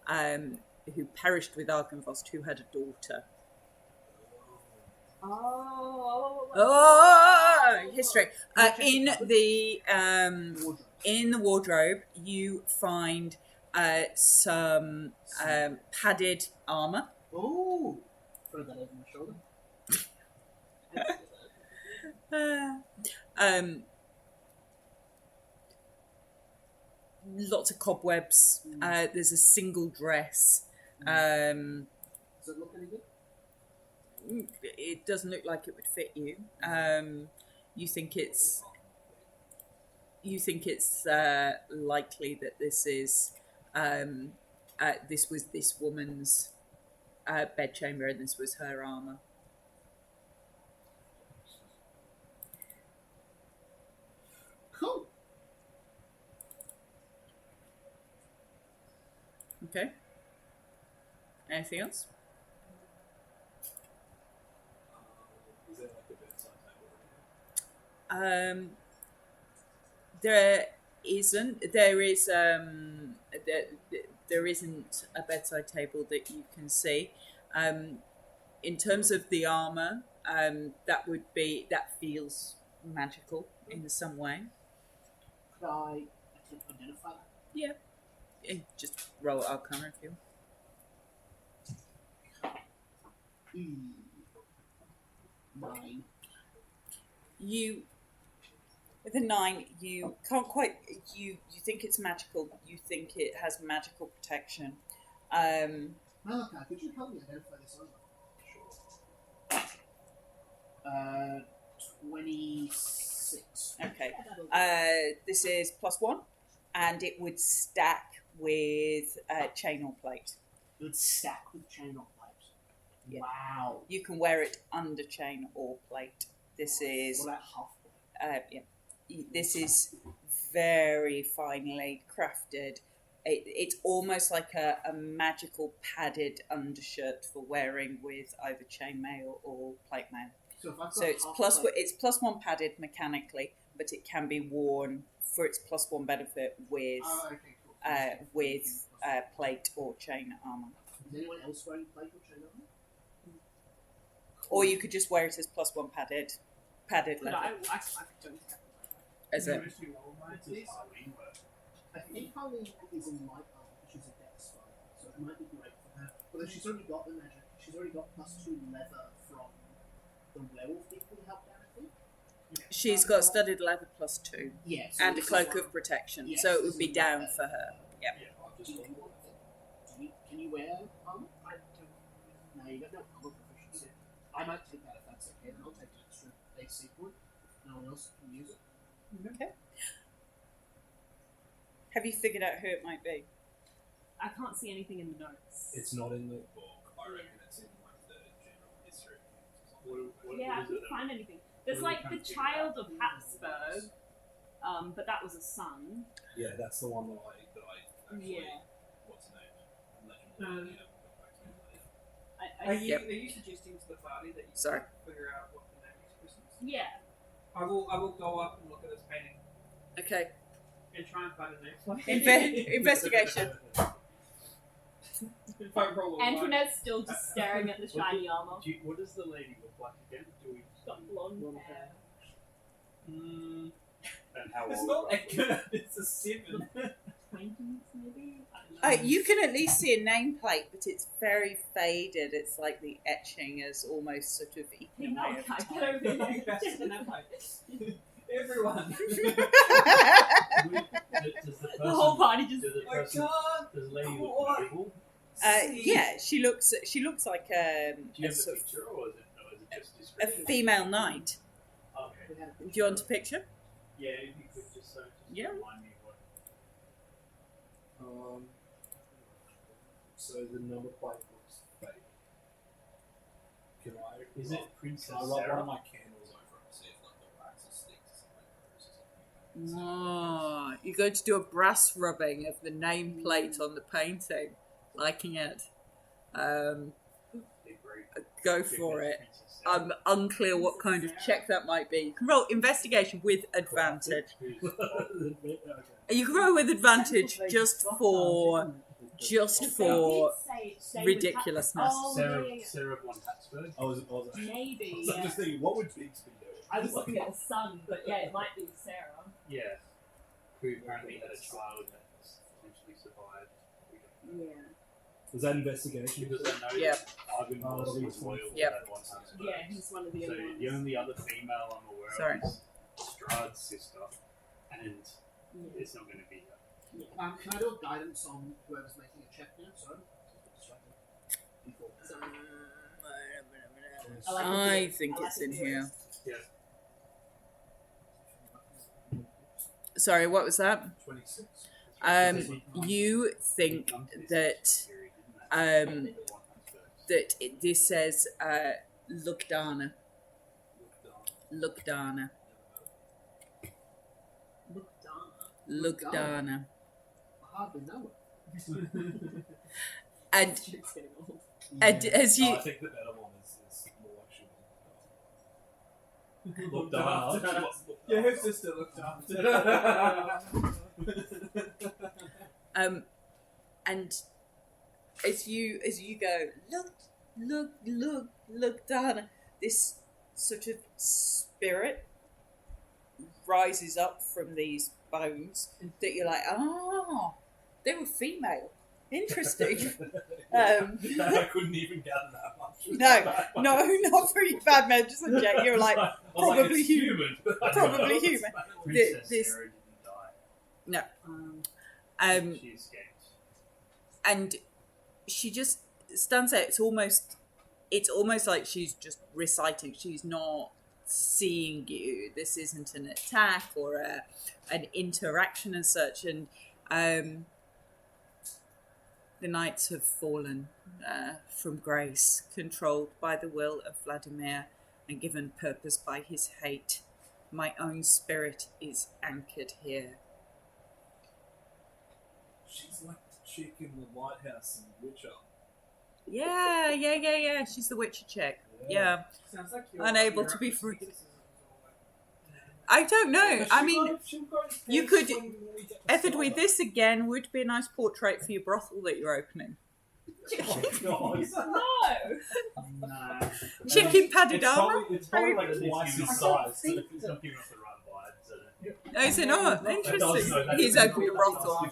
who perished with Argynvost, who had a daughter. Oh, history. In the wardrobe, you find some padded armor. Oh! Throw that over my shoulder. Lots of cobwebs. There's a single dress. Does it look any good? It doesn't look like it would fit you. You think it's likely that this was this woman's bedchamber, and this was her armor. Cool. Okay. Anything else? Is there like a bedside table? There isn't. There isn't a bedside table that you can see. In terms of the armor, that feels magical in some way. Could I attempt to identify that? Yeah. Just roll Arcana if you. Hmm. 9. With a 9, you can't quite. You think it's magical. You think it has magical protection. Malachi, could you help me identify this armor? Sure. 26. Okay. This is +1, and it would stack with chain or plate. It would stack with chain or plate. Yeah. Wow. You can wear it under chain or plate. This is What about half plate? This is very finely crafted. It's almost like a magical padded undershirt for wearing with either chainmail or plate mail. So if I've got So it's half plus plate, it's +1 padded mechanically, but it can be worn for its +1 benefit with okay, cool. plate or chain armor. Is anyone else wearing plate or chain armor? Or you could just wear it as +1 padded But leather. I don't think As a I think Harleen is in light armor, which is a dex fight, so it might be great for her. Although she's already got the magic, she's already got +2 leather from the werewolf people who helped out, I think. she's got studded leather +2 Yeah. and a cloak of protection, Yes, so it this would be is down better. for her. Yeah. I've just got Can you wear armor? I don't. No, you don't have armor proficiency. I might take that if that's okay. Then I'll take an extra AC point. No one else can use it. Okay. Have you figured out who it might be? I can't see anything in the notes. It's not in the book. I reckon it's in like the general history. Yeah, I couldn't find anything. There's like the child of Habsburg, but that was a son. Yeah, that's the one that I actually. Yeah. What's the name? Legend. Are you, Yep. are you suggesting to the party that you Sorry. figure out what the name is Christmas? Yeah. I will go up and look at this painting Okay. and try and find a name. Investigation. If I roll a one. Antoinette's still just staring at the shiny armor. What does the lady look like again? Do we? Got blonde hair. Mm, And how it's old? not that good. It's a 7. 20s maybe? I don't know. You can at least see a nameplate, but it's very faded. It's like the etching is almost sort of Hey, eaten no, away I over get time. over here. That's the name, like, everyone. Does the The whole person? party just. Does the I person? can't. Does the lady Come look on. evil? Yeah, she looks like Do you a, have the sort of, picture, or is it just a description? female knight. Okay. We had a Do you want a picture? Yeah, if you could just Yeah. remind me what. So the number plate looks fake. Can I? Is it Princess Can I rub one Sarah? of my candles over it and see if like the wax or sticks or something? Oh, you're going to do a brass rubbing of the nameplate on the painting. Liking it. Go for it. I'm unclear what kind of check that might be. You can roll investigation with advantage. Okay. You can roll with advantage just for They did say ridiculousness. Oh, Sarah, yeah. Sarah von Habsburg. I was Maybe. I'm Yeah. just thinking, what would pigs be doing? I was looking at the sun, but yeah, it might be Sarah. Yeah. Who apparently had a child that potentially survived. Yeah. Was that investigation? Because I know Yeah. Ivan was loyal to Yep. that one Habsburg. Yeah, he's one of the So other ones. the only other female I'm aware Sorry. of is Strahd's sister, and Yeah. it's not going to be her. Can I do a guidance on whoever's making a check now? Sorry. Before. I think it's in here. Yeah. Sorry, what was that? 26. You think that this says Lugdana. Lugdana. Lugdana. I hardly know it. And It's getting old. as you I think the better one is more actually looked after. Yeah, her sister looked after. and as you go, look, Dana, this sort of spirit rises up from these bones that you're like, oh, they were female. Interesting. I couldn't even gather that much. No, not for you bad men, just a Jack. You're like, I was probably it's human. Probably human. Princess This- Sarah didn't die. She escaped. And she just stands there. It's almost like she's just reciting. She's not seeing you. This isn't an attack or an interaction as such. And the knights have fallen from grace, controlled by the will of Vladimir and given purpose by his hate. My own spirit is anchored here. She's like the chick in the lighthouse in Witcher. Yeah. She's the Witcher chick. Yeah. Sounds like Unable to be free. I don't know. I mean, you could. Etherdwy, this again would be a nice portrait for your brothel that you're opening. Oh, God. No! No. Chicken padded armor? It's probably like twice his size. It's not giving us the right vibes. I don't No, is it not? Interesting. He's opened a brothel.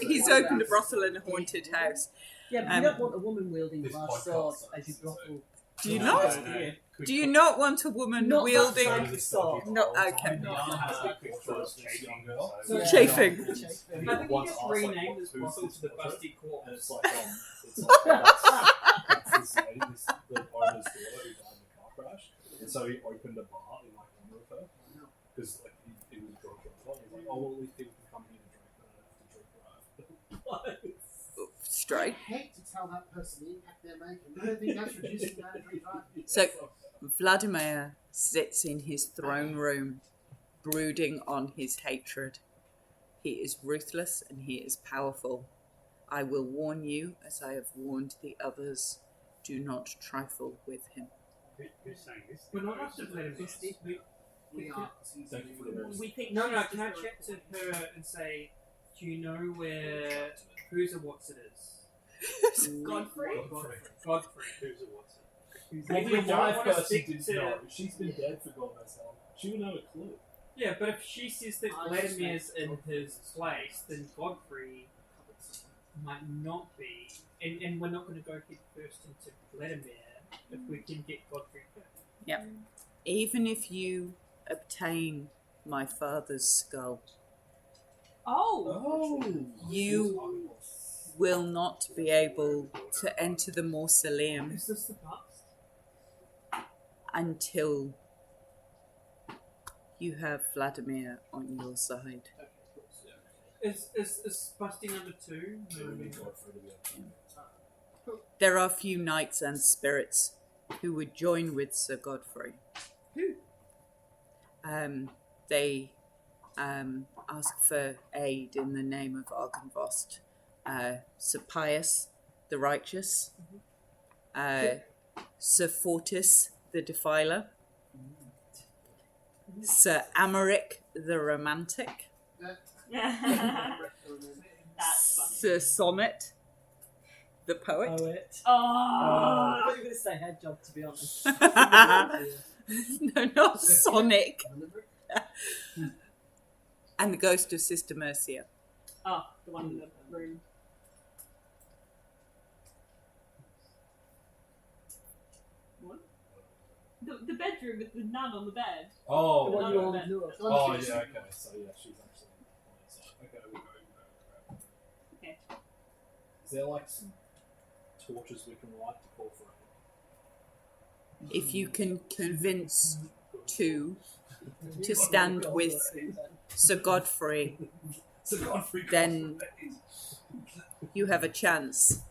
He's opened a brothel in a haunted house. Yeah, but you don't want a woman wielding This glass podcast sword sucks, as your so- brothel. Do you not? know. Do you not want a woman Not that wielding? kind of sword. No, okay. So- Chafing. I think you just renamed this brothel to the Busty Corpse. And it's like, it's like that's the owner's daughter who died in the car And so he opened a bar in like honor of her. Because like he was drunk as well. He's like, oh well, at least people can come here and drink, but I don't have to drink right. Straight. I hate to tell that person the impact they're making. I don't think that's reducing mandatory driving. So Vladimir sits in his throne room, brooding on his hatred. He is ruthless and he is powerful. I will warn you, as I have warned the others, do not trifle with him. Who's saying this? We're not after Vladimir. We are. Thank you for the words. We think No, she's can I the chat to director. her and say, do you know where who's a what's it is? Godfrey? Godfrey. Who's a what's it? Maybe If a we don't live wanna person stick didn't to- know. She's been dead for God knows how long. She would know a clue. Yeah, but if she says that I Vladimir's suspect in Godfrey his place, then Godfrey might not be. And we're not going to go head first into Vladimir if we can get Godfrey first. Even if you obtain my father's skull, Oh! you will not be able to enter the mausoleum Is this the past? until you have Vladimir on your side. Is busting number 2? So we need Godfrey to be able to. There are few knights and spirits who would join with Sir Godfrey. Who? They ask for aid in the name of Argynvost. Sir Pius the Righteous, Sir Fortis the Defiler, Sir Amaric the Romantic, That's funny. Sir Sonnet the Poet. Poet. Oh! I thought you were going to say head job, to be honest. No, not Sonic. And the ghost of Sister Mercia. Oh, the one in the room. What? The bedroom with the nun on the bed. The Oh, one no, you no, all no. knew of. oh yeah, okay. So yeah, she's actually on the side. Okay, we go. Okay. Is there like some torches we can light to call for it? If you can convince two to stand with Sir Godfrey, So Godfrey Then- you have a chance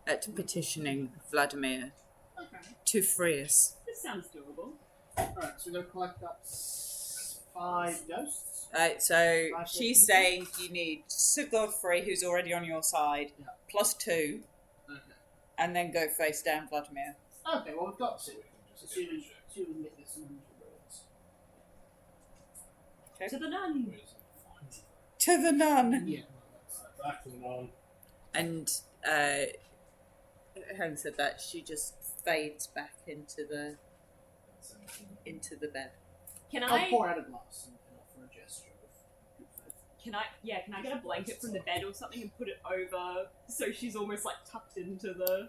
at petitioning Vladimir Okay. to free us. This sounds doable. Alright, so we're going to collect up 5 ghosts. So she's saying you need Sir Godfrey, who's already on your side, Yeah. plus 2, Okay. and then go face down Vladimir. Okay, well, we've got 2. So we can just Assuming we can get this one words. Okay. To the nun. we just need to find them. To the nun! Yeah. Back to the nun. And having said that, she just fades back into the bed. Can I'll I? pour out a glass and offer a gesture of good faith. Can I get a blanket from the bed or something and put it over so she's almost like tucked into the.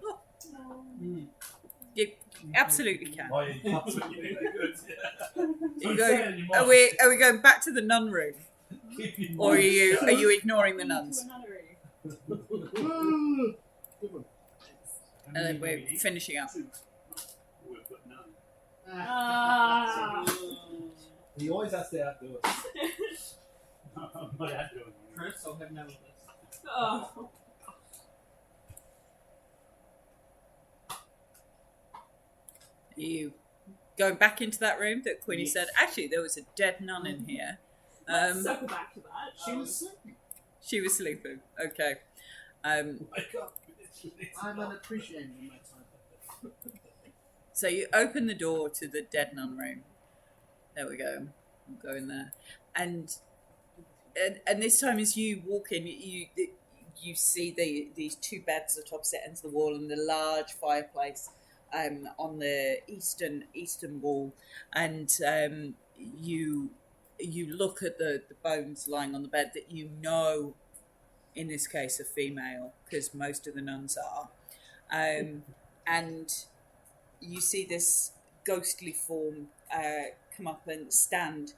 You absolutely can. Oh, yeah, that's what you need. Good, yeah. You go, are we going back to the nun room, or are you ignoring the nuns? To a nunnery. Good one. And then we're finishing up. We've got none. Ah. He always has to outdo us. I'm not out doing it. Chris, I'll have none of this. Oh. Are you going back into that room that Queenie said? Actually, there was a dead nun in here. Let's circle back to that. She was sleeping. She was sleeping. Okay. Wake up. I'm unappreciated in my time. So you open the door to the dead nun room. There we go. I'll go in there. And this time, as you walk in, you see these 2 beds at opposite ends of the wall and the large fireplace on the eastern wall. And you look at the bones lying on the bed that you know, in this case, are female, because most of the nuns are. And you see this ghostly form come up and stand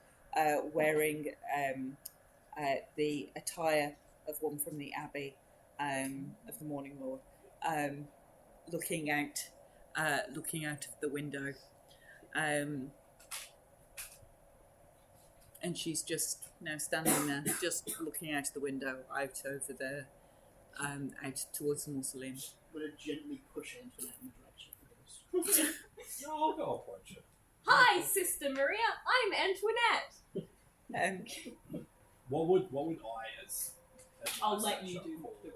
wearing the attire of one from the Abbey of the Morning Lord, looking out of the window. And she's just now standing there, just looking out the window, out over the, out towards the mausoleum. I'm going to gently push her into an direction for the ghost. No, I'll go approach it. Hi, Sister Maria. I'm Antoinette. What would I as I'll my let you section do call the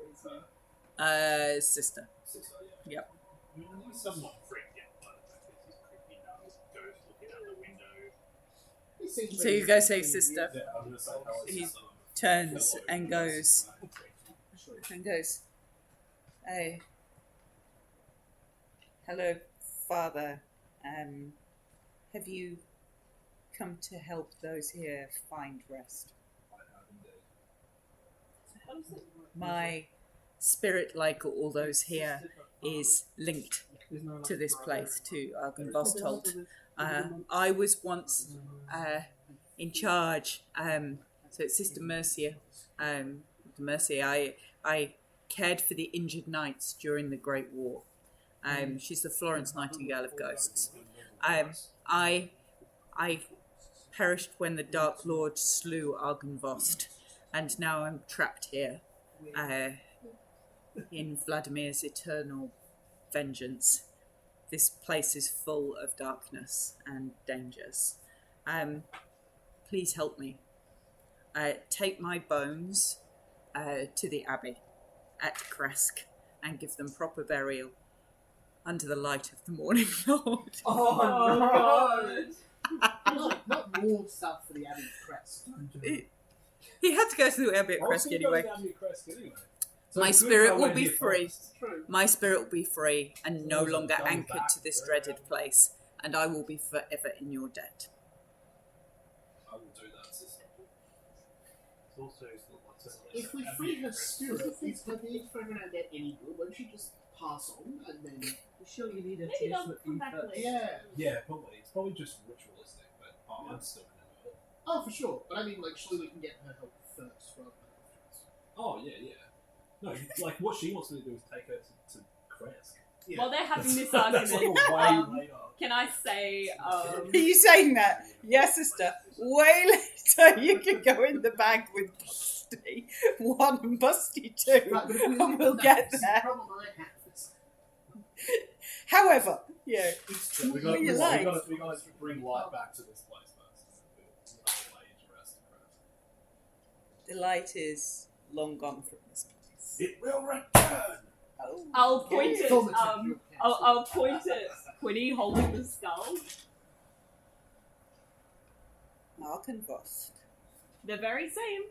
reason. Sister. Sister, yeah. Yep. I'm somewhat freaked out by the fact that he's creepy now. Ghost looking out the window. He seems So very you go say clean. sister, Yeah, I'm going to say hello, He sister. turns Hello, and goes, Sure. hey, hello, Father. Have you come to help those here find rest? I have indeed. How does it work? My spirit, like all those here, is linked There's no, like, to this brother place, to or- Argynvostholt. I was once in charge. So it's Sister Mercia. I cared for the injured knights during the Great War. She's the Florence Nightingale of ghosts. I perished when the Dark Lord slew Argynvost, and now I'm trapped here in Vladimir's eternal vengeance. This place is full of darkness and dangers. Please help me. Take my bones to the abbey at Kresk and give them proper burial under the light of the morning Lord. Oh, God. Not more stuff for the Abbey Crest. He had to go to the abbey at I was Kresk gonna go anyway. down your crest anyway. So My it's good spirit I will went be here free. first. True. My spirit will be free and no Those longer are anchored back to this very dreaded well. place, and I will be forever in your debt. I will do that, sister. It's also what's it? If we free her spirit, is her being thrown around there any good? Won't she just pass on and then... You sure you need a Maybe they'll t-shirt come back first? later. Yeah. Yeah, probably. It's probably just ritualistic, but I'm still in it. Oh, for sure. But I mean, like, surely we can get her help first rather than afterwards. Oh, yeah. No, like, what she wants me to do is take her to Kresk. Yeah. While they're having this That's like argument, a way later. can I say, Are you saying that? Yes, sister. Way later, you can go in the bag with Busty 1 and Busty 2, Right, but if we and look we'll at get that, the there. problem I have is... However, yeah, Yeah, we What you got like? to bring light back to this place first. We'll lay to rest in Kresk. the light is long gone from this place. It will return! Oh, I'll point It's it, on the tip of I'll point at Quinny holding the skull. Argynvost. The very same.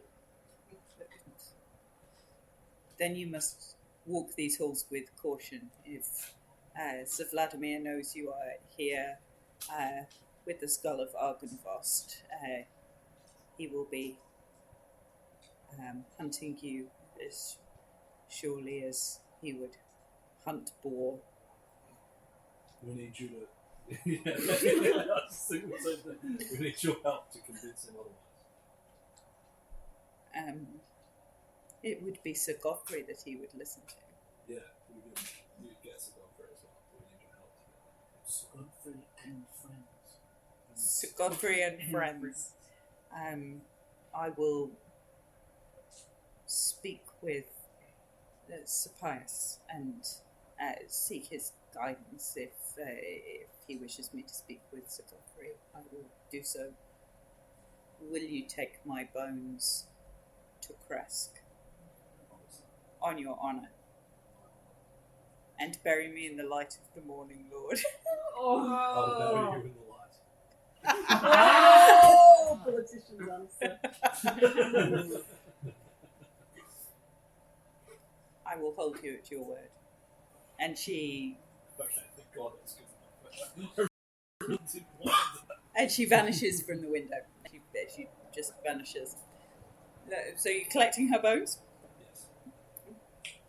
Then you must walk these halls with caution. If Sir Vladimir knows you are here with the skull of Argynvost, he will be hunting you as surely as he would hunt boar. We need you to. Yeah, I was thinking the same thing. We need your help to convince him otherwise. It would be Sir Godfrey that he would listen to. Yeah, we can you get us a doctor as well. We need your help to Godfrey and friends. Sir Godfrey and friends. I will speak with Sir Pius and seek his guidance if he wishes me to speak with Sir Godfrey. I will do so. Will you take my bones to Kresk on your honour and bury me in the light of the morning, Lord? I'll bury Oh. you in the light. Oh, politician's answer. I will hold you at your word. And she Okay, thank God it's good. and she vanishes from the window. She just vanishes. So you're collecting her bones? Yes.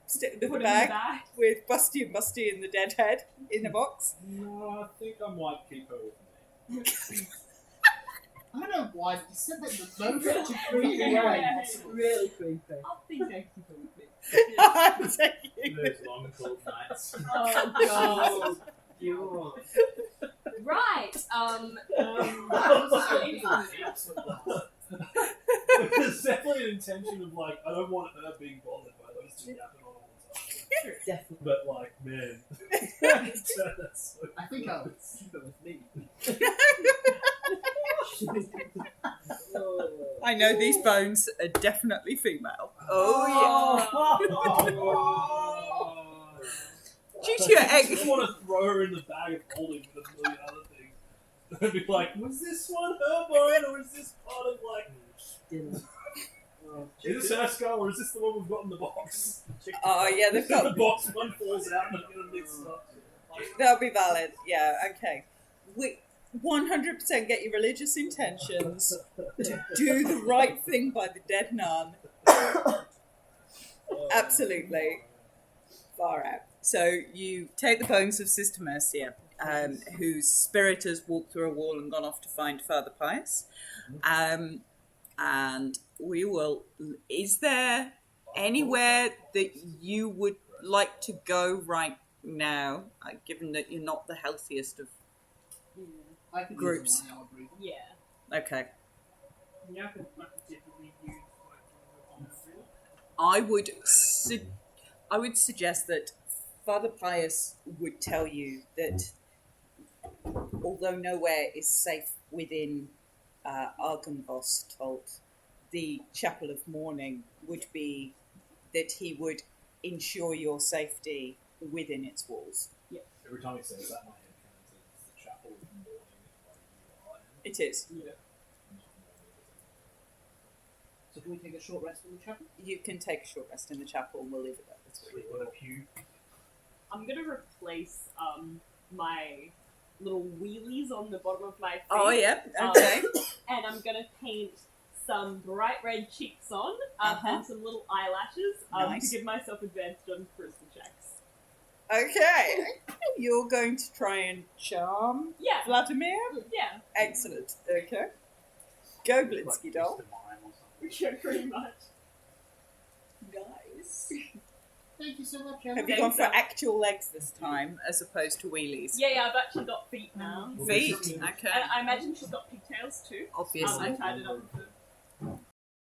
Stick them Put in it the in the bag bag. with Busty and the dead head in the box. No, I think I might keep her with me. I don't know why, but you said that in the most creepy way Yeah. possible. Really creepy. I'll think I can go with it. I'm taking Those long cold nights. Oh, God. You Right. There's definitely an intention of like, I don't want her being bothered by those two yapping on all the time. Definitely. But like, man, that's so I think I'll keep it with me. I know these bones are definitely female. Oh yeah. Due to your I just egg. want to throw her in the bag of holding with a million other things. And be like, was this one her bone or is this part of like, Dinner. is this her skull or is this the one we've got in the box? Oh yeah, they've The got. box one falls out and I get them mixed up. That'll be valid. Yeah. Okay. We 100% get your religious intentions to do the right thing by the dead nun. Absolutely. Far out. So you take the bones of Sister Mercia, whose spirit has walked through a wall and gone off to find Father Pius. And we will. Is there anywhere that you would like to go right now, given that you're not the healthiest of I can Groups. use a 1 hour breathing. Yeah. Okay. Yeah, I could typically use like on the field. I would suggest that Father Pius would tell you that although nowhere is safe within Argenvost, the Chapel of Mourning would be that he would ensure your safety within its walls. Every time he says that, my head turns into the chapel of mourning. It is. Yeah. So can we take a short rest in the chapel? You can take a short rest in the chapel and we'll leave it there. Sleep on a pew. I'm gonna replace my little wheelies on the bottom of my feet. Oh, yeah. Okay. And I'm gonna paint some bright red cheeks on and some little eyelashes Nice. to give myself advantage on charisma checks. Okay. You're going to try and charm Yeah. Vladimir? Yeah. Excellent. Okay. Go, Blitzky doll. Yeah, pretty much. Nice. Thank you so much, Have Emma. you gone for actual legs this time as opposed to wheelies? Yeah, I've actually got feet now. Feet? Okay. And I imagine she's got pigtails too. Obviously. I tied it up with